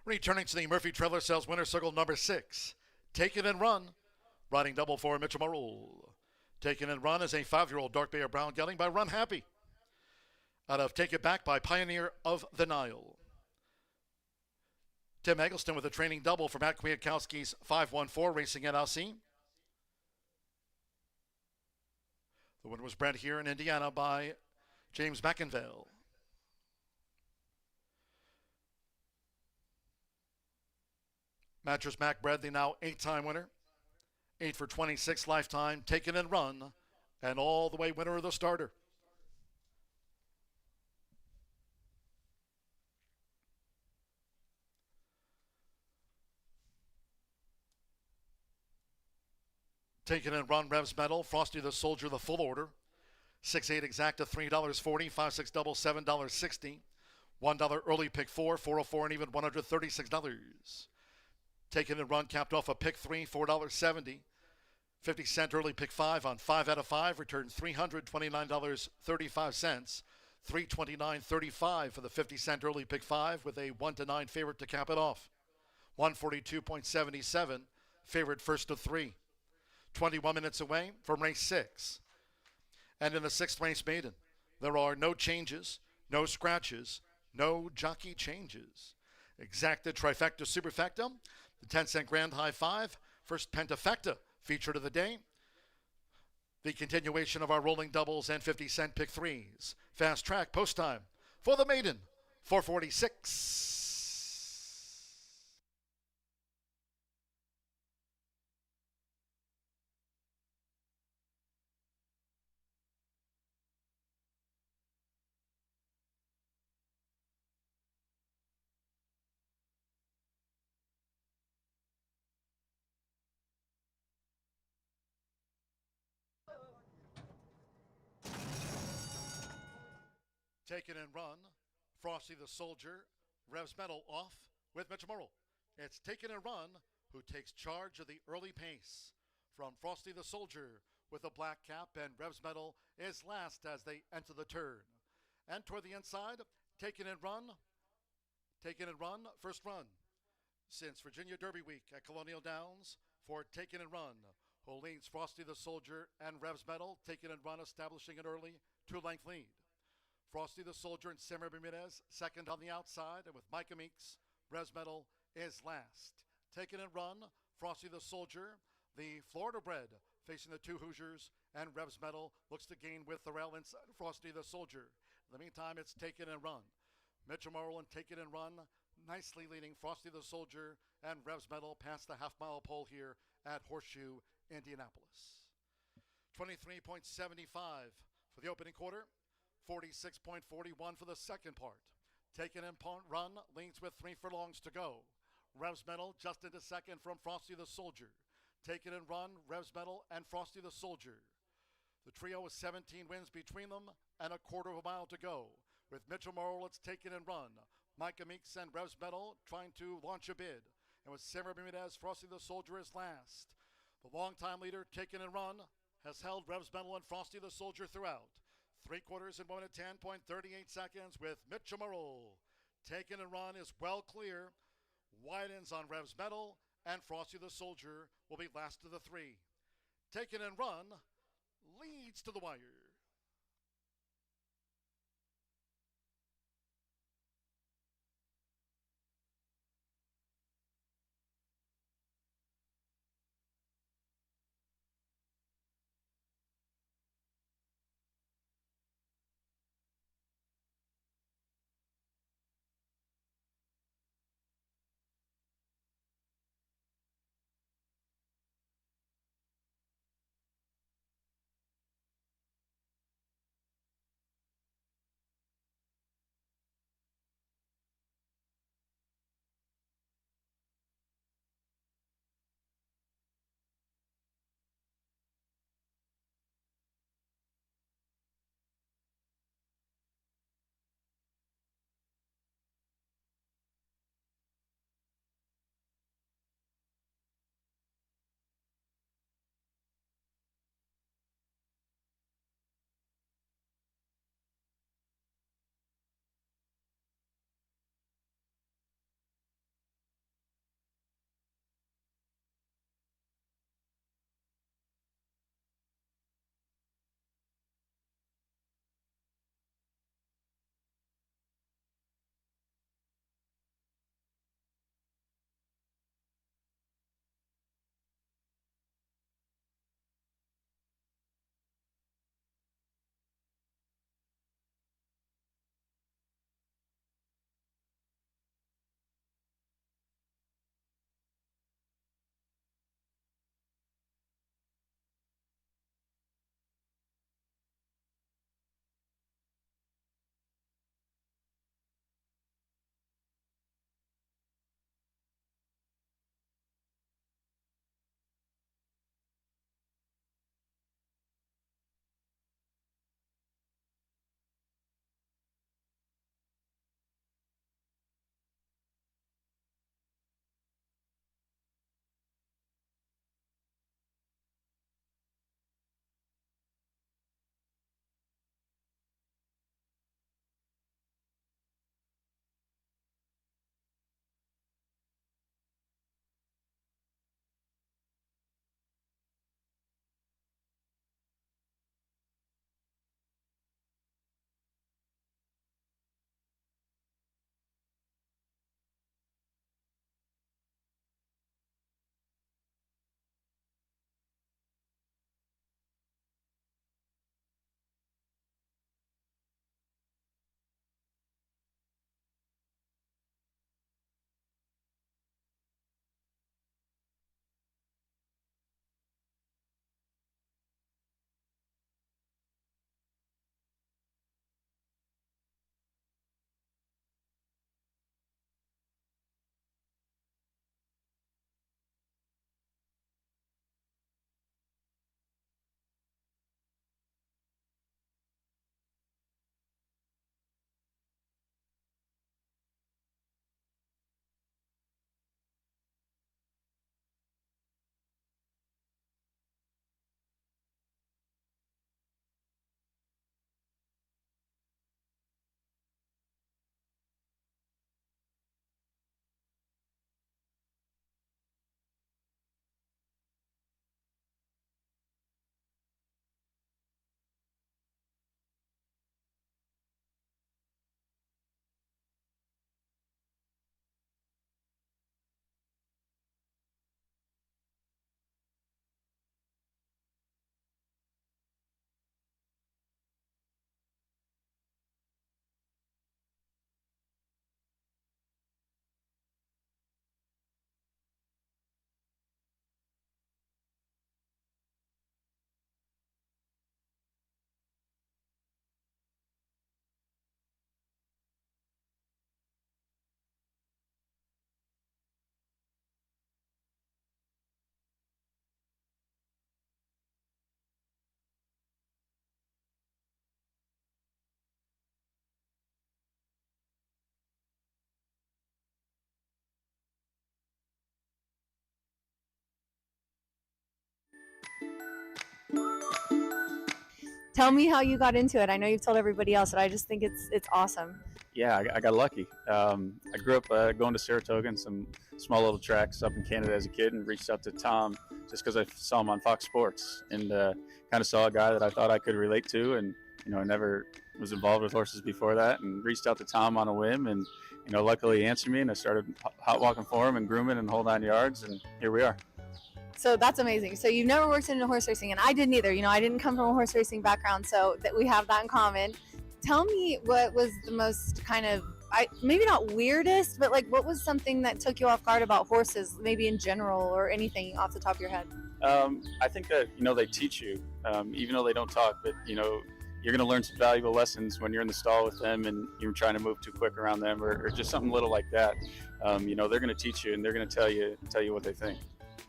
Returning to the Murphy Trailer Sales winner circle number 6. Take It and Run. Riding double for Mitchell Marule. Take It and Run is a 5-year-old dark bay of brown gelding by Run Happy. Out of Take It Back by Pioneer of the Nile. Tim Eggleston with a training double for Matt Kwiatkowski's 514 Racing LLC. The winner was bred here in Indiana by James McInvale. Mattress Mac bred the now 8-time winner. 8 for 26 lifetime. Take It and Run. And all the way winner of the starter. Take It and Run Revs medal. Frosty the Soldier, the full order. 6-8 exacta, $3.40. 5-6 double, $7.60. $1 early pick 4, $4.04 and even $136. Take It and Run capped off a pick 3, $4.70. 50-cent early pick 5 on 5 out of 5. Returned $329.35. $329.35 for the 50-cent early pick 5 with a 1-9 favorite to cap it off. 142.77 favorite first to 3. 21 minutes away from race 6. And in the 6th race maiden, there are no changes, no scratches, no jockey changes. Exacta, trifecta, superfecta. The 10-cent grand high 5. First pentafecta feature of the day. The continuation of our rolling doubles and 50-cent pick 3s. Fast track post time for the maiden. 4:46. Take It and Run. Frosty the Soldier revs medal off with Mitch Morrill. It's Take It and Run who takes charge of the early pace. From Frosty the Soldier with a black cap and revs medal is last as they enter the turn. And toward the inside, Take It and Run. Take It and Run, first run since Virginia Derby Week at Colonial Downs for Take It and Run, who leads Frosty the Soldier and revs medal. Take It and Run establishing an early 2-length lead. Frosty the Soldier and Simmer Bermudez second on the outside, and with Micah Meeks, revs medal is last. Take It and Run, Frosty the Soldier, the Florida bred facing the 2 Hoosiers, and revs medal looks to gain with the rail inside Frosty the Soldier. In the meantime, it's Take It and Run. Mitchell Morrill and Take It and Run nicely leading Frosty the Soldier and revs medal past the half-mile pole here at Horseshoe, Indianapolis. 23.75 for the opening quarter. 46.41 for the second part. Taken in punt run, leads with 3 furlongs to go. Revs Metal just into second from Frosty the Soldier. Taken and run, Revs Metal and Frosty the Soldier. The trio with 17 wins between them and a quarter of a mile to go. With Mitchell Morrow, it's Taken and run. Micah Meeks and Revs Metal trying to launch a bid. And with Sarah Bermudez, Frosty the Soldier is last. The longtime leader, Taken and run, has held Revs Metal and Frosty the Soldier throughout. 3/4 in 1 minute 10.38 seconds with Mitchell Morrow. Taken and run is well clear. Widens on Revs Metal and Frosty the Soldier will be last of the 3. Taken and run leads to the wire. Tell me how you got into it. I know you've told everybody else, but I just think it's awesome. Yeah, I got lucky. I grew up going to Saratoga and some small little tracks up in Canada as a kid, and reached out to Tom just because I saw him on Fox Sports, and kind of saw a guy that I thought I could relate to. And I never was involved with horses before that, and reached out to Tom on a whim, and luckily he answered me, and I started hot walking for him and grooming and whole 9 yards, and here we are. So that's amazing. So you've never worked in horse racing, and I didn't either. I didn't come from a horse racing background, so that we have that in common. Tell me what was the most kind of, maybe not weirdest, but like what was something that took you off guard about horses, maybe in general or anything off the top of your head? I think that, they teach you, even though they don't talk, but, you're going to learn some valuable lessons when you're in the stall with them and you're trying to move too quick around them or just something little like that. They're going to teach you, and they're going to tell you what they think.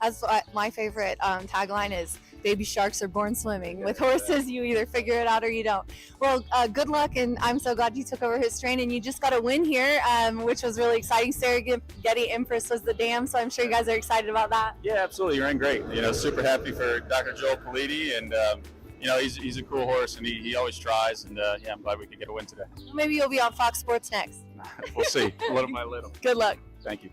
As my favorite tagline is, baby sharks are born swimming. With horses, you either figure it out or you don't. Well, good luck, and I'm so glad you took over his train, and you just got a win here, which was really exciting. Serengeti Empress was the dam, so I'm sure you guys are excited about that. Yeah, absolutely. You ran great. Super happy for Dr. Joel Politi, and he's a cool horse, and he always tries, and I'm glad we could get a win today. Maybe you'll be on Fox Sports next. We'll see. Little by little. Good luck. Thank you.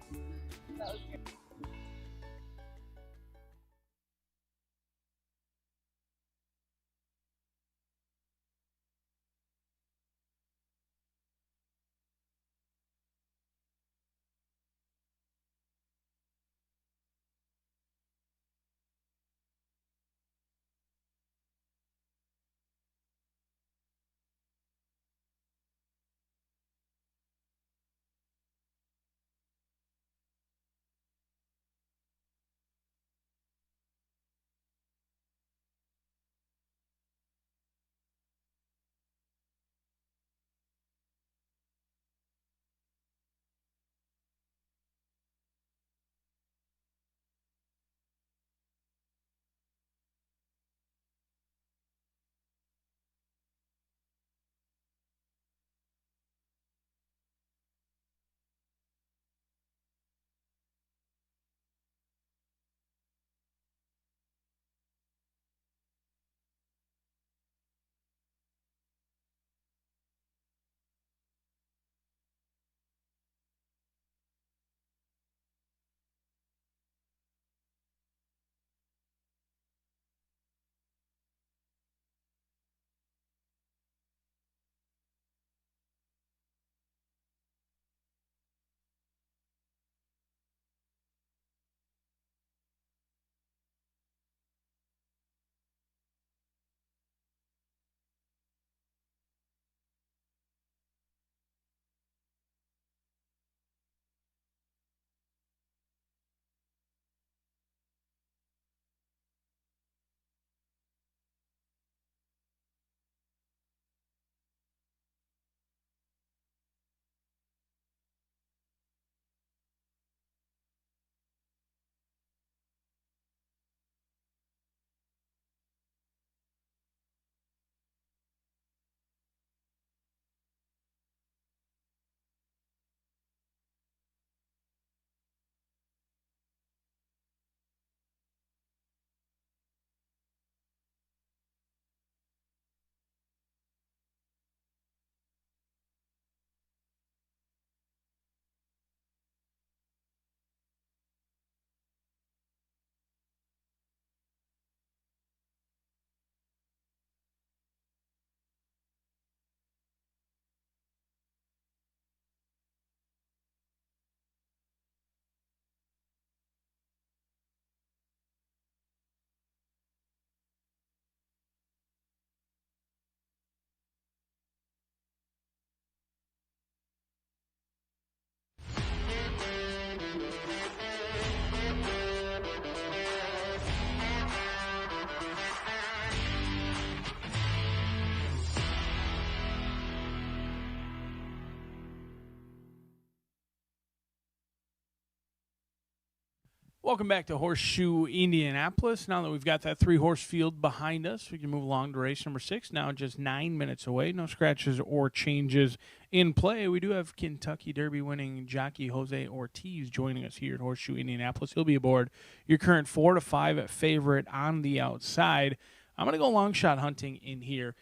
Welcome back to Horseshoe Indianapolis. Now that we've got that 3-horse field behind us, we can move along to race number 6. Now just 9 minutes away. No scratches or changes in play. We do have Kentucky Derby winning jockey Jose Ortiz joining us here at Horseshoe Indianapolis. He'll be aboard your current 4-5 favorite on the outside. I'm going to go long shot hunting in here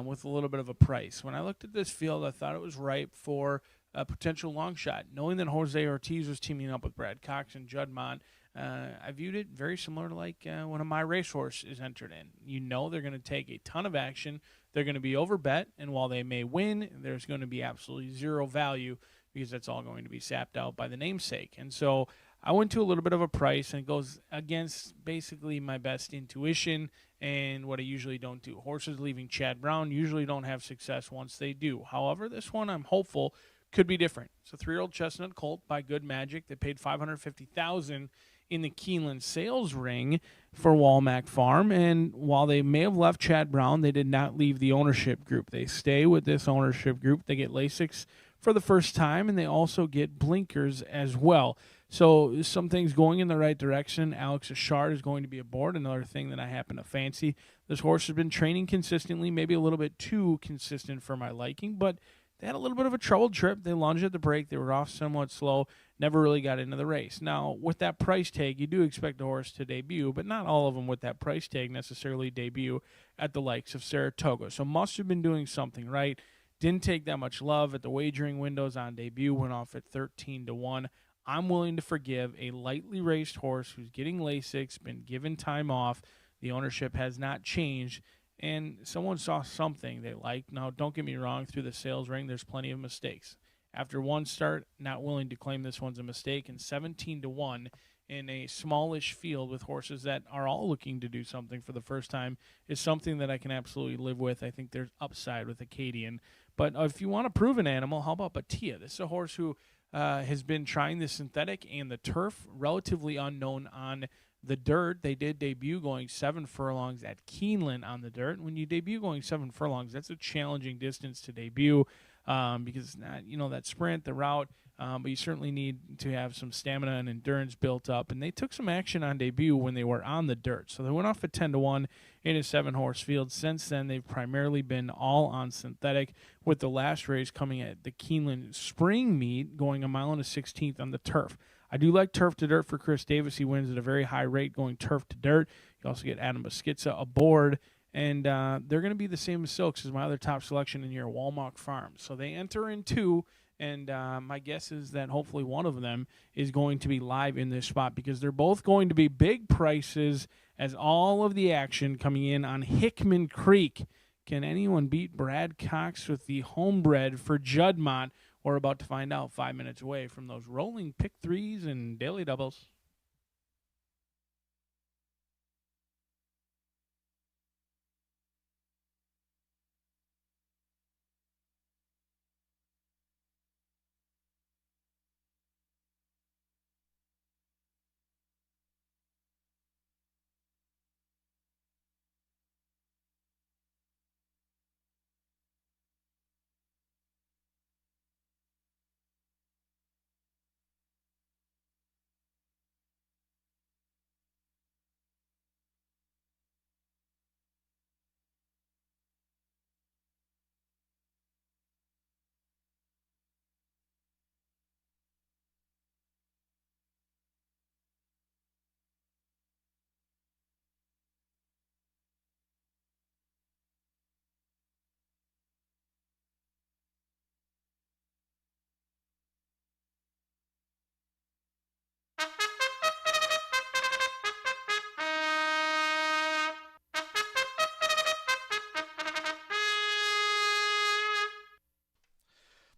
with a little bit of a price. When I looked at this field, I thought it was ripe for a potential long shot. Knowing that Jose Ortiz was teaming up with Brad Cox and Juddmonte, I viewed it very similar to like when my racehorse is entered in. You know they're going to take a ton of action. They're going to be overbet, and while they may win, there's going to be absolutely zero value because that's all going to be sapped out by the namesake. And so I went to a little bit of a price, and it goes against basically my best intuition and what I usually don't do. Horses leaving Chad Brown usually don't have success once they do. However, this one I'm hopeful could be different. It's a 3-year-old chestnut colt by Good Magic. They paid $550,000 in the Keeneland sales ring for Walmack Farm, and while they may have left Chad Brown, they did not leave the ownership group. They stay with this ownership group. They get Lasix for the first time, and they also get blinkers as well. So some things going in the right direction. Alex Ashard is going to be aboard, another thing that I happen to fancy. This horse has been training consistently, maybe a little bit too consistent for my liking, but they had a little bit of a troubled trip. They lunged at the break. They were off somewhat slow, never really got into the race. Now, with that price tag, you do expect a horse to debut, but not all of them with that price tag necessarily debut at the likes of Saratoga. So must have been doing something right. Didn't take that much love at the wagering windows on debut, went off at 13-1. I'm willing to forgive a lightly raced horse who's getting Lasix, been given time off. The ownership has not changed, and someone saw something they liked. Now, don't get me wrong, through the sales ring, there's plenty of mistakes. After one start, not willing to claim this one's a mistake, and 17-1 in a smallish field with horses that are all looking to do something for the first time is something that I can absolutely live with. I think there's upside with Acadian. But if you want to prove an animal, how about Batia? This is a horse who has been trying the synthetic and the turf, relatively unknown on the dirt. They did debut going 7 furlongs at Keeneland on the dirt. When you debut going 7 furlongs, that's a challenging distance to debut because it's not, that sprint, the route, but you certainly need to have some stamina and endurance built up. And they took some action on debut when they were on the dirt. So they went off at 10-1 in a 7-horse field. Since then, they've primarily been all on synthetic, with the last race coming at the Keeneland spring meet, going 1 1/16 on the turf. I do like turf to dirt for Chris Davis. He wins at a very high rate going turf to dirt. You also get Adam Baskitza aboard, and they're going to be the same as Silks as my other top selection in here, Walmart Farm. So they enter in 2, and my guess is that hopefully one of them is going to be live in this spot because they're both going to be big prices as all of the action coming in on Hickman Creek. Can anyone beat Brad Cox with the homebred for Juddmonte? We're about to find out 5 minutes away from those rolling pick threes and daily doubles.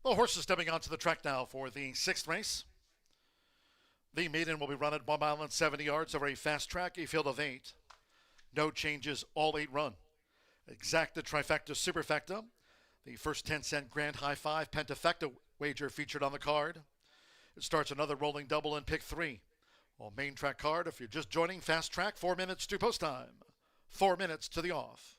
The horses stepping onto the track now for the 6th race. The maiden will be run at 1 mile and 70 yards over a fast track, a field of 8. No changes, all 8 run. Exacta, trifecta, superfecta. The first 10-cent grand high 5 pentafecta wager featured on the card. It starts another rolling double in pick 3. On main track card, if you're just joining, fast track, 4 minutes to post time. 4 minutes to the off.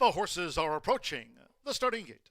The horses are approaching the starting gate.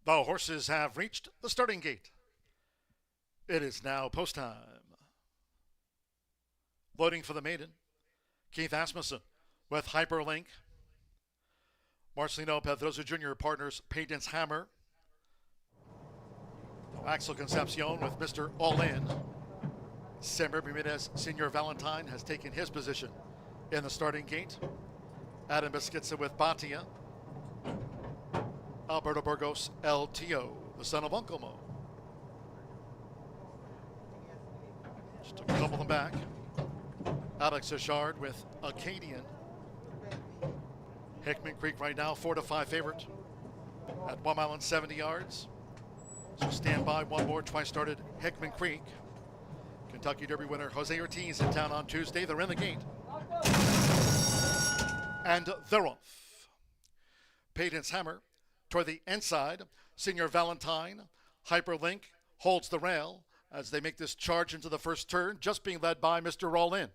The horses have reached the starting gate. It is now post time. Loading for the maiden, Keith Asmussen with Hyperlink. Marcelino Pedrosa Jr. partners Peyton's Hammer. Axel Concepcion with Mr. All In. Semper Bermudez Senor Valentine has taken his position in the starting gate. Adam Beschitza with Batia. Alberto Burgos LTO, the son of Uncle Mo. Just took a couple of them back. Alex Achard with Acadian. Hickman Creek right now 4-5 favorite at 1 mile and 70 yards. So stand by, one more, twice started Hickman Creek. Kentucky Derby winner Jose Ortiz in town on Tuesday. They're in the gate. And they're off. Peyton's Hammer toward the inside. Senor Valentine, Hyperlink holds the rail as they make this charge into the first turn, just being led by Mr. All In.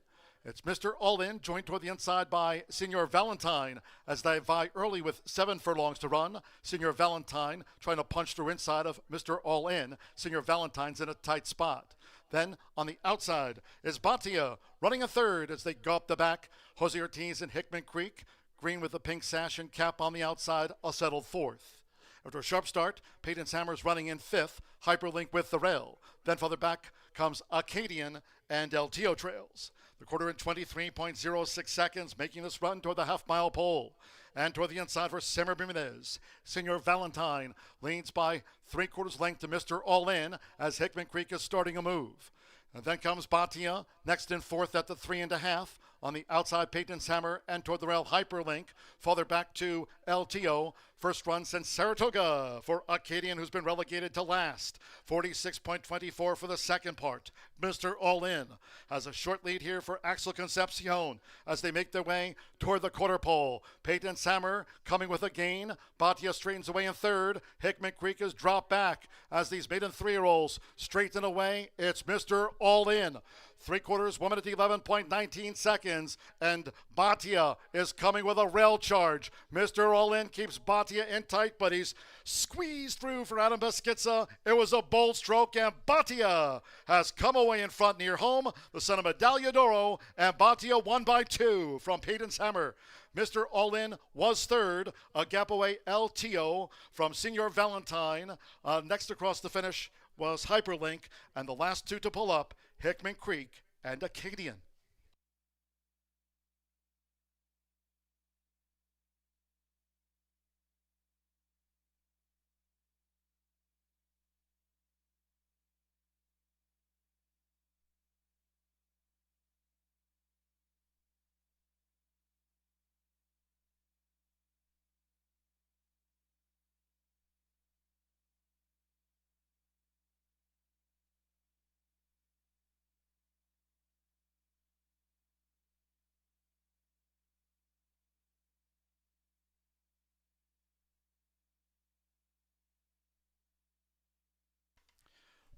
It's Mr. All In, joined toward the inside by Senor Valentine as they vie early with 7 furlongs to run. Senor Valentine trying to punch through inside of Mr. All In. Senor Valentine's in a tight spot. Then on the outside is Batia running a third as they go up the back. Jose Ortiz and Hickman Creek. Green with the pink sash and cap on the outside, a settled fourth. After a sharp start, Peyton's Hammer's running in fifth, Hyperlink with the rail. Then further back comes Acadian and LTO trails. The quarter in 23.06 seconds, making this run toward the half-mile pole. And toward the inside for Semper Bermudez. Senor Valentine leads by 3/4 length to Mr. All In as Hickman Creek is starting a move. And then comes Batia, next in fourth at the 3.5. On the outside, Peyton's Hammer, and toward the rail, Hyperlink. Farther back to LTO. First run since Saratoga for Acadian, who's been relegated to last. 46.24 for the second part. Mr. All In has a short lead here for Axel Concepcion as they make their way toward the quarter pole. Peyton's Hammer coming with a gain. Batia straightens away in third. Hickman Creek is dropped back as these maiden 3-year-olds straighten away. It's Mr. All In. 3/4, 1 minute 11.19 seconds, and Batia is coming with a rail charge. Mr. All In keeps Batia in tight, but he's squeezed through for Adam Beschitza. It was a bold stroke, and Batia has come away in front near home. The son of Medaglia d'Oro, and Batia won by 2 from Peyton's Hammer. Mr. All In was third, a gap away LTO from Senor Valentine. Next across the finish was Hyperlink, and the last 2 to pull up, Hickman Creek and Acadian.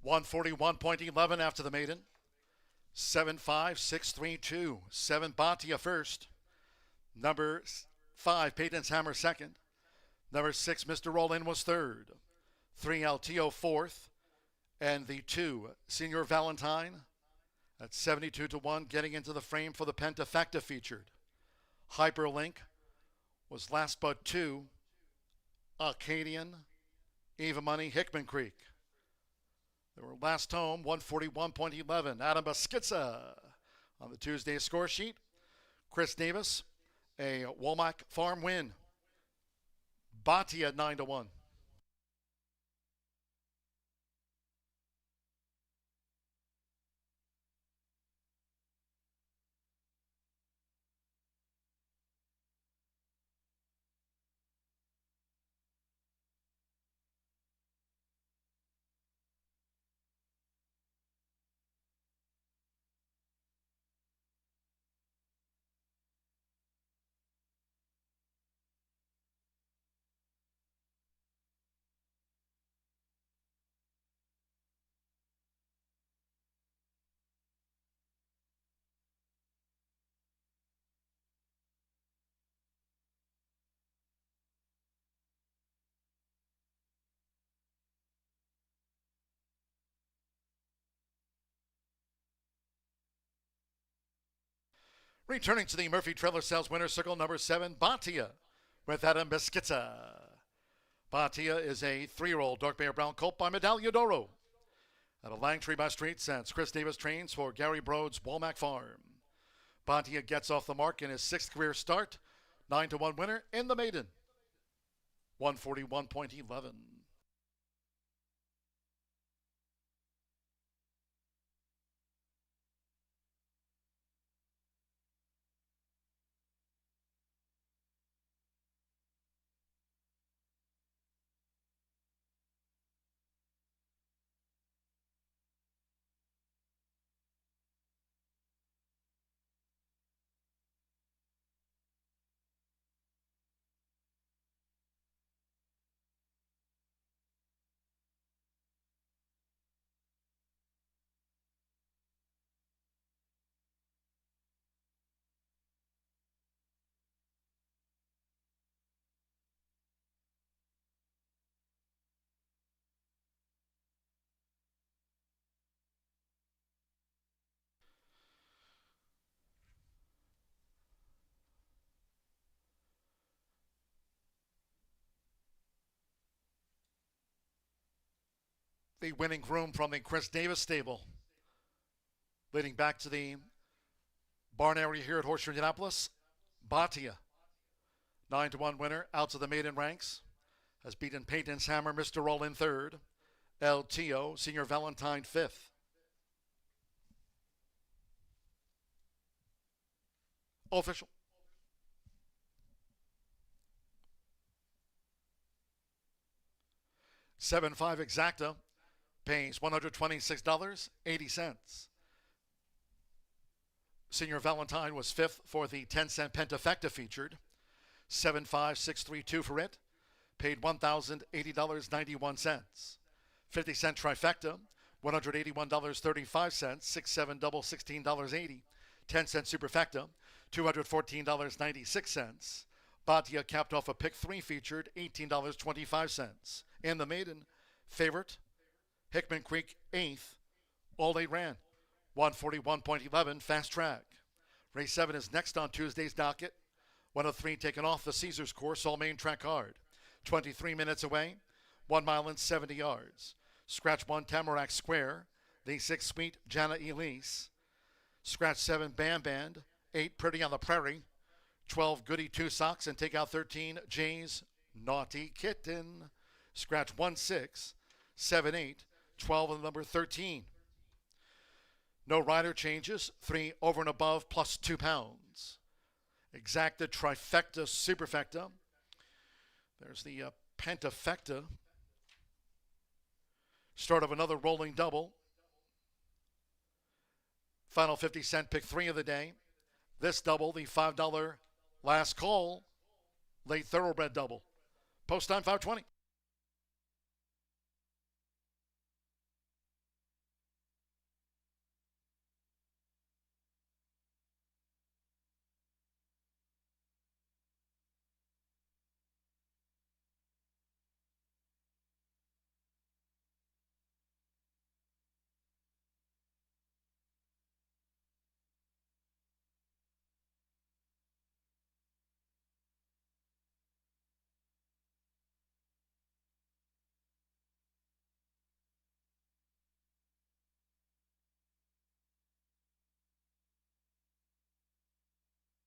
141.11 after the maiden. 7-5-6-3-2. 7 Batia first. Number 5 Peyton's Hammer second. Number 6 Mr. Rollin was third. 3 Altio fourth. And the 2 Senior Valentine at 72-1 getting into the frame for the Pentafecta featured. Hyperlink was last but 2. Acadian, Eva Money, Hickman Creek. They were last home, 141.11. Adam Baskitza on the Tuesday score sheet. Chris Davis, a Womack Farm win. Batia at 9-1. Returning to the Murphy Trailer Sales Winner's Circle, number 7, Batia, with Adam Beskitza. Batia is a 3-year-old dark bear brown colt by Medaglia d'Oro. At a Langtree by Street Sense, Chris Davis trains for Gary Broad's Womack Farm. Batia gets off the mark in his 6th career start. 9-1 winner in the maiden. 141.11. The winning groom from the Chris Davis stable, leading back to the barn area here at Horseshoe Indianapolis. Batia, 9-1 winner, out to the maiden ranks, has beaten Peyton's Hammer, Mr. Rollin third, LTO, Senior Valentine fifth. Official. $7.5 exacta pays $126.80. Senior Valentine was fifth for the 10-cent Pentafecta featured. 75632 for it. Paid $1,080.91. 50-cent Trifecta, $181.35. 6-7 double, $16.80. 10-cent Superfecta, $214.96. Batia capped off a pick 3 featured, $18.25. In the maiden, favorite, Hickman Creek 8th, all 8 ran. 141.11 fast track. Race 7 is next on Tuesday's docket. 103 taken off the Caesars course, all main track hard. 23 minutes away, 1 mile and 70 yards. Scratch 1 Tamarack Square, the 6 Sweet Jana Elise. Scratch 7 Bam Band, 8 Pretty on the Prairie. 12 Goody 2 Socks, and take out 13 Jay's Naughty Kitten. Scratch 1 6, 7 8, 12 and number 13. No rider changes, 3 over and above plus 2 pounds. Exacta, Trifecta, Superfecta. There's the Pentafecta. Start of another rolling double. Final 50-cent pick 3 of the day. This double, the $5 last call, late thoroughbred double. Post time 5:20.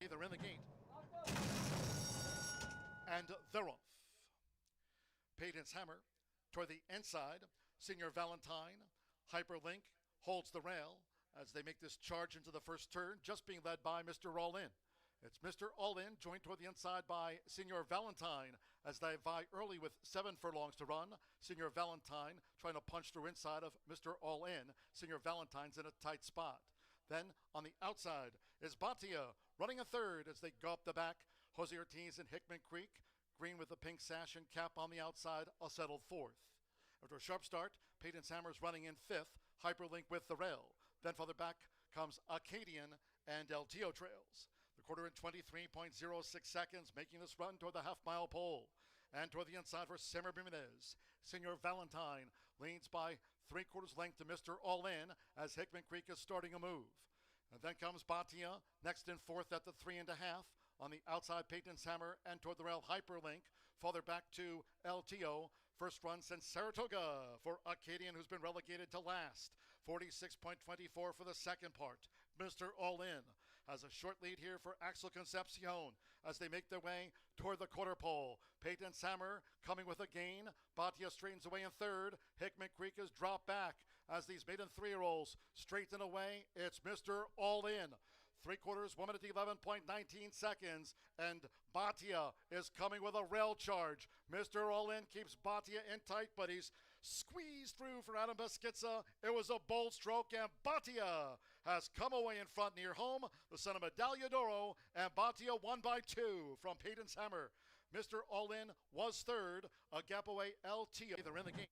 They're in the gate. And they're off. Peyton's hammer toward the inside. Senior Valentine. Hyperlink holds the rail as they make this charge into the first turn, just being led by Mr. All-In. It's Mr. All-In joined toward the inside by Senior Valentine as they vie early with 7 furlongs to run. Senior Valentine trying to punch through inside of Mr. All-In. Senior Valentine's in a tight spot. Then on the outside is Batia running a third as they go up the back. Jose Ortiz and Hickman Creek. Green with the pink sash and cap on the outside, a settled fourth. After a sharp start, Peyton's Hammer's running in fifth. Hyperlink with the rail. Then further back comes Acadian and El Tio Trails. The quarter in 23.06 seconds, making this run toward the half-mile pole. And toward the inside for Simmer Bermudez. Senior Valentine leads by 3/4 length to Mr. All-In as Hickman Creek is starting a move. And then comes Batia, next in fourth at the 3.5. On the outside, Peyton's Hammer and toward the rail, Hyperlink. Farther back to LTO. First run since Saratoga for Acadian, who's been relegated to last. 46.24 for the second part. Mr. All-In has a short lead here for Axel Concepcion as they make their way toward the quarter pole. Peyton's Hammer coming with a gain. Batia straightens away in third. Hickman Creek is dropped back as these maiden 3-year-olds straighten away. It's Mr. All-In. 3/4, 1 minute 11.19 seconds, and Batia is coming with a rail charge. Mr. All-In keeps Batia in tight, but he's squeezed through for Adam Beschizza. It was a bold stroke, and Batia has come away in front near home. The son of Medaglia d'Oro, and Batia won by 2 from Peyton's Hammer. Mr. All-In was third, a gap away LT. They're in the game.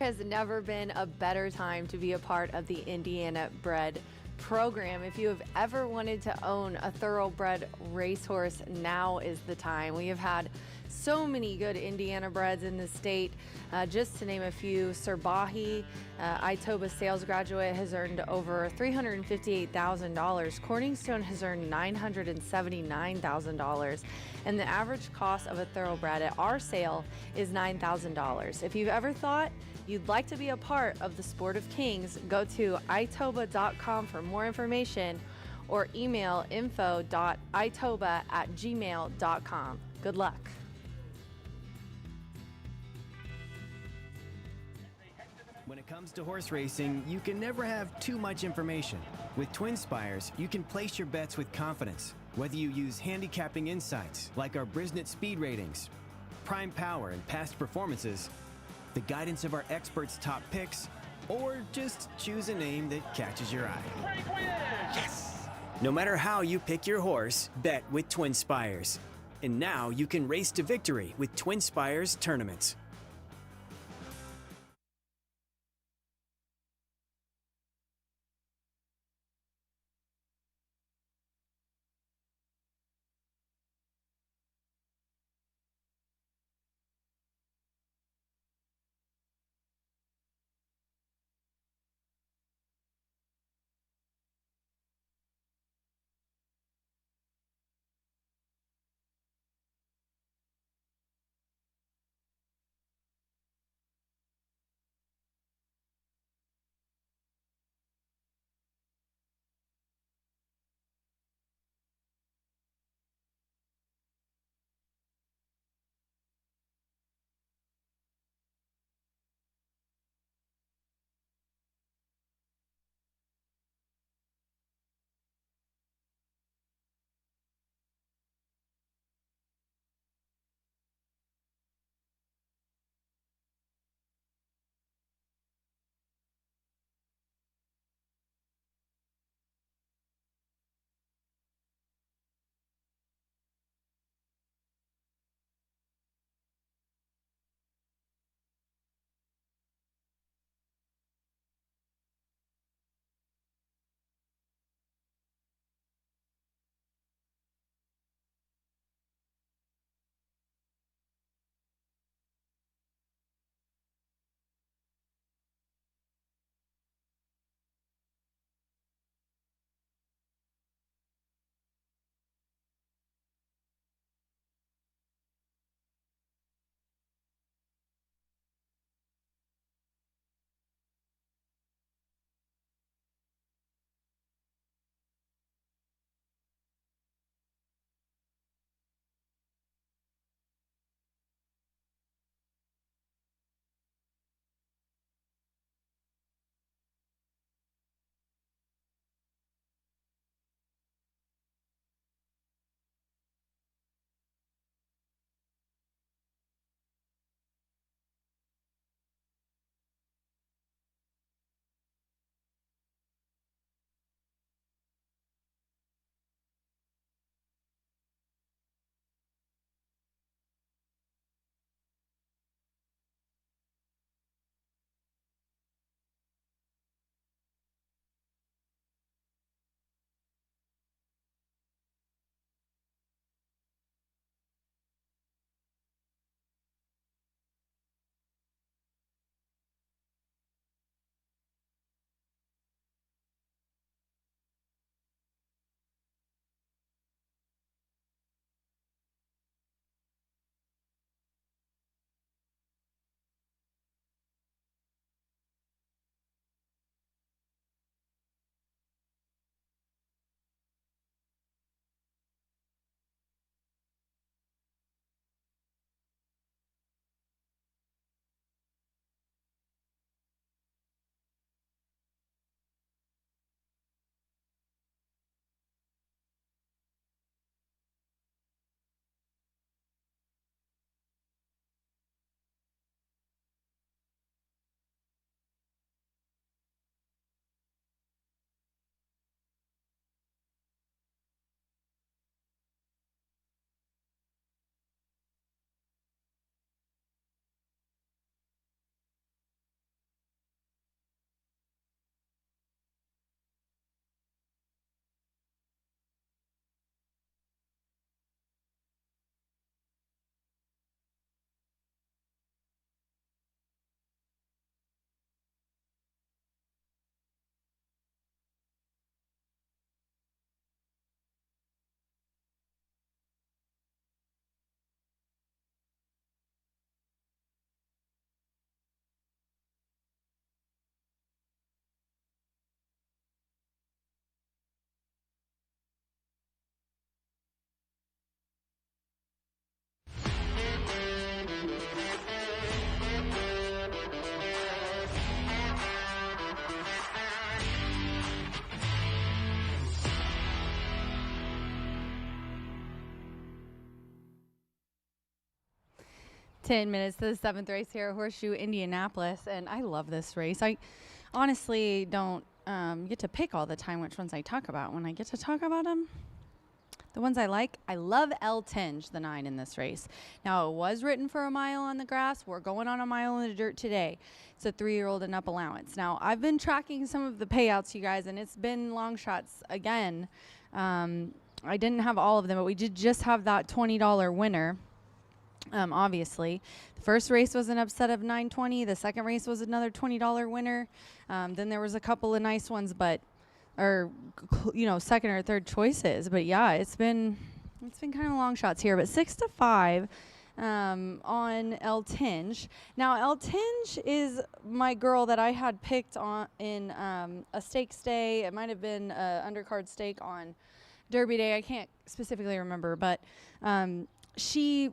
has never been a better time to be a part of the Indiana Bred program. If you have ever wanted to own a thoroughbred racehorse, now is the time. We have had so many good Indiana breds in the state. Just to name a few, Serbahi, Itoba sales graduate, has earned over $358,000. Corningstone has earned $979,000. And the average cost of a thoroughbred at our sale is $9,000. If you've ever thought you'd like to be a part of the Sport of Kings, go to itoba.com for more information or email info.itoba@gmail.com. Good luck. When it comes to horse racing, you can never have too much information. With Twin Spires, you can place your bets with confidence. Whether you use handicapping insights like our Brisnet speed ratings, prime power and past performances, the guidance of our experts' top picks, or just choose a name that catches your eye. Yes! No matter how you pick your horse, bet with Twin Spires. And now you can race to victory with Twin Spires tournaments. 10 minutes to the 7th race here at Horseshoe Indianapolis, and I love this race. I honestly don't get to pick all the time which ones I talk about. When I get to talk about them, the ones I like, I love El Tinge, the 9 in this race. Now, it was written for a mile on the grass. We're going on a mile in the dirt today. It's a 3-year-old and up allowance. Now, I've been tracking some of the payouts, you guys, and it's been long shots again. I didn't have all of them, but we did just have that $20 winner. Obviously, the first race was an upset of $9.20. The second race was another $20 winner. Then there was a couple of nice ones, second or third choices. But yeah, it's been kind of long shots here. But 6-5 on El Tinge. Now El Tinge is my girl that I had picked on in a stakes day. It might have been undercard stake on Derby Day. I can't specifically remember, but she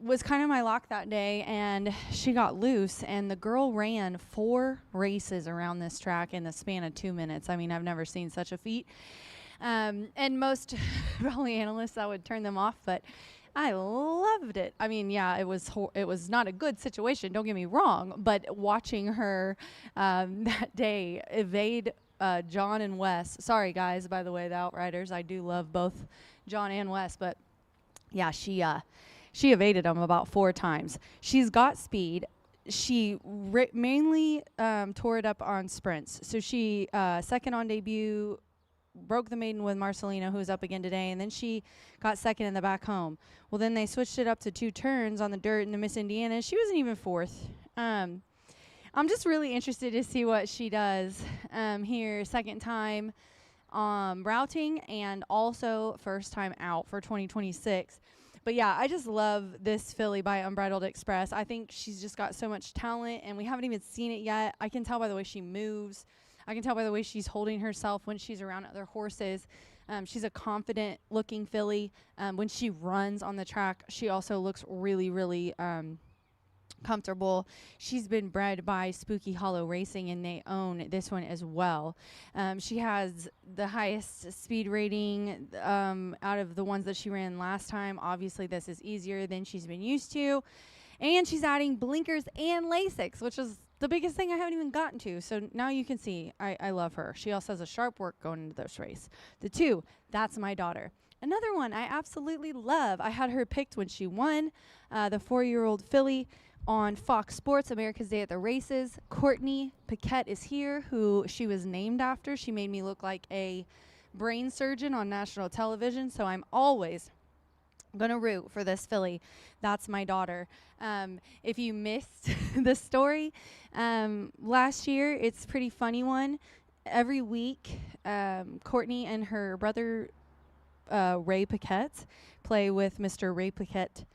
was kind of my lock that day, and she got loose, and the girl ran 4 races around this track in the span of 2 minutes. I mean, I've never seen such a feat. And most probably analysts, that would turn them off, but I loved it. I mean, yeah, it was not a good situation, don't get me wrong, but watching her that day evade John and Wes. Sorry, guys, by the way, the Outriders. I do love both John and Wes, but yeah, she evaded them about 4 times. She's got speed. She mainly tore it up on sprints. So she, second on debut, broke the maiden with Marcelino, who was up again today, and then she got second in the back home. Well, then they switched it up to 2 turns on the dirt in the Miss Indiana. She wasn't even 4th. I'm just really interested to see what she does here, second time routing, and also first time out for 2026. But yeah, I just love this filly by Unbridled Express. I think she's just got so much talent, and we haven't even seen it yet. I can tell by the way she moves. I can tell by the way she's holding herself when she's around other horses. She's a confident-looking filly. When she runs on the track, she also looks really, really comfortable. She's been bred by Spooky Hollow Racing, and they own this one as well. She has the highest speed rating out of the ones that she ran last time. Obviously, this is easier than she's been used to. And she's adding blinkers and Lasix, which is the biggest thing I haven't even gotten to. So now you can see I love her. She also has a sharp work going into this race. The 2, That's My Daughter. Another one I absolutely love. I had her picked when she won, the 4-year-old filly on Fox Sports, America's Day at the Races. Courtney Paquette is here, who she was named after. She made me look like a brain surgeon on national television, so I'm always going to root for this filly. That's My Daughter. If you missed the story last year, it's a pretty funny one. Every week, Courtney and her brother, Ray Paquette, play with Mr. Ray Paquette,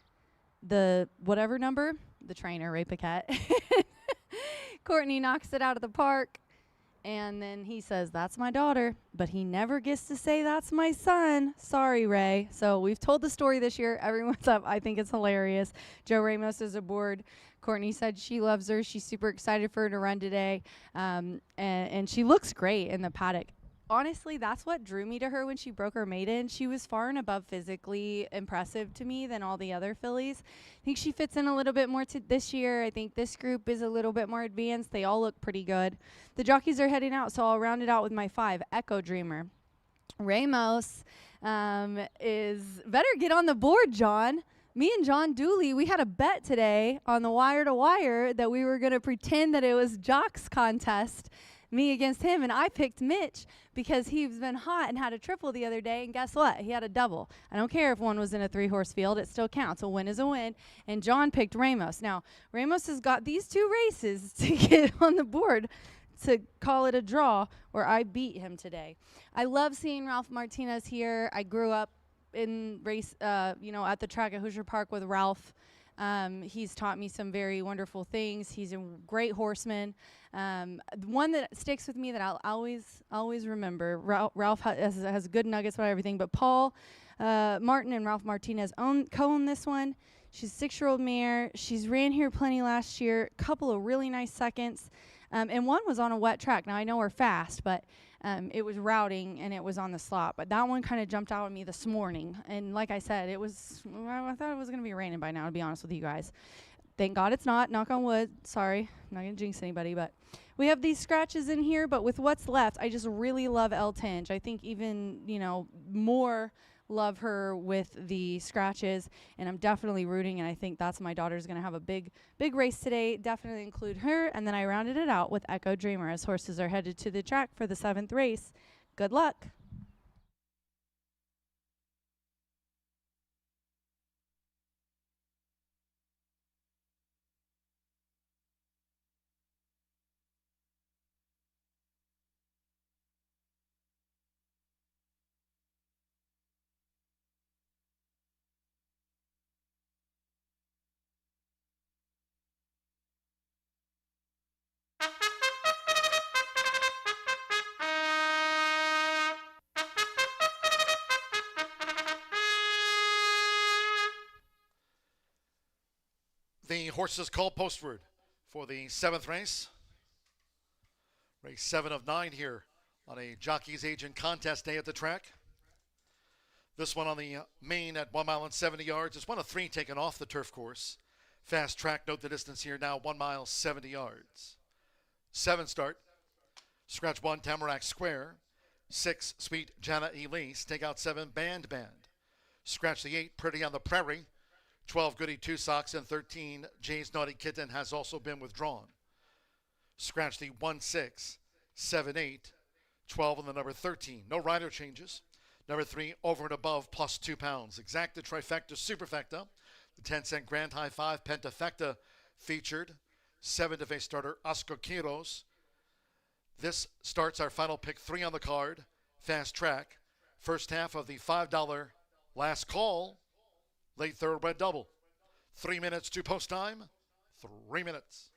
the whatever number, the trainer, Ray Paquette. Courtney knocks it out of the park, and then he says, "That's my daughter," but he never gets to say, "That's my son." Sorry, Ray. So we've told the story this year. Everyone's up. I think it's hilarious. Joe Ramos is aboard. Courtney said she loves her. She's super excited for her to run today, and she looks great in the paddock. Honestly, that's what drew me to her when she broke her maiden. She was far and above physically impressive to me than all the other fillies. I think she fits in a little bit more to this year. I think this group is a little bit more advanced. They all look pretty good. The jockeys are heading out, so I'll round it out with my 5, Echo Dreamer. Ramos is better get on the board, John. Me and John Dooley, we had a bet today on the Wire to Wire that we were going to pretend that it was Jock's contest, me against him, and I picked Mitch because he's been hot and had a triple the other day, and guess what? He had a double. I don't care if one was in a 3-horse field. It still counts. A win is a win, and John picked Ramos. Now, Ramos has got these 2 races to get on the board to call it a draw, or I beat him today. I love seeing Ralph Martinez here. I grew up in race, at the track at Hoosier Park with Ralph. He's taught me some very wonderful things. He's a great horseman. One that sticks with me that I'll always remember. Ralph has good nuggets about everything, but Paul Martin and Ralph Martinez co-own this one. She's a 6-year-old mare. She's ran here plenty last year. A couple of really nice seconds. And one was on a wet track. Now, I know we're fast, but it was routing, and it was on the slot. But that one kind of jumped out at me this morning. And like I said, I thought it was going to be raining by now, to be honest with you guys. Thank God it's not. Knock on wood. Sorry, I'm not going to jinx anybody, but we have these scratches in here. But with what's left, I just really love Elle Tinge. I think even, more love her with the scratches, and I'm definitely rooting, and I think that's my daughter's going to have a big race today. Definitely include her, and then I rounded it out with Echo Dreamer as horses are headed to the track for the 7th race. Good luck. The horses called postward for the 7th race. Race 7 of 9 here on a Jockey's Agent contest day at the track. This one on the main at 1 mile and 70 yards. It's one of 3 taken off the turf course. Fast track, note the distance here now, 1 mile, 70 yards. 7 start. Scratch 1, Tamarack Square. 6, Sweet Jana Elise. Take out 7, Band. Scratch the 8, Pretty on the Prairie. 12, Goody Two Socks, and 13, Jay's Naughty Kitten has also been withdrawn. Scratch the 1, 6, 7, 8, 12, and the number 13. No rider changes. Number 3, Over and Above, plus 2 pounds. Exacta, Trifecta, Superfecta. The 10-cent Grand High 5 Pentafecta featured. 7 to face starter, Oscar Quiros. This starts our final pick 3 on the card. Fast track. First half of the $5 last call. Late thoroughbred double. 3 minutes to post time. 3 minutes.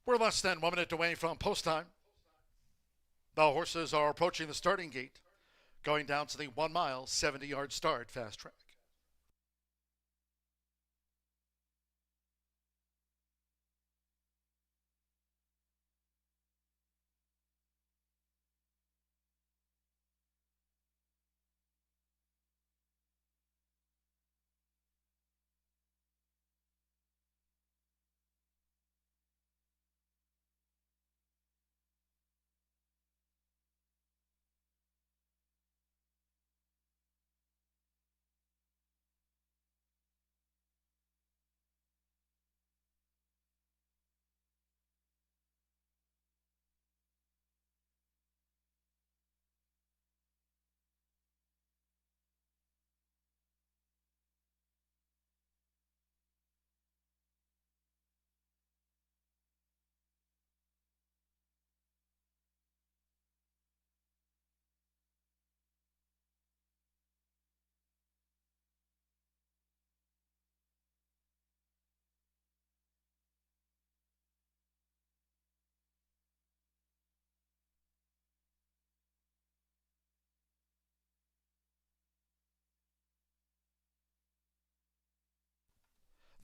We're less than 1 minute away from post time. The horses are approaching the starting gate, going down to the 1 mile, 70-yard start fast track.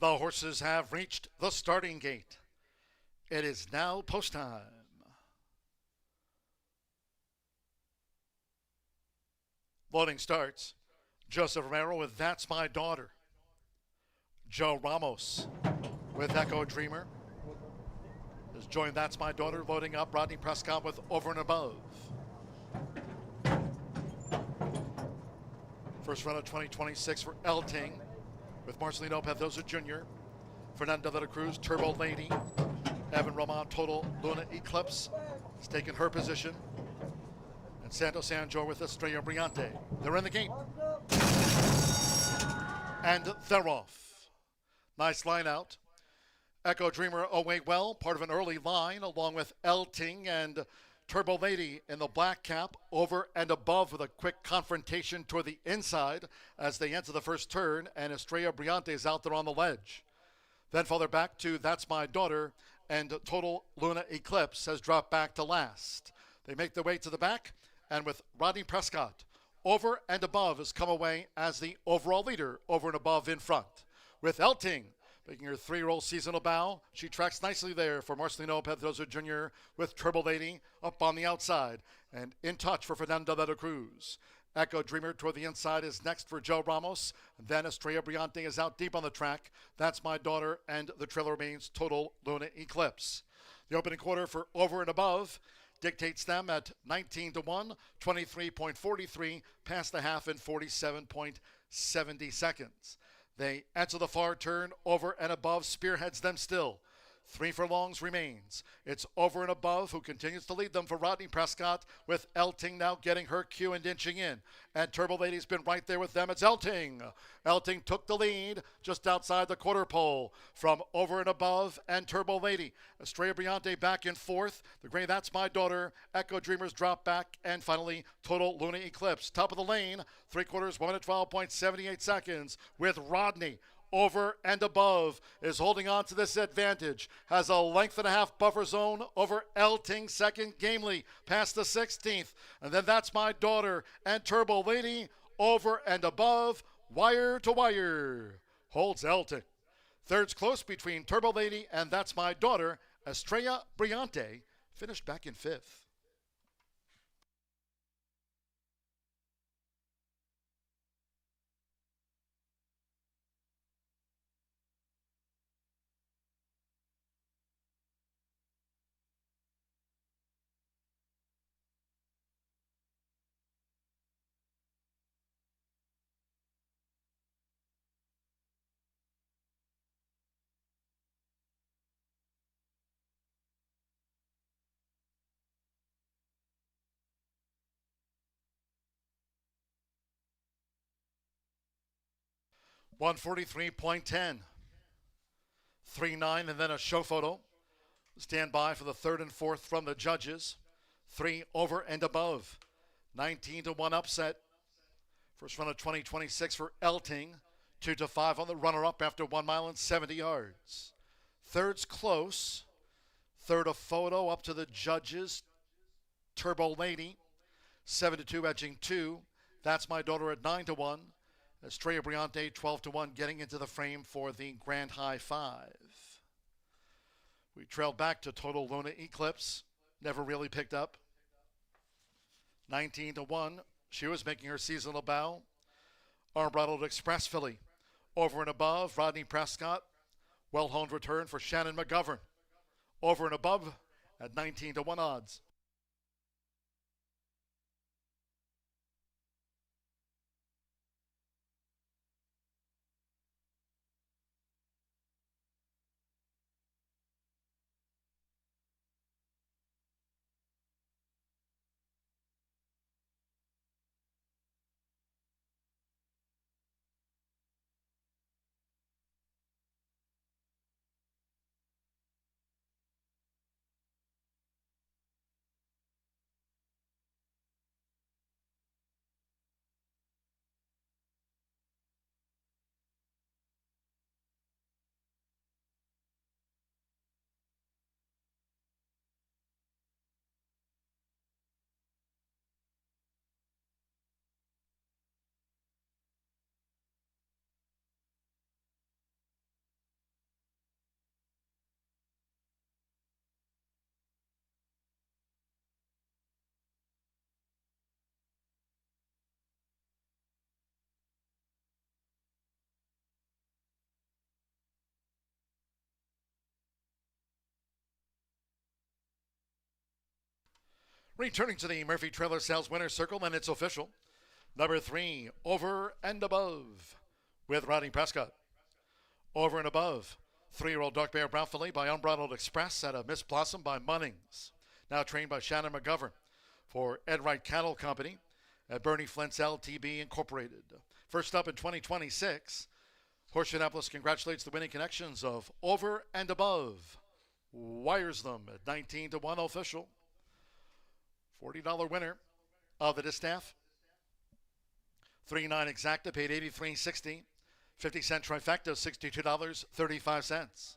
The horses have reached the starting gate. It is now post time. Loading starts. Joseph Romero with That's My Daughter. Joe Ramos with Echo Dreamer. Has joined That's My Daughter, loading up Rodney Prescott with Over and Above. First run of 2026 for Elting with Marcelino Pedroza Jr., Fernando de la Cruz, Turbo Lady, Evan Roman, Total Luna Eclipse has taken her position, and Santo Sanjor with Estrella Brillante. They're in the gate. And they're off. Nice line out. Echo Dreamer away well, part of an early line, along with Elting and Turbo Lady in the black cap, over and above with a quick confrontation toward the inside as they enter the first turn, and Estrella Brillante is out there on the ledge. Then further back to That's My Daughter, and Total Luna Eclipse has dropped back to last. They make their way to the back, and with Rodney Prescott, Over and Above has come away as the overall leader, Over and Above in front. With Elting making her 3-year-old seasonal bow, she tracks nicely there for Marcelino Pedroza Jr. with Turbo Lady up on the outside, and in touch for Fernando de la Cruz. Echo Dreamer toward the inside is next for Joe Ramos. Then Estrella Brillante is out deep on the track. That's My Daughter, and the trailer remains Total Luna Eclipse. The opening quarter for Over and Above dictates them at 19-1, 23.43, past the half in 47.70 seconds. They enter the far turn. Over and Above spearheads them still. 3 furlongs remains. It's Over and Above who continues to lead them for Rodney Prescott, with Elting now getting her cue and inching in. And Turbo Lady's been right there with them. It's Elting. Elting took the lead just outside the quarter pole from Over and Above and Turbo Lady. Estrella Brillante back in fourth. The gray That's My Daughter. Echo Dreamers drop back. And finally, Total Luna Eclipse. Top of the lane, 3/4, 1 minute 12.78 seconds with Rodney. Over and Above is holding on to this advantage. Has a length and a half buffer zone over Elting, second gamely, past the 16th. And then That's My Daughter and Turbo Lady. Over and Above, wire to wire, holds Elting. Third's close between Turbo Lady and That's My Daughter. Estrella Brillante finished back in fifth. $143.10. 3-9, and then a show photo. Stand by for the third and fourth from the judges. 3 Over and Above. 19-1 upset. First run of 2026 for Elting. 2-5 on the runner-up after 1 mile and 70 yards. Third's close. Third, a photo up to the judges. Turbo Lady, 7-2, edging 2. That's My Daughter at 9-1. Estrella Briante, 12-1, getting into the frame for the Grand High 5. We trailed back to Total Luna Eclipse. Never really picked up. 19-1. She was making her seasonal bow. Armbridled Express Filly. Over and above, Rodney Prescott. Well-honed return for Shannon McGovern. Over and above at 19-1 odds. Returning to the Murphy Trailer Sales Winner's Circle, and it's official. Number 3, Over and Above, with Rodney Prescott. Over and Above, 3-year-old Dark Bear Brown Filly by Unbridled Express out of Miss Blossom by Munnings. Now trained by Shannon McGovern for Ed Wright Cattle Company at Bernie Flint's LTB Incorporated. First up in 2026, Horseshoe Indianapolis congratulates the winning connections of Over and Above. Wires them at 19-1 official. $40 winner of the distaff. 3-9 exacta paid $83.60. 50-cent trifecta, $62.35.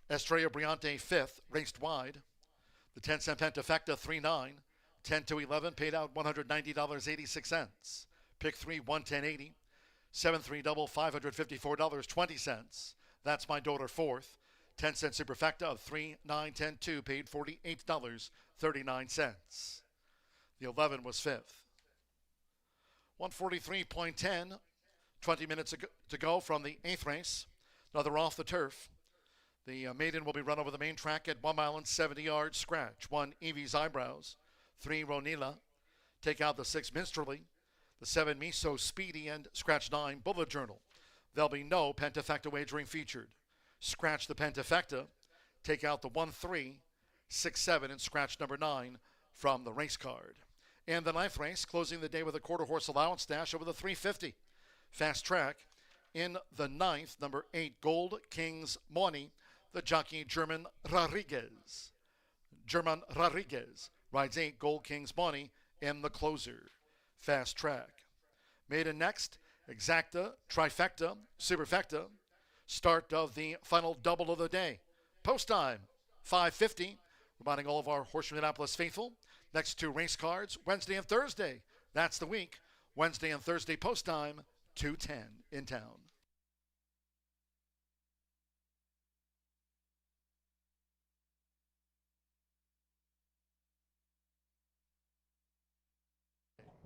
Estrella Briante, 5th, raced wide. The 10-cent pentafecta, 3-9. 10-11 paid out $190.86. Pick 3, 110.80. 7-3 double, $554.20. That's My Daughter, 4th. 10-cent superfecta of 3, 9, 10, 2 paid $48.39. The 11 was 5th. 143.10, 20 minutes to go from the 8th race. Another off the turf. The maiden will be run over the main track at 1 mile and 70 yards. Scratch 1, Evie's Eyebrows. 3, Ronila. Take out the 6, Minstrelly. The 7, Miso Speedy, and scratch 9, Bullet Journal. There'll be no pentafecta wagering featured. Scratch the pentafecta, take out the 1, 3, 6, 7, and scratch number 9 from the race card. And the 9th race, closing the day with a quarter horse allowance dash over the 350. Fast track. In the 9th, number 8, Gold King's Money, the jockey German Rodriguez. German Rodriguez rides 8, Gold King's Money in the closer. Fast track. Maiden next, exacta, trifecta, superfecta. Start of the final double of the day. Post time, 5:50. Reminding all of our Horseshoe Indianapolis faithful, next 2 race cards, Wednesday and Thursday. That's the week. Wednesday and Thursday post time, 2:10 in town.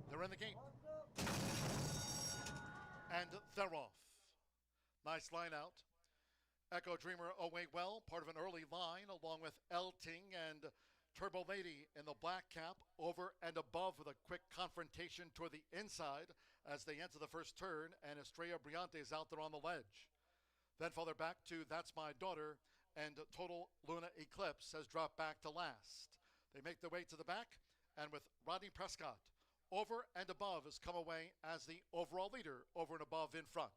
They're in the gate. And they're off. Nice line out. Echo Dreamer away well, part of an early line, along with Elting and Turbo Lady in the black cap, over and above with a quick confrontation toward the inside as they enter the first turn, and Estrella Briante is out there on the ledge. Then farther back to That's My Daughter, and Total Luna Eclipse has dropped back to last. They make their way to the back, and with Rodney Prescott, over and above has come away as the overall leader, over and above in front.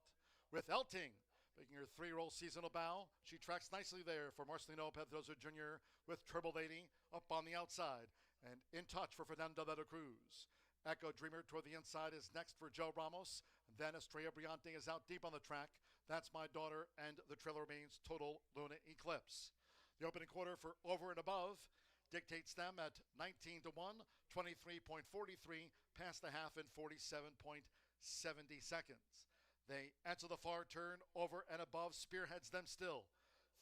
With Elting making her 3-year-old seasonal bow, she tracks nicely there for Marcelino Pedroza Jr. with Turbo Lady up on the outside, and in touch for Fernando de la Cruz. Echo Dreamer toward the inside is next for Joe Ramos. Then Estrella Briante is out deep on the track. That's My Daughter, and the trailer remains Total Luna Eclipse. The opening quarter for Over and Above dictates them at 19-1, 23.43 past the half in 47.70 seconds. They enter the far turn. Over and Above spearheads them still.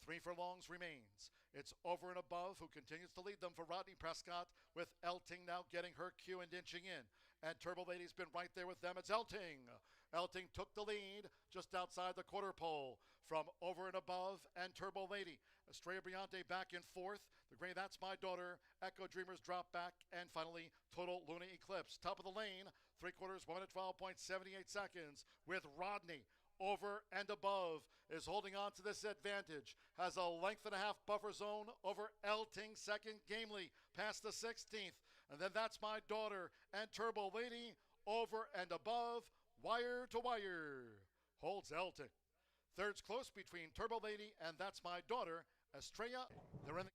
3 furlongs remains. It's Over and Above who continues to lead them for Rodney Prescott, with Elting now getting her cue and inching in. And Turbo Lady's been right there with them. It's Elting. Elting took the lead just outside the quarter pole from Over and Above and Turbo Lady. Estrella Briante back in fourth. The gray That's My Daughter. Echo Dreamers drop back. And finally, Total Luna Eclipse. Top of the lane, 3/4, 1 minute 12.78 seconds with Rodney. Over and Above is holding on to this advantage. Has a length and a half buffer zone over Elting, second gamely, past the 16th. And then That's My Daughter and Turbo Lady. Over and Above, wire to wire, holds Elting. Third's close between Turbo Lady and That's My Daughter. Estrella, they're in the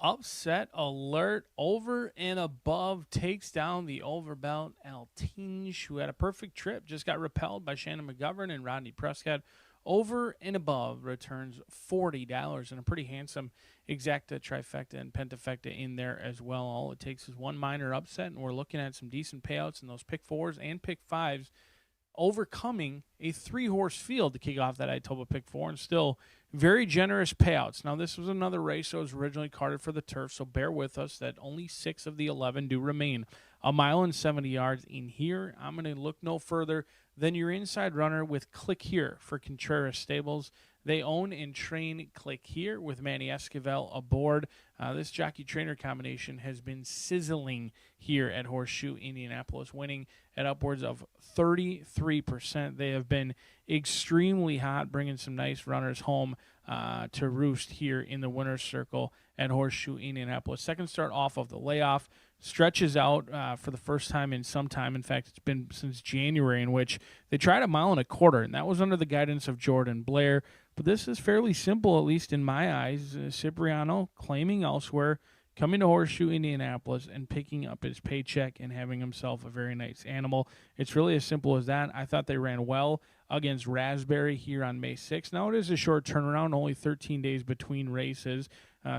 upset alert. Over and Above takes down the Overbelt Altinge, who had a perfect trip, just got repelled by Shannon McGovern and Rodney Prescott. Over and Above returns $40 and a pretty handsome exacta, trifecta, and pentafecta in there as well. All it takes is one minor upset, and we're looking at some decent payouts in those pick 4s and pick 5s, overcoming a 3-horse field to kick off that Itoba pick 4, and still very generous payouts. Now, this was another race that was originally carded for the turf, so bear with us that only 6 of the 11 do remain. 1 mile and 70 yards in here. I'm going to look no further than your inside runner with Click Here for Contreras Stables. They own and train Click Here with Manny Esquivel aboard. This jockey-trainer combination has been sizzling here at Horseshoe Indianapolis, winning at upwards of 33%. They have been extremely hot, bringing some nice runners home to roost here in the winner's circle at Horseshoe Indianapolis. Second start off of the layoff. Stretches out for the first time in some time. In fact, it's been since January, in which they tried 1.25 miles, and that was under the guidance of Jordan Blair. But this is fairly simple, at least in my eyes. Cipriano claiming elsewhere, coming to Horseshoe Indianapolis and picking up his paycheck and having himself a very nice animal. It's really as simple as that. I thought they ran well against Raspberry here on May 6th. Now, it is a short turnaround, only 13 days between races.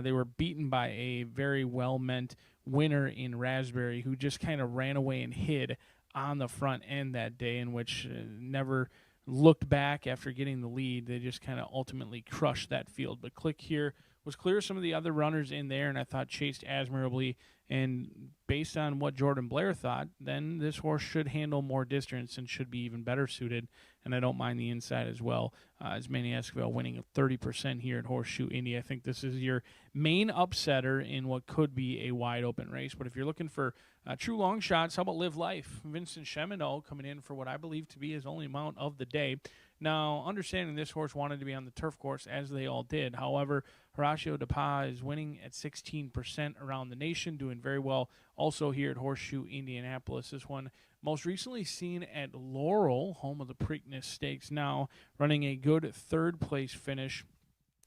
They were beaten by a very well-meant winner in Raspberry, who just kind of ran away and hid on the front end that day, in which never looked back after getting the lead. They just kind of ultimately crushed that field. But Click Here was clear some of the other runners in there, and I thought chased admirably. And based on what Jordan Blair thought, then this horse should handle more distance and should be even better suited. And I don't mind the inside as well, as Manny Esquivel winning 30% here at Horseshoe Indy. I think this is your main upsetter in what could be a wide-open race. But if you're looking for true long shots, how about Live Life? Vincent Cheminot coming in for what I believe to be his only mount of the day. Now, understanding this horse wanted to be on the turf course, as they all did. However, Horacio De Paz is winning at 16% around the nation, doing very well also here at Horseshoe Indianapolis. This one most recently seen at Laurel, home of the Preakness Stakes, now running a good third-place finish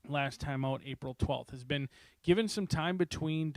last time out, April 12th. Has been given some time between,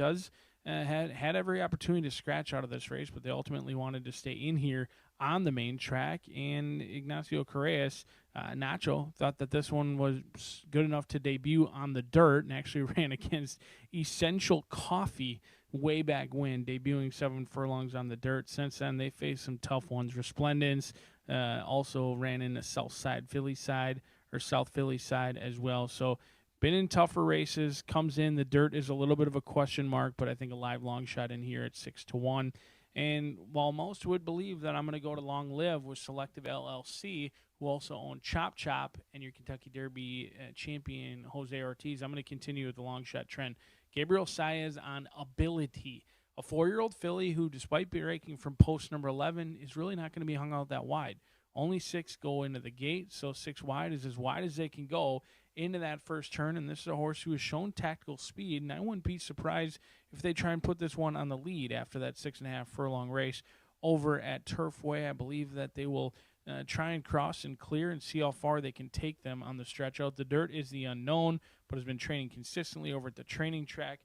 had every opportunity to scratch out of this race, but they ultimately wanted to stay in here on the main track, and Ignacio Correas, Nacho, thought that this one was good enough to debut on the dirt, and actually ran against Essential Coffee way back when, debuting 7 furlongs on the dirt. Since then, they faced some tough ones. Resplendence also ran in the South Philly side as well. So been in tougher races, comes in. The dirt is a little bit of a question mark, but I think a live long shot in here at 6-1. And while most would believe that I'm going to go to Long Live with Selective LLC, who also own Chop Chop and your Kentucky Derby champion Jose Ortiz, I'm going to continue with the long shot trend. Gabriel Saez on Ability, a 4-year-old filly who, despite breaking from post number 11, is really not going to be hung out that wide. Only 6 go into the gate, so 6 wide is as wide as they can go into that first turn, and this is a horse who has shown tactical speed, and I wouldn't be surprised if they try and put this one on the lead after that 6.5 furlong race over at Turfway. I believe that they will try and cross and clear and see how far they can take them on the stretch out. The dirt is the unknown, but has been training consistently over at the training track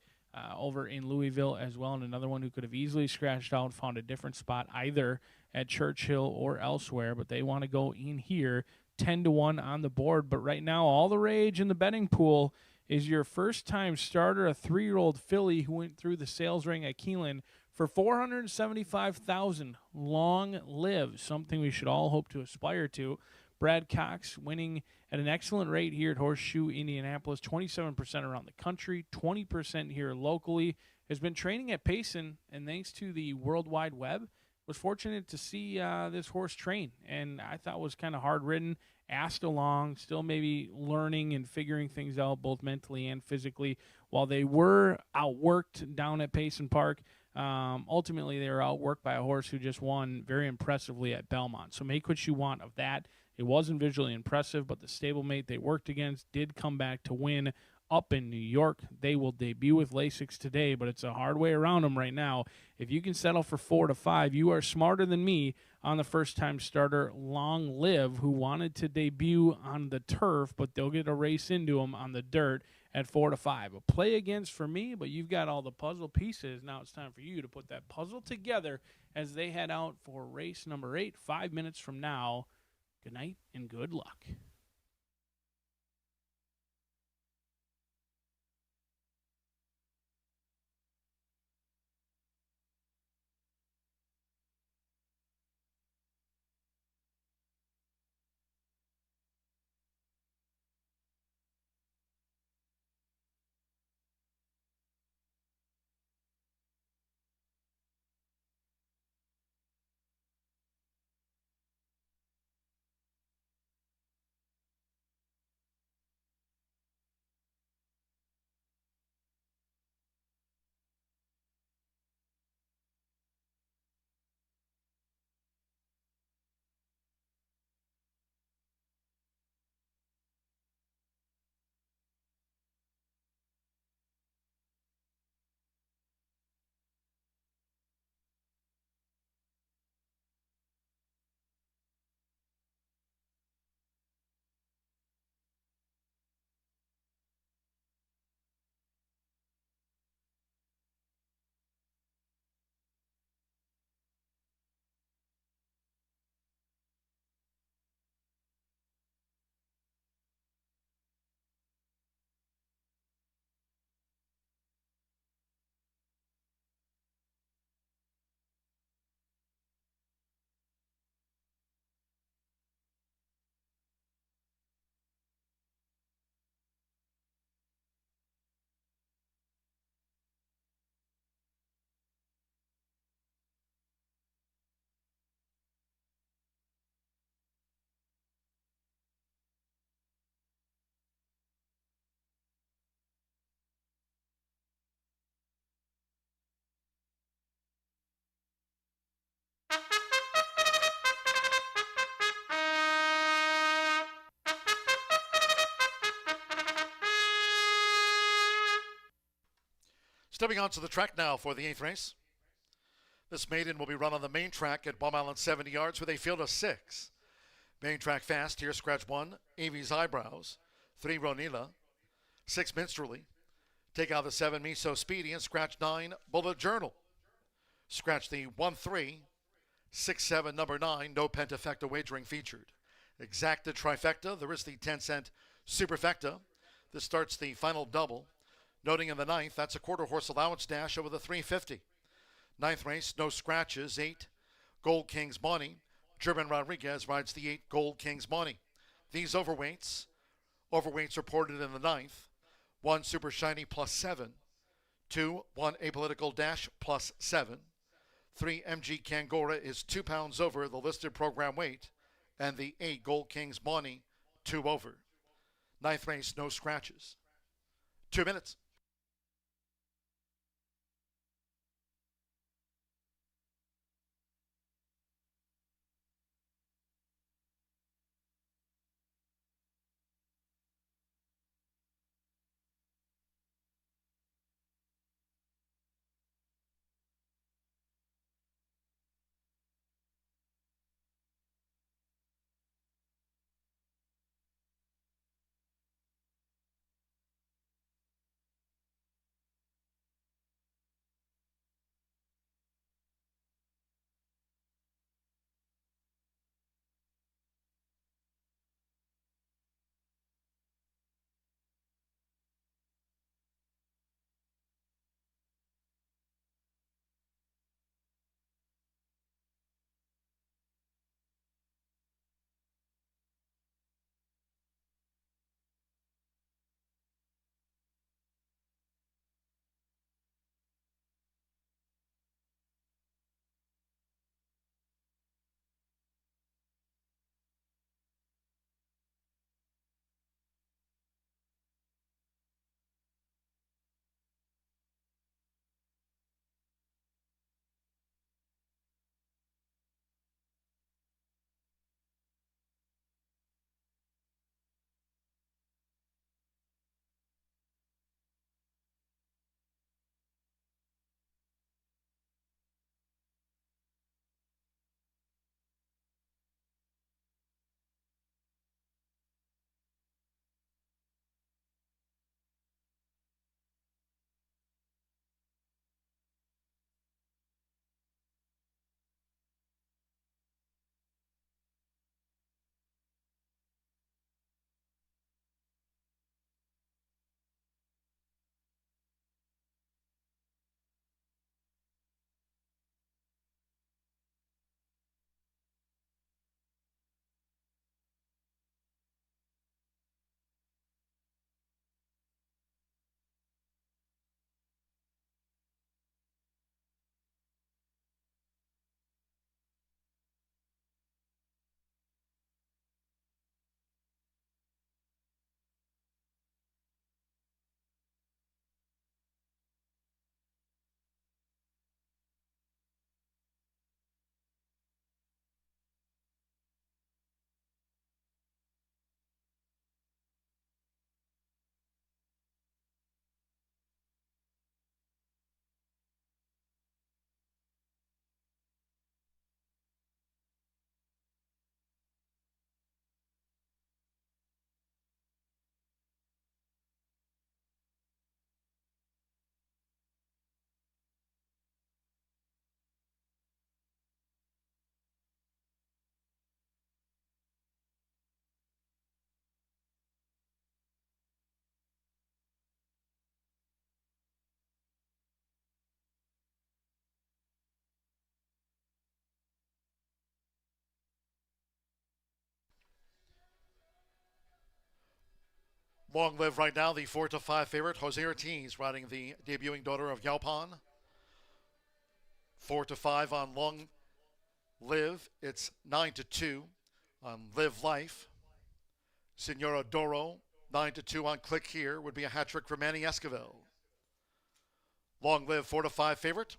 over in Louisville as well, and another one who could have easily scratched out, found a different spot either at Churchill or elsewhere, but they want to go in here 10-1 on the board. But right now, all the rage in the betting pool is your first-time starter, a 3-year-old filly who went through the sales ring at Keeneland for $475,000. Long Live, something we should all hope to aspire to. Brad Cox winning at an excellent rate here at Horseshoe Indianapolis, 27% around the country, 20% here locally. Has been training at Payson, and thanks to the World Wide Web, was fortunate to see this horse train, and I thought was kind of hard-ridden, asked along, still maybe learning and figuring things out both mentally and physically. While they were outworked down at Payson Park, ultimately they were outworked by a horse who just won very impressively at Belmont. So make what you want of that. It wasn't visually impressive, but the stablemate they worked against did come back to win up in New York. They will debut with Lasix today, but it's a hard way around them right now. If you can settle for 4-5, you are smarter than me on the first-time starter Long Live, who wanted to debut on the turf, but they'll get a race into him on the dirt at 4-5. A play against for me, but you've got all the puzzle pieces. Now it's time for you to put that puzzle together as they head out for race number 8, 5 minutes from now. Good night and good luck. Stepping onto the track now for the 8th race. This maiden will be run on the main track at Bum Island 70 yards with a field of 6. Main track fast here, scratch 1, Amy's Eyebrows, 3, Ronila, 6, Minstrelly. Take out the 7, Me So Speedy, and scratch 9, Bullet Journal. Scratch the 1-3, 6-7, number 9, No Pentafecta wagering featured. Exacta Trifecta, there is the 10-cent Superfecta. This starts the final double. Noting in the 9th, that's a quarter horse allowance dash over the 350. 9th race, no scratches, 8, Gold King's Money. German Rodriguez rides the 8, Gold King's Money. These overweights reported in the 9th, 1 Super Shiny plus 7, 2 1 Apolitical Dash plus 7, 3 MG Kangora is 2 pounds over the listed program weight, and the 8 Gold King's Money 2 over. 9th race, no scratches. 2 minutes. Long Live right now, the 4-5 favorite, Jose Ortiz, riding the debuting daughter of Yaupan. 4-5 on Long Live. It's 9-2 on Live Life. Senora Doro, 9-2 on Click Here, would be a hat trick for Manny Esquivel. Long Live 4-5 favorite.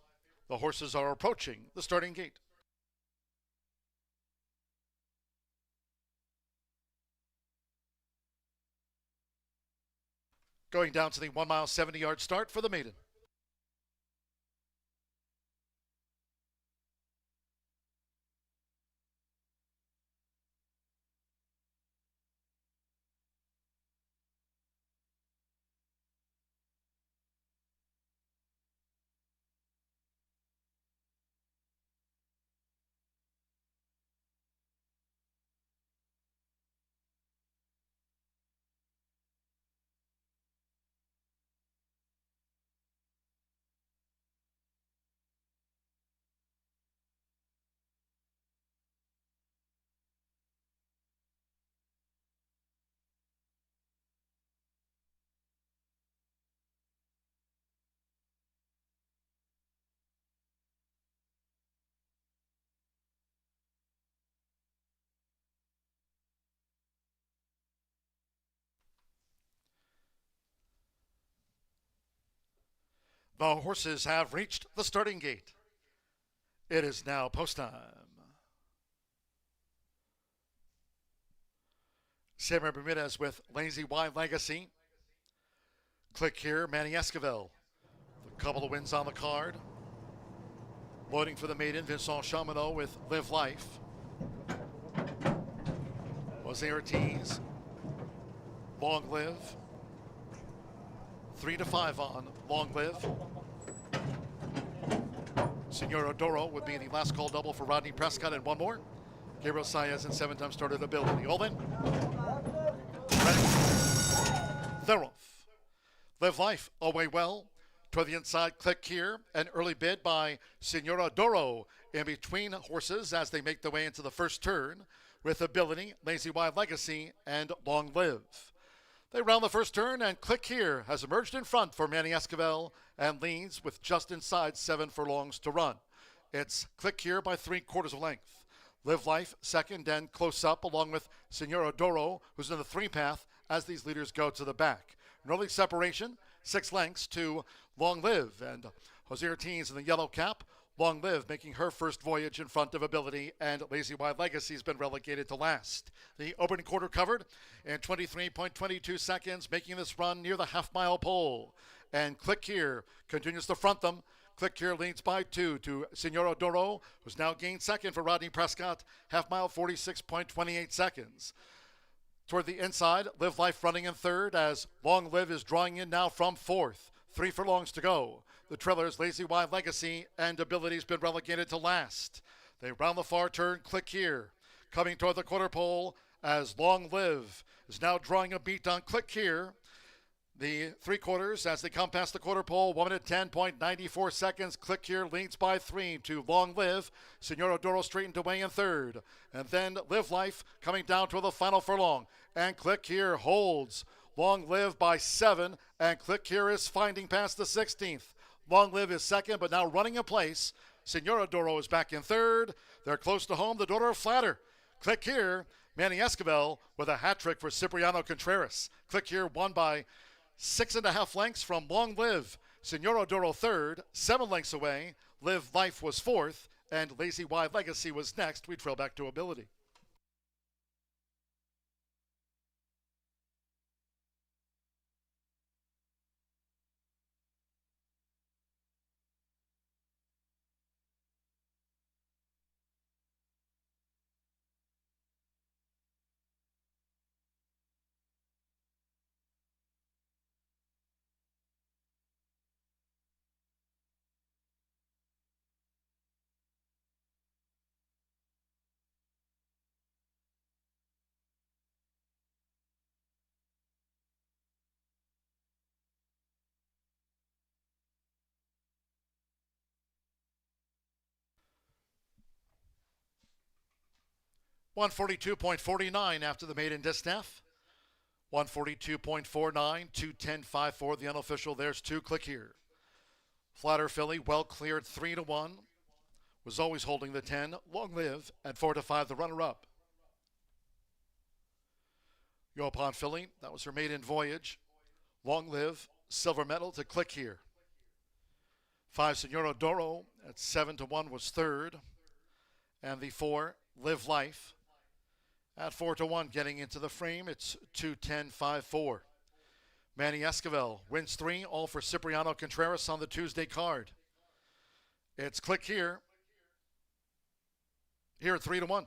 The horses are approaching the starting gate. Going down to the 1 mile, 70-yard start for the maiden. The horses have reached the starting gate. It is now post time. Samuel Bermudez with Lazy Y Legacy. Click Here, Manny Esquivel. A couple of wins on the card. Loading for the maiden, Vincent Chaminot with Live Life. Jose Ortiz, Long Live. 3-5 on Long Live. Senora Doro would be the last call double for Rodney Prescott, and one more. Gabriel Saez and 7-time starter ability. All in. Ready. They're off. Live Life away well. Toward the inside, Click Here. An early bid by Senora Doro in between horses as they make their way into the first turn with ability, Lazy Y Legacy, and Long Live. They round the first turn, and Click Here has emerged in front for Manny Esquivel and leads with just inside 7 furlongs to run. It's Click Here by 3/4 of length. Live Life second and close up, along with Senora Doro, who's in the 3-path as these leaders go to the back. An early separation, 6 lengths to Long Live, and Jose Ortiz in the yellow cap. Long Live making her first voyage in front of ability, and Lazy Y Legacy has been relegated to last. The opening quarter covered in 23.22 seconds, making this run near the half-mile pole. And Click Here continues to front them. Click Here leads by 2 to Senora Doro, who's now gained second for Rodney Prescott, half-mile 46.28 seconds. Toward the inside, Live Life running in third as Long Live is drawing in now from fourth. 3 furlongs to go. The trailers, Lazy Y Legacy and Ability's been relegated to last. They round the far turn, Click Here. Coming toward the quarter pole as Long Live is now drawing a beat on Click Here. The 3/4 as they come past the quarter pole, 1 minute 10.94 seconds. Click Here leads by 3 to Long Live. Senora Doro straightened away in third. And then Live Life coming down to the final furlong. And Click Here holds. Long Live by 7, and Click Here is finding past the 16th. Long Live is second, but now running in place. Senora Doro is back in third. They're close to home, the daughter of Flatter. Click Here, Manny Esquivel with a hat trick for Cipriano Contreras. Click Here won by 6.5 lengths from Long Live. Senora Doro third, 7 lengths away. Live Life was fourth, and Lazy Y Legacy was next. We trail back to Ability. $142.49 after the maiden distaff. 142.49, 210.54, the unofficial. There's 2. Click Here. Flatter filly, well cleared, 3-1. Was always holding the 10. Long Live at 4-5, the runner-up. Yo Upon filly, that was her maiden voyage. Long Live, silver medal to Click Here. 5 Senora Doro at 7-1 was third. And the 4 Live Life at 4-1 getting into the frame. It's 210.54. Manny Esquivel wins 3, all for Cipriano Contreras on the Tuesday card. It's Click Here. Here at 3-1.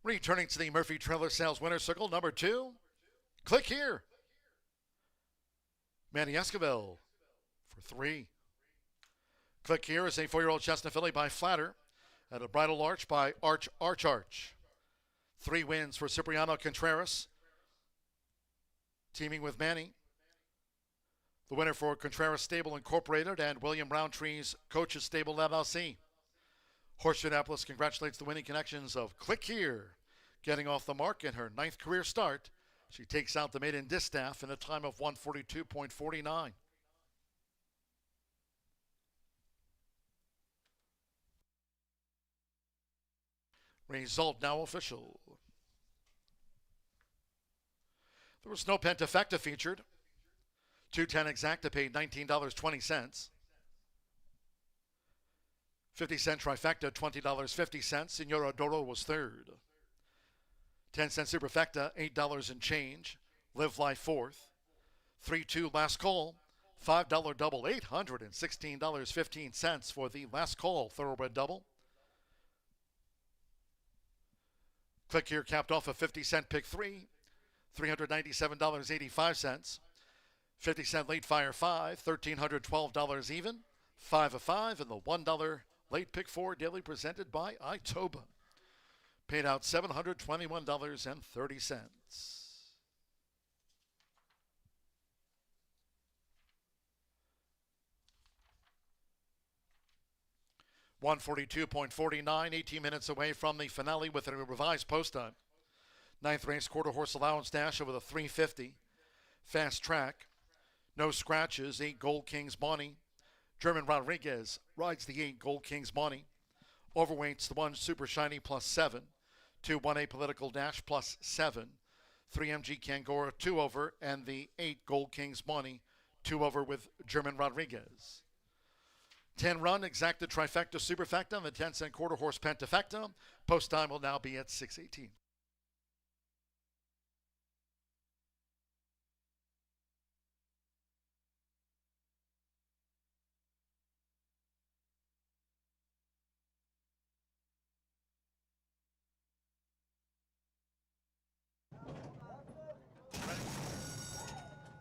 Returning to the Murphy Trailer Sales Winner Circle, number 2. Click Here. Manny Esquivel for 3. Click Here is a 4-year-old Chestnut filly by Flatter at a bridle arch by Arch. 3 wins for Cipriano Contreras, teaming with Manny. The winner for Contreras Stable Incorporated and William Roundtree's Coaches Stable LLC. Horseshoe Indianapolis congratulates the winning connections of Click Here, getting off the mark in her 9th career start. She takes out the maiden distaff in a time of 142.49. Result now official. There was no Pentafecta featured. 210 exacta paid $19.20. 50-cent trifecta, $20.50. Senora Doro was third. 10-cent superfecta, $8 and change. Live Life fourth. 3-2 last call, $5 double, $816.15 for the last call thoroughbred double. Click Here capped off a 50-cent pick 3, $397.85. 50-cent late fire 5, $1,312 even. 5 of 5 and the $1 late pick 4 daily presented by Itoba. Paid out $721.30. 142.49, 18 minutes away from the finale with a revised post time. 9th race, quarter horse allowance dash over the 350. Fast track. No scratches, 8 Gold Kings Bonnie. German Rodriguez rides the 8 Gold Kings Bonnie. Overweights the 1 Super Shiny plus 7. 2 1A Political Dash plus 7. 3 MG Kangora 2 over, and the 8 Gold Kings Bonnie 2 over with German Rodriguez. 10 run exacta trifecta superfecta and the 10-cent quarter horse pentafecta. Post time will now be at 6:18.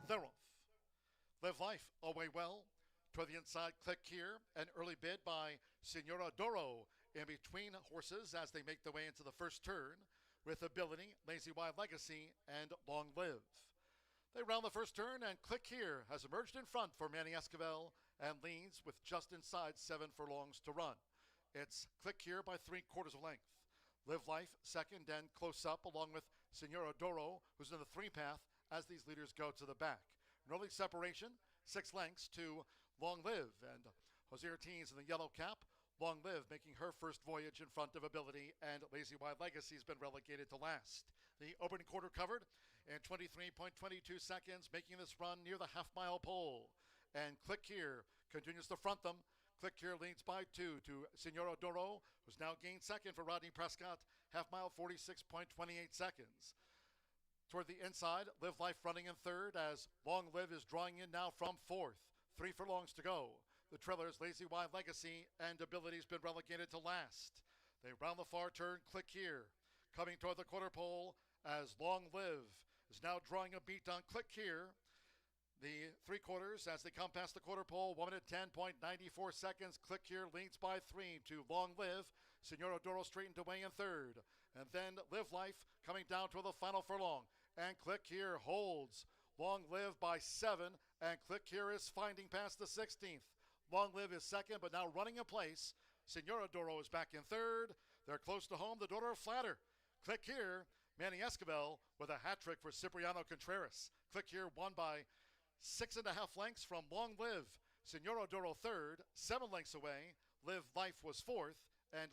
They're off. Live Life, away well. Toward the inside, Click Here, an early bid by Senora Doro in between horses as they make their way into the first turn with Ability, Lazy Wild Legacy, and Long Live. They round the first turn, and Click Here has emerged in front for Manny Esquivel and leads with just inside 7 furlongs to run. It's Click Here by 3/4 length. Live Life second and close up along with Senora Doro, who's in the 3 path as these leaders go to the back. An early separation, 6 lengths to Long Live, and Jose Ortiz in the yellow cap. Long Live making her first voyage in front of Ability, and Lazy Wild Legacy has been relegated to last. The opening quarter covered in 23.22 seconds, making this run near the half-mile pole. And Click Here continues to front them. Click Here leads by 2 to Senora Doro, who's now gained second for Rodney Prescott. Half-mile, 46.28 seconds. toward the inside. Live Life running in third as Long Live is drawing in now from fourth. 3 furlongs to go. The trailers, Lazy Wide Legacy and Ability's been relegated to last. They round the far turn, Click Here. Coming toward the quarter pole as Long Live is now drawing a beat on Click Here. The 3/4 as they come past the quarter pole, 1 minute 10.94 seconds. Click Here leads by 3 to Long Live. Senora Doro straightened away in third. And then Live Life coming down to the final furlong. And Click Here holds. Long Live by 7. And Click Here is finding past the 16th. Long Live is second, but now running in place. Senora Doro is back in third. They're close to home. The Daughter of Flatter. Click Here. Manny Escobar with a hat trick for Cipriano Contreras. Click Here won by 6.5 lengths from Long Live. Senora Doro third, 7 lengths away. Live Life was fourth, and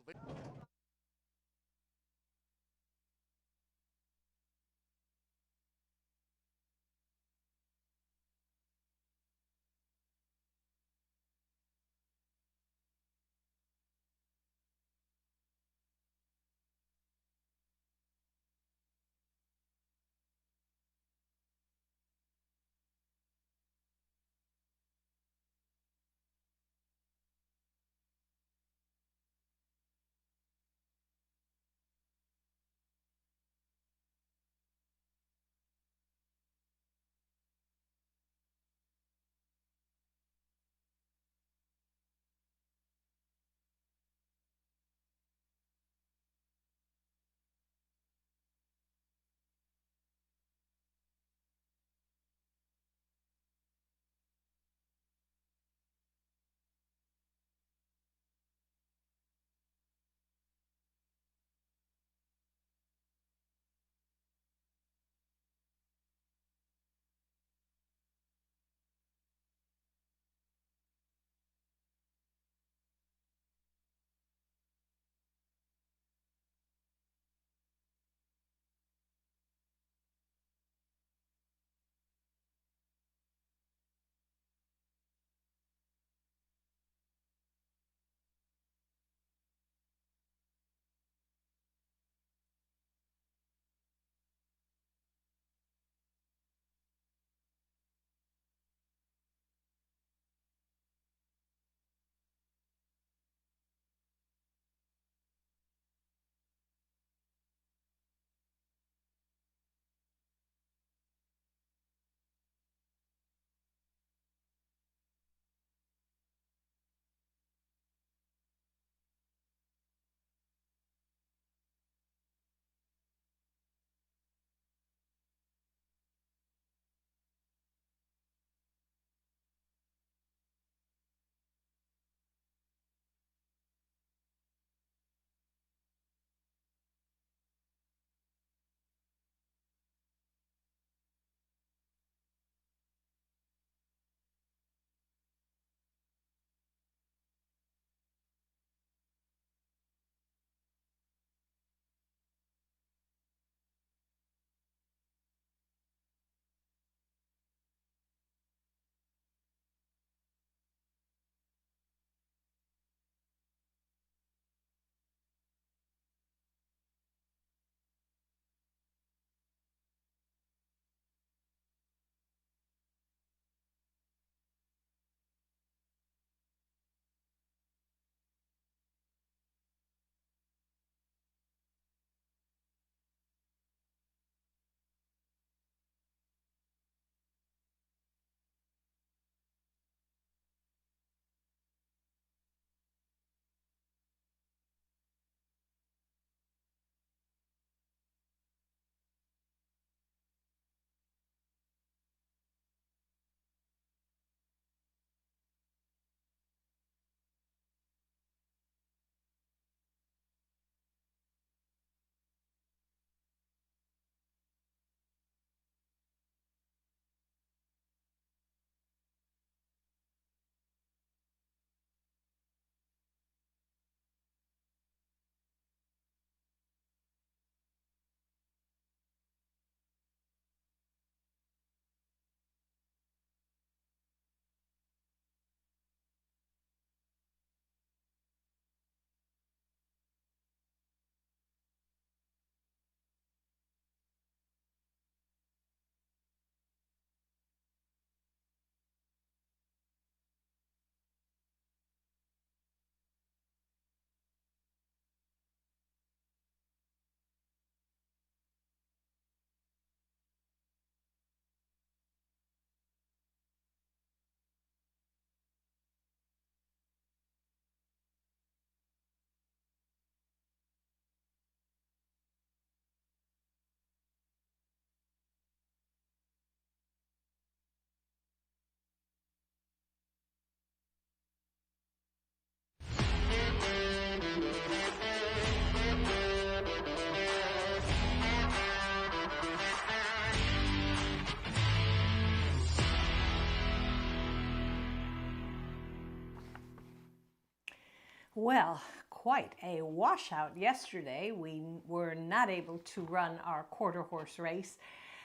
Well, quite a washout yesterday. We were not able to run our quarter horse race.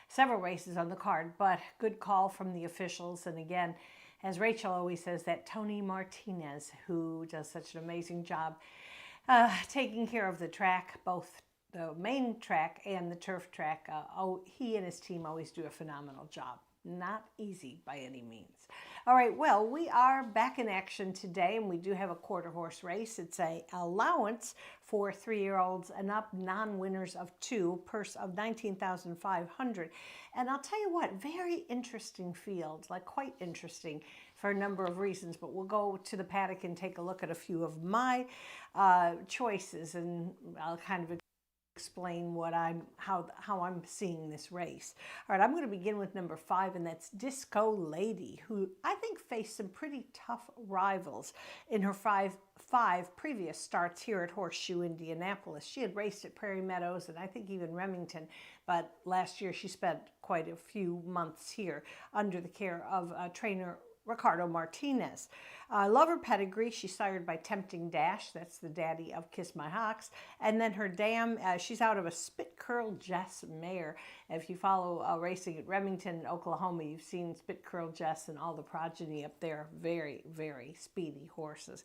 Several races on the card, but good call from the officials. And again, as Rachel always says, that Tony Martinez, who does such an amazing job taking care of the track, both the main track and the turf track. He and his team always do a phenomenal job. Not easy by any means. All right, well, we are back in action today, and we do have a quarter horse race. It's a allowance for 3-year-olds and up, non-winners of 2, purse of $19,500. And I'll tell you what, very interesting field, like quite interesting for a number of reasons, but we'll go to the paddock and take a look at a few of my choices, and I'll kind of explain what how I'm seeing this race. All right, I'm going to begin with number 5, and that's Disco Lady, who I think faced some pretty tough rivals in her five previous starts here at Horseshoe Indianapolis. She had raced at Prairie Meadows and I think even Remington, but last year she spent quite a few months here under the care of trainer Ricardo Martinez. I love her pedigree. She's sired by Tempting Dash. That's the daddy of Kiss My Hawks. And then her dam, she's out of a Spit Curl Jess mare. If you follow racing at Remington, Oklahoma, you've seen Spit Curl Jess and all the progeny up there. Very, very speedy horses.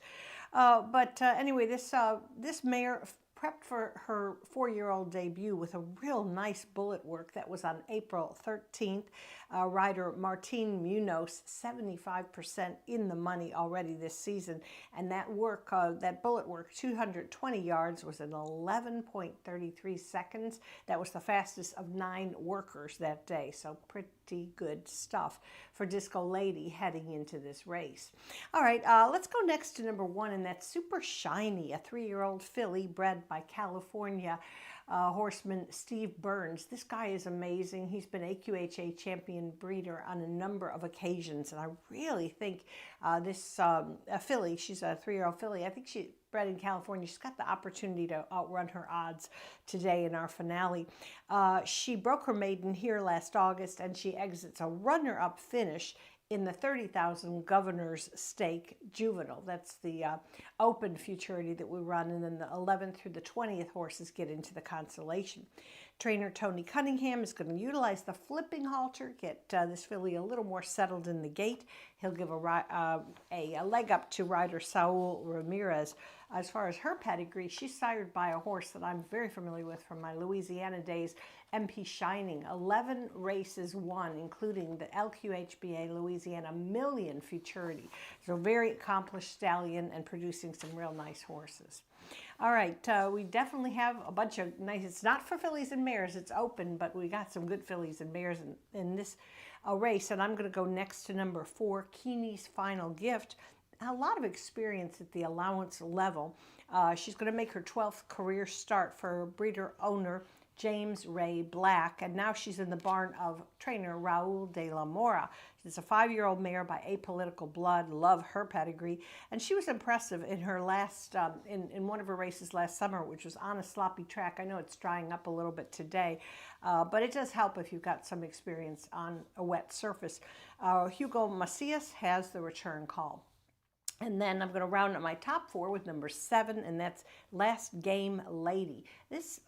Anyway, this mare prepped for her 4-year-old debut with a real nice bullet work that was on April 13th. Rider Martin Munoz, 75% in the money already this season. And that work, that bullet work, 220 yards, was in 11.33 seconds. That was the fastest of 9 workers that day. So pretty good stuff for Disco Lady heading into this race. All right, let's go next to number 1, and that's Super Shiny, a 3-year-old filly bred by California horseman Steve Burns. This guy is amazing. He's been AQHA champion breeder on a number of occasions, and I really think this filly, she's a 3-year-old filly, I think she's bred in California. She's got the opportunity to outrun her odds today in our finale. She broke her maiden here last August, and she exits a runner-up finish in the 30,000 Governor's Stake Juvenile. That's the open futurity that we run, and then the 11th through the 20th horses get into the consolation. Trainer Tony Cunningham is going to utilize the flipping halter, get this filly a little more settled in the gate. He'll give a leg up to rider Saul Ramirez. As far as her pedigree, she's sired by a horse that I'm very familiar with from my Louisiana days, MP Shining. 11 races won, including the LQHBA Louisiana Million Futurity. So very accomplished stallion and producing some real nice horses. All right, we definitely have a bunch of nice, it's not for fillies and mares, it's open, but we got some good fillies and mares in this race. And I'm going to go next to number 4, Keeney's Final Gift. A lot of experience at the allowance level. She's going to make her 12th career start for breeder owner James Ray Black, and now she's in the barn of trainer Raul de la Mora. She's a 5-year-old mare by Apolitical Blood. Love her pedigree, and she was impressive in her last in one of her races last summer, which was on a sloppy track. I know it's drying up a little bit today, but it does help if you've got some experience on a wet surface. Hugo Macias has the return call. And then I'm going to round up my top 4 with number 7, and that's Last Game Lady. This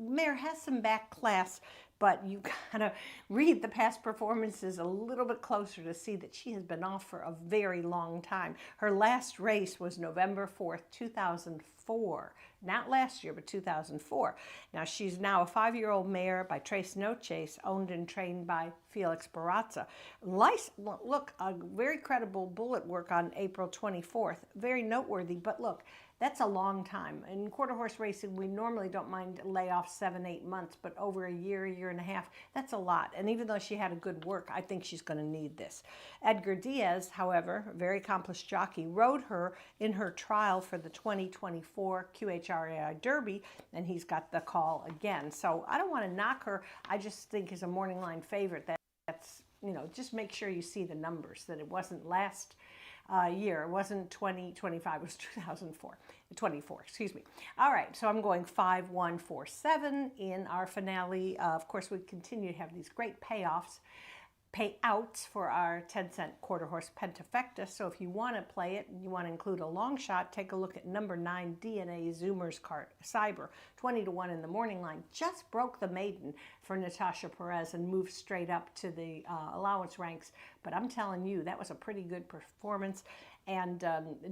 mare has some back class, but you gotta read the past performances a little bit closer to see that she has been off for a very long time. Her last race was November 4th, 2004. Not last year, but 2004. Now, she's now a 5-year-old mare by Tres Noches, owned and trained by Felix Barraza. Look, a very credible bullet work on April 24th. Very noteworthy, but look, that's a long time. In quarter horse racing, we normally don't mind layoffs 7-8 months, but over a year and a half, that's a lot. And even though she had a good work, I think she's going to need this. Edgar Diaz, however, a very accomplished jockey, rode her in her trial for the 2024 QHRAI Derby, and he's got the call again. So I don't want to knock her. I just think as a morning line favorite, that's, you know, just make sure you see the numbers, that it wasn't last year. It wasn't 2025, it was 24, excuse me. All right, so I'm going 5, 1, 4, 7 in our finale. Of course, we continue to have these great payoffs. payouts for our 10-cent quarter horse Pentafecta. So if you want to play it and you want to include a long shot, take a look at number 9 DNA Zoomer's Cyber. 20-1 in the morning line. Just broke the maiden for Natasha Perez and moved straight up to the allowance ranks. But I'm telling you, that was a pretty good performance. And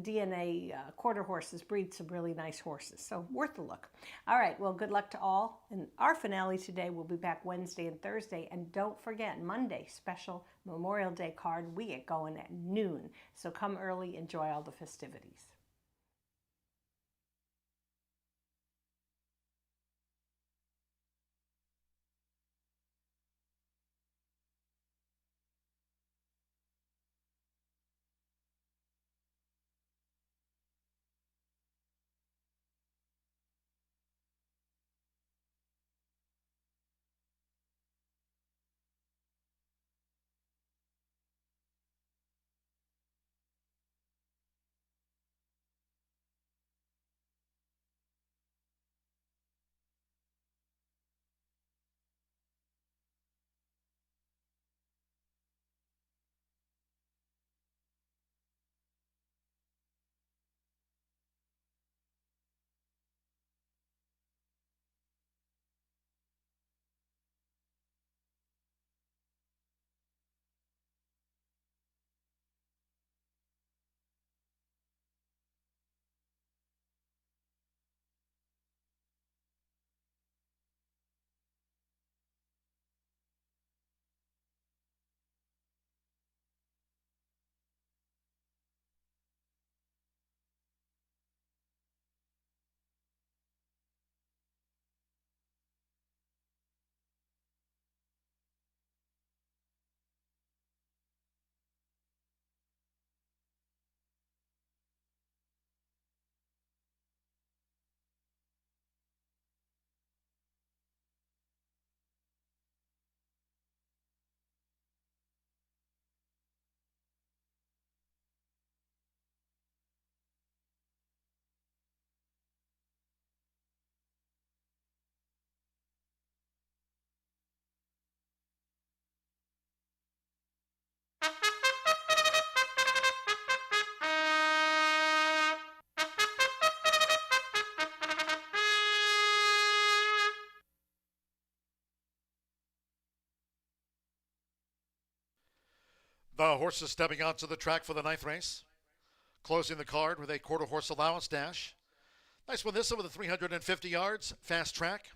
DNA quarter horses breed some really nice horses, so worth a look. All right, well, good luck to all. And our finale today will be back Wednesday and Thursday. And don't forget, Monday, special Memorial Day card. We get going at noon, so come early, enjoy all the festivities. The horses stepping onto the track for the 9th race. Closing the card with a quarter horse allowance dash. Nice one this over the 350 yards. Fast track.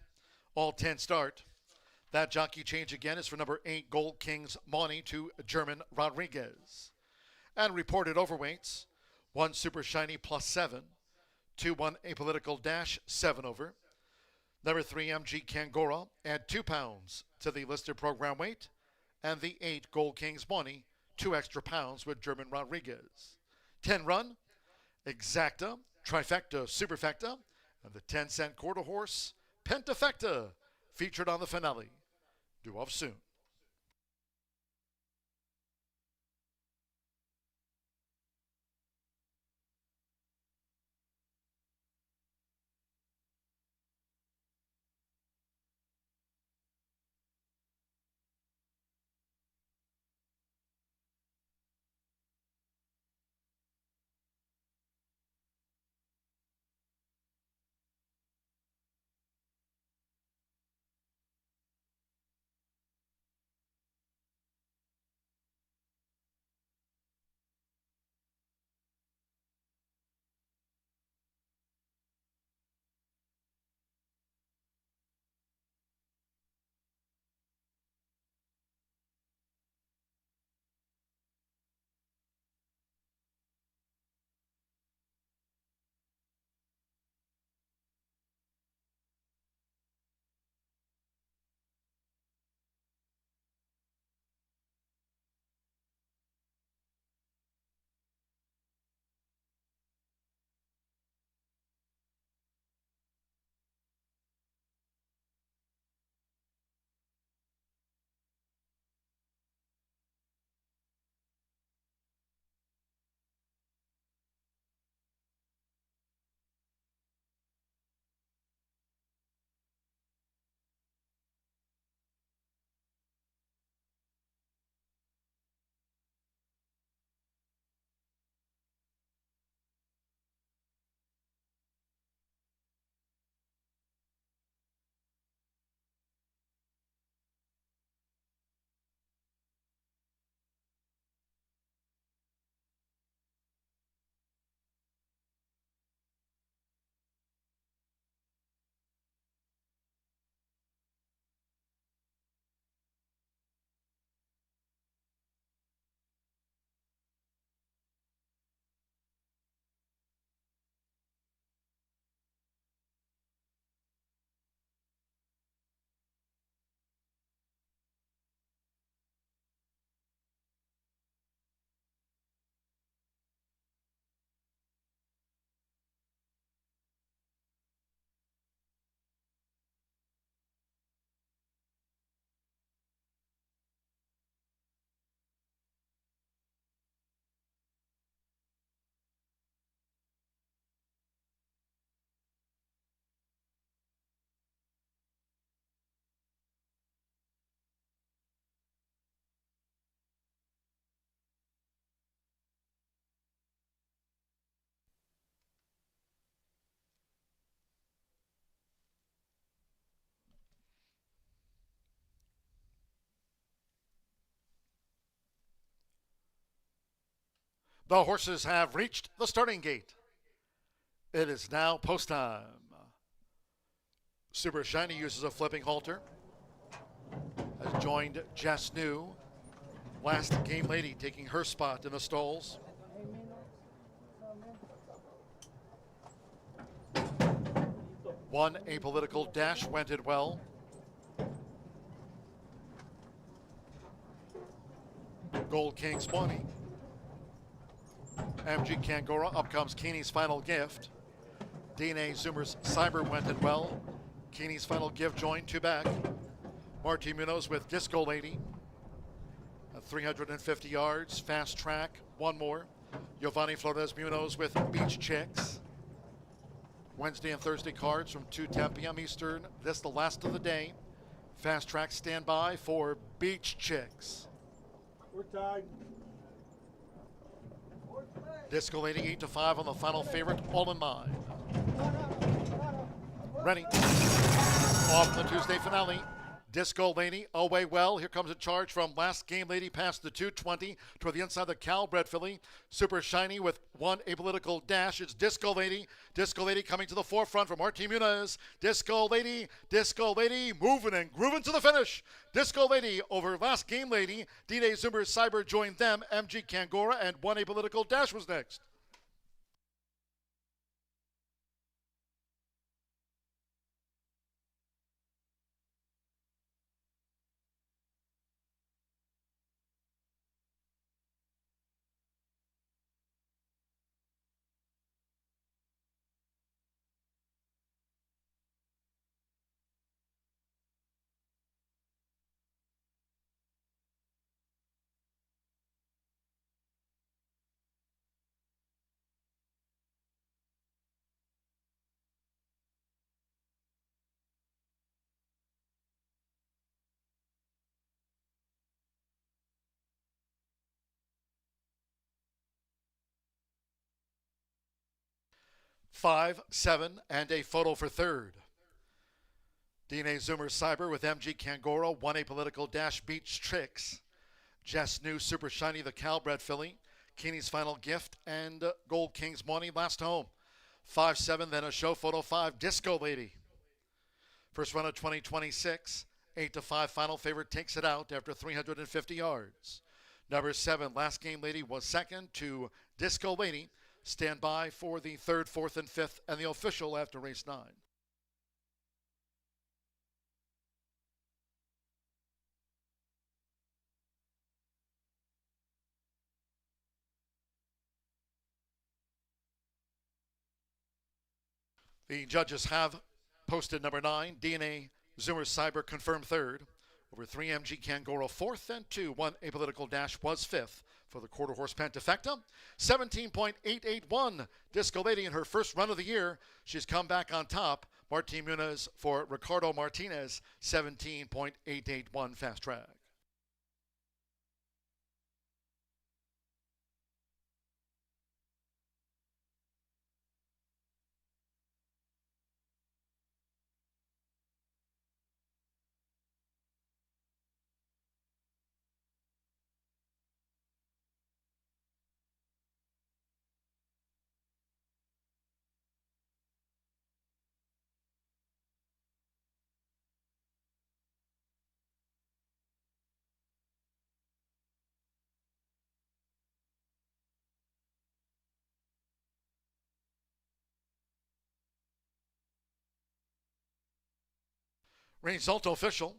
All 10 start. That jockey change again is for number 8 Gold Kings Monty to German Rodriguez. And reported overweights. 1 Super Shiny +7. 2 1 Apolitical Dash 7 over. Number 3 MG Kangora add 2 pounds to the listed program weight. And the 8 Gold Kings Monty 2 extra pounds with German Rodriguez. 10 run, Exacta, Trifecta, Superfecta, and the 10-cent quarter horse, Pentafecta, featured on the finale. Due off soon. The horses have reached the starting gate. It is now post time. Super Shiny uses a flipping halter. Has joined Jess New. Last Game Lady taking her spot in the stalls. One Apolitical Dash went it well. Gold King's money. MG Kangora, up comes Keeney's Final Gift. DNA Zoomer's Cyber went it well. Keeney's Final Gift joined two back. Marty Munoz with Disco Lady. At 350 yards, Fast Track, one more. Giovanni Flores Munoz with Beach Chicks. Wednesday and Thursday cards from 2:10 p.m. Eastern. This the last of the day. Fast Track standby for Beach Chicks. We're tied. Disco Lady 8-5 on the final favorite, all in mind. Ready. Off the Tuesday finale. Disco Lady away well. Here comes a charge from Last Game Lady past the 220 toward the inside of the Calbred filly. Super Shiny with one Apolitical Dash. It's Disco Lady. Disco Lady coming to the forefront from Martin Muniz. Disco Lady moving and grooving to the finish. Disco Lady over Last Game Lady. D-Day Zoomer Cyber joined them. MG Kangora and one Apolitical Dash was next. Five, seven, and a photo for third. DNA Zoomer Cyber with MG Kangora, one Apolitical Dash Beach Tricks. Jess New Super Shiny the Calbred filly. Keeney's Final Gift and Gold King's Money last home. 5-7, then a show photo 5, Disco Lady. First run of 2026, 8-5 final favorite takes it out after 350 yards. Number 7, Last Game Lady was second to Disco Lady. Stand by for the third, fourth, and fifth, and the official after race 9. The judges have posted number 9, DNA Zoomer Cyber confirmed third. Over 3 MG Kangora fourth, and 2, 1 Apolitical Dash was fifth. For the quarter horse Pentafecta, 17.881. Disco Lady in her first run of the year. She's come back on top. Martin Muniz for Ricardo Martinez, 17.881 Fast Track. Result official,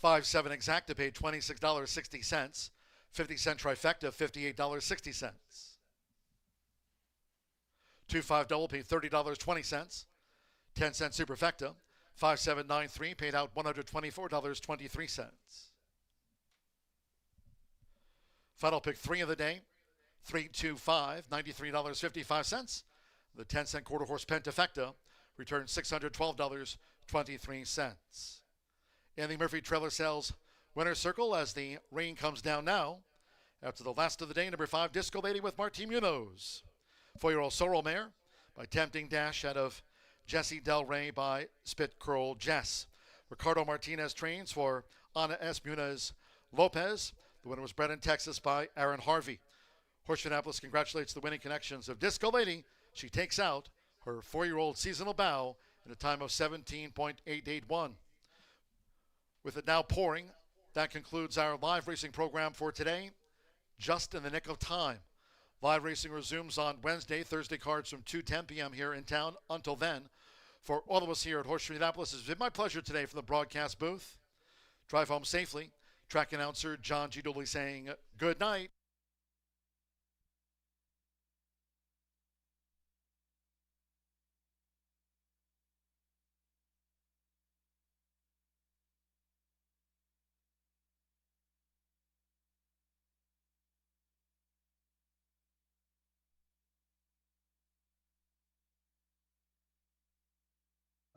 5-7 exacta paid $26.60. 50-cent trifecta, $58.60. 2-5 double paid $30.20. 10-cent superfecta, 5-7-9-3 paid out $124.23. Final pick 3 of the day, 3-2-5, $93.55. The 10-cent quarter horse Pentafecta returned $612.23. In the Murphy Trailer Sales winner's circle as the rain comes down now. After the last of the day, number 5, Disco Lady with Martin Munoz. 4-year-old Sorrel Mare by Tempting Dash out of Jesse Del Rey by Spit Curl Jess. Ricardo Martinez trains for Ana S. Muniz Lopez. The winner was bred in Texas by Aaron Harvey. Horseshoe Indianapolis congratulates the winning connections of Disco Lady. She takes out her 4-year-old seasonal bow in a time of 17.881. With it now pouring, that concludes our live racing program for today, just in the nick of time. Live racing resumes on Wednesday, Thursday cards from 2:10 p.m. here in town. Until then, for all of us here at Horseshoe Indianapolis, it's been my pleasure today from the broadcast booth. Drive home safely. Track announcer John G. Dooley saying good night.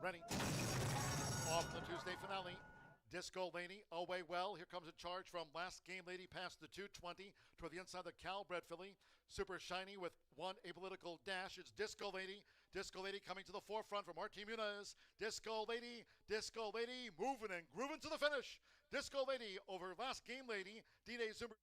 Ready. Off the Tuesday finale. Disco Lady away well. Here comes a charge from Last Game Lady past the 220 toward the inside of the Calbred filly. Super shiny with one apolitical dash. It's Disco Lady. Disco Lady coming to the forefront from Martin Muniz. Disco Lady moving and grooving to the finish. Disco Lady over Last Game Lady. D-Day Zoomer.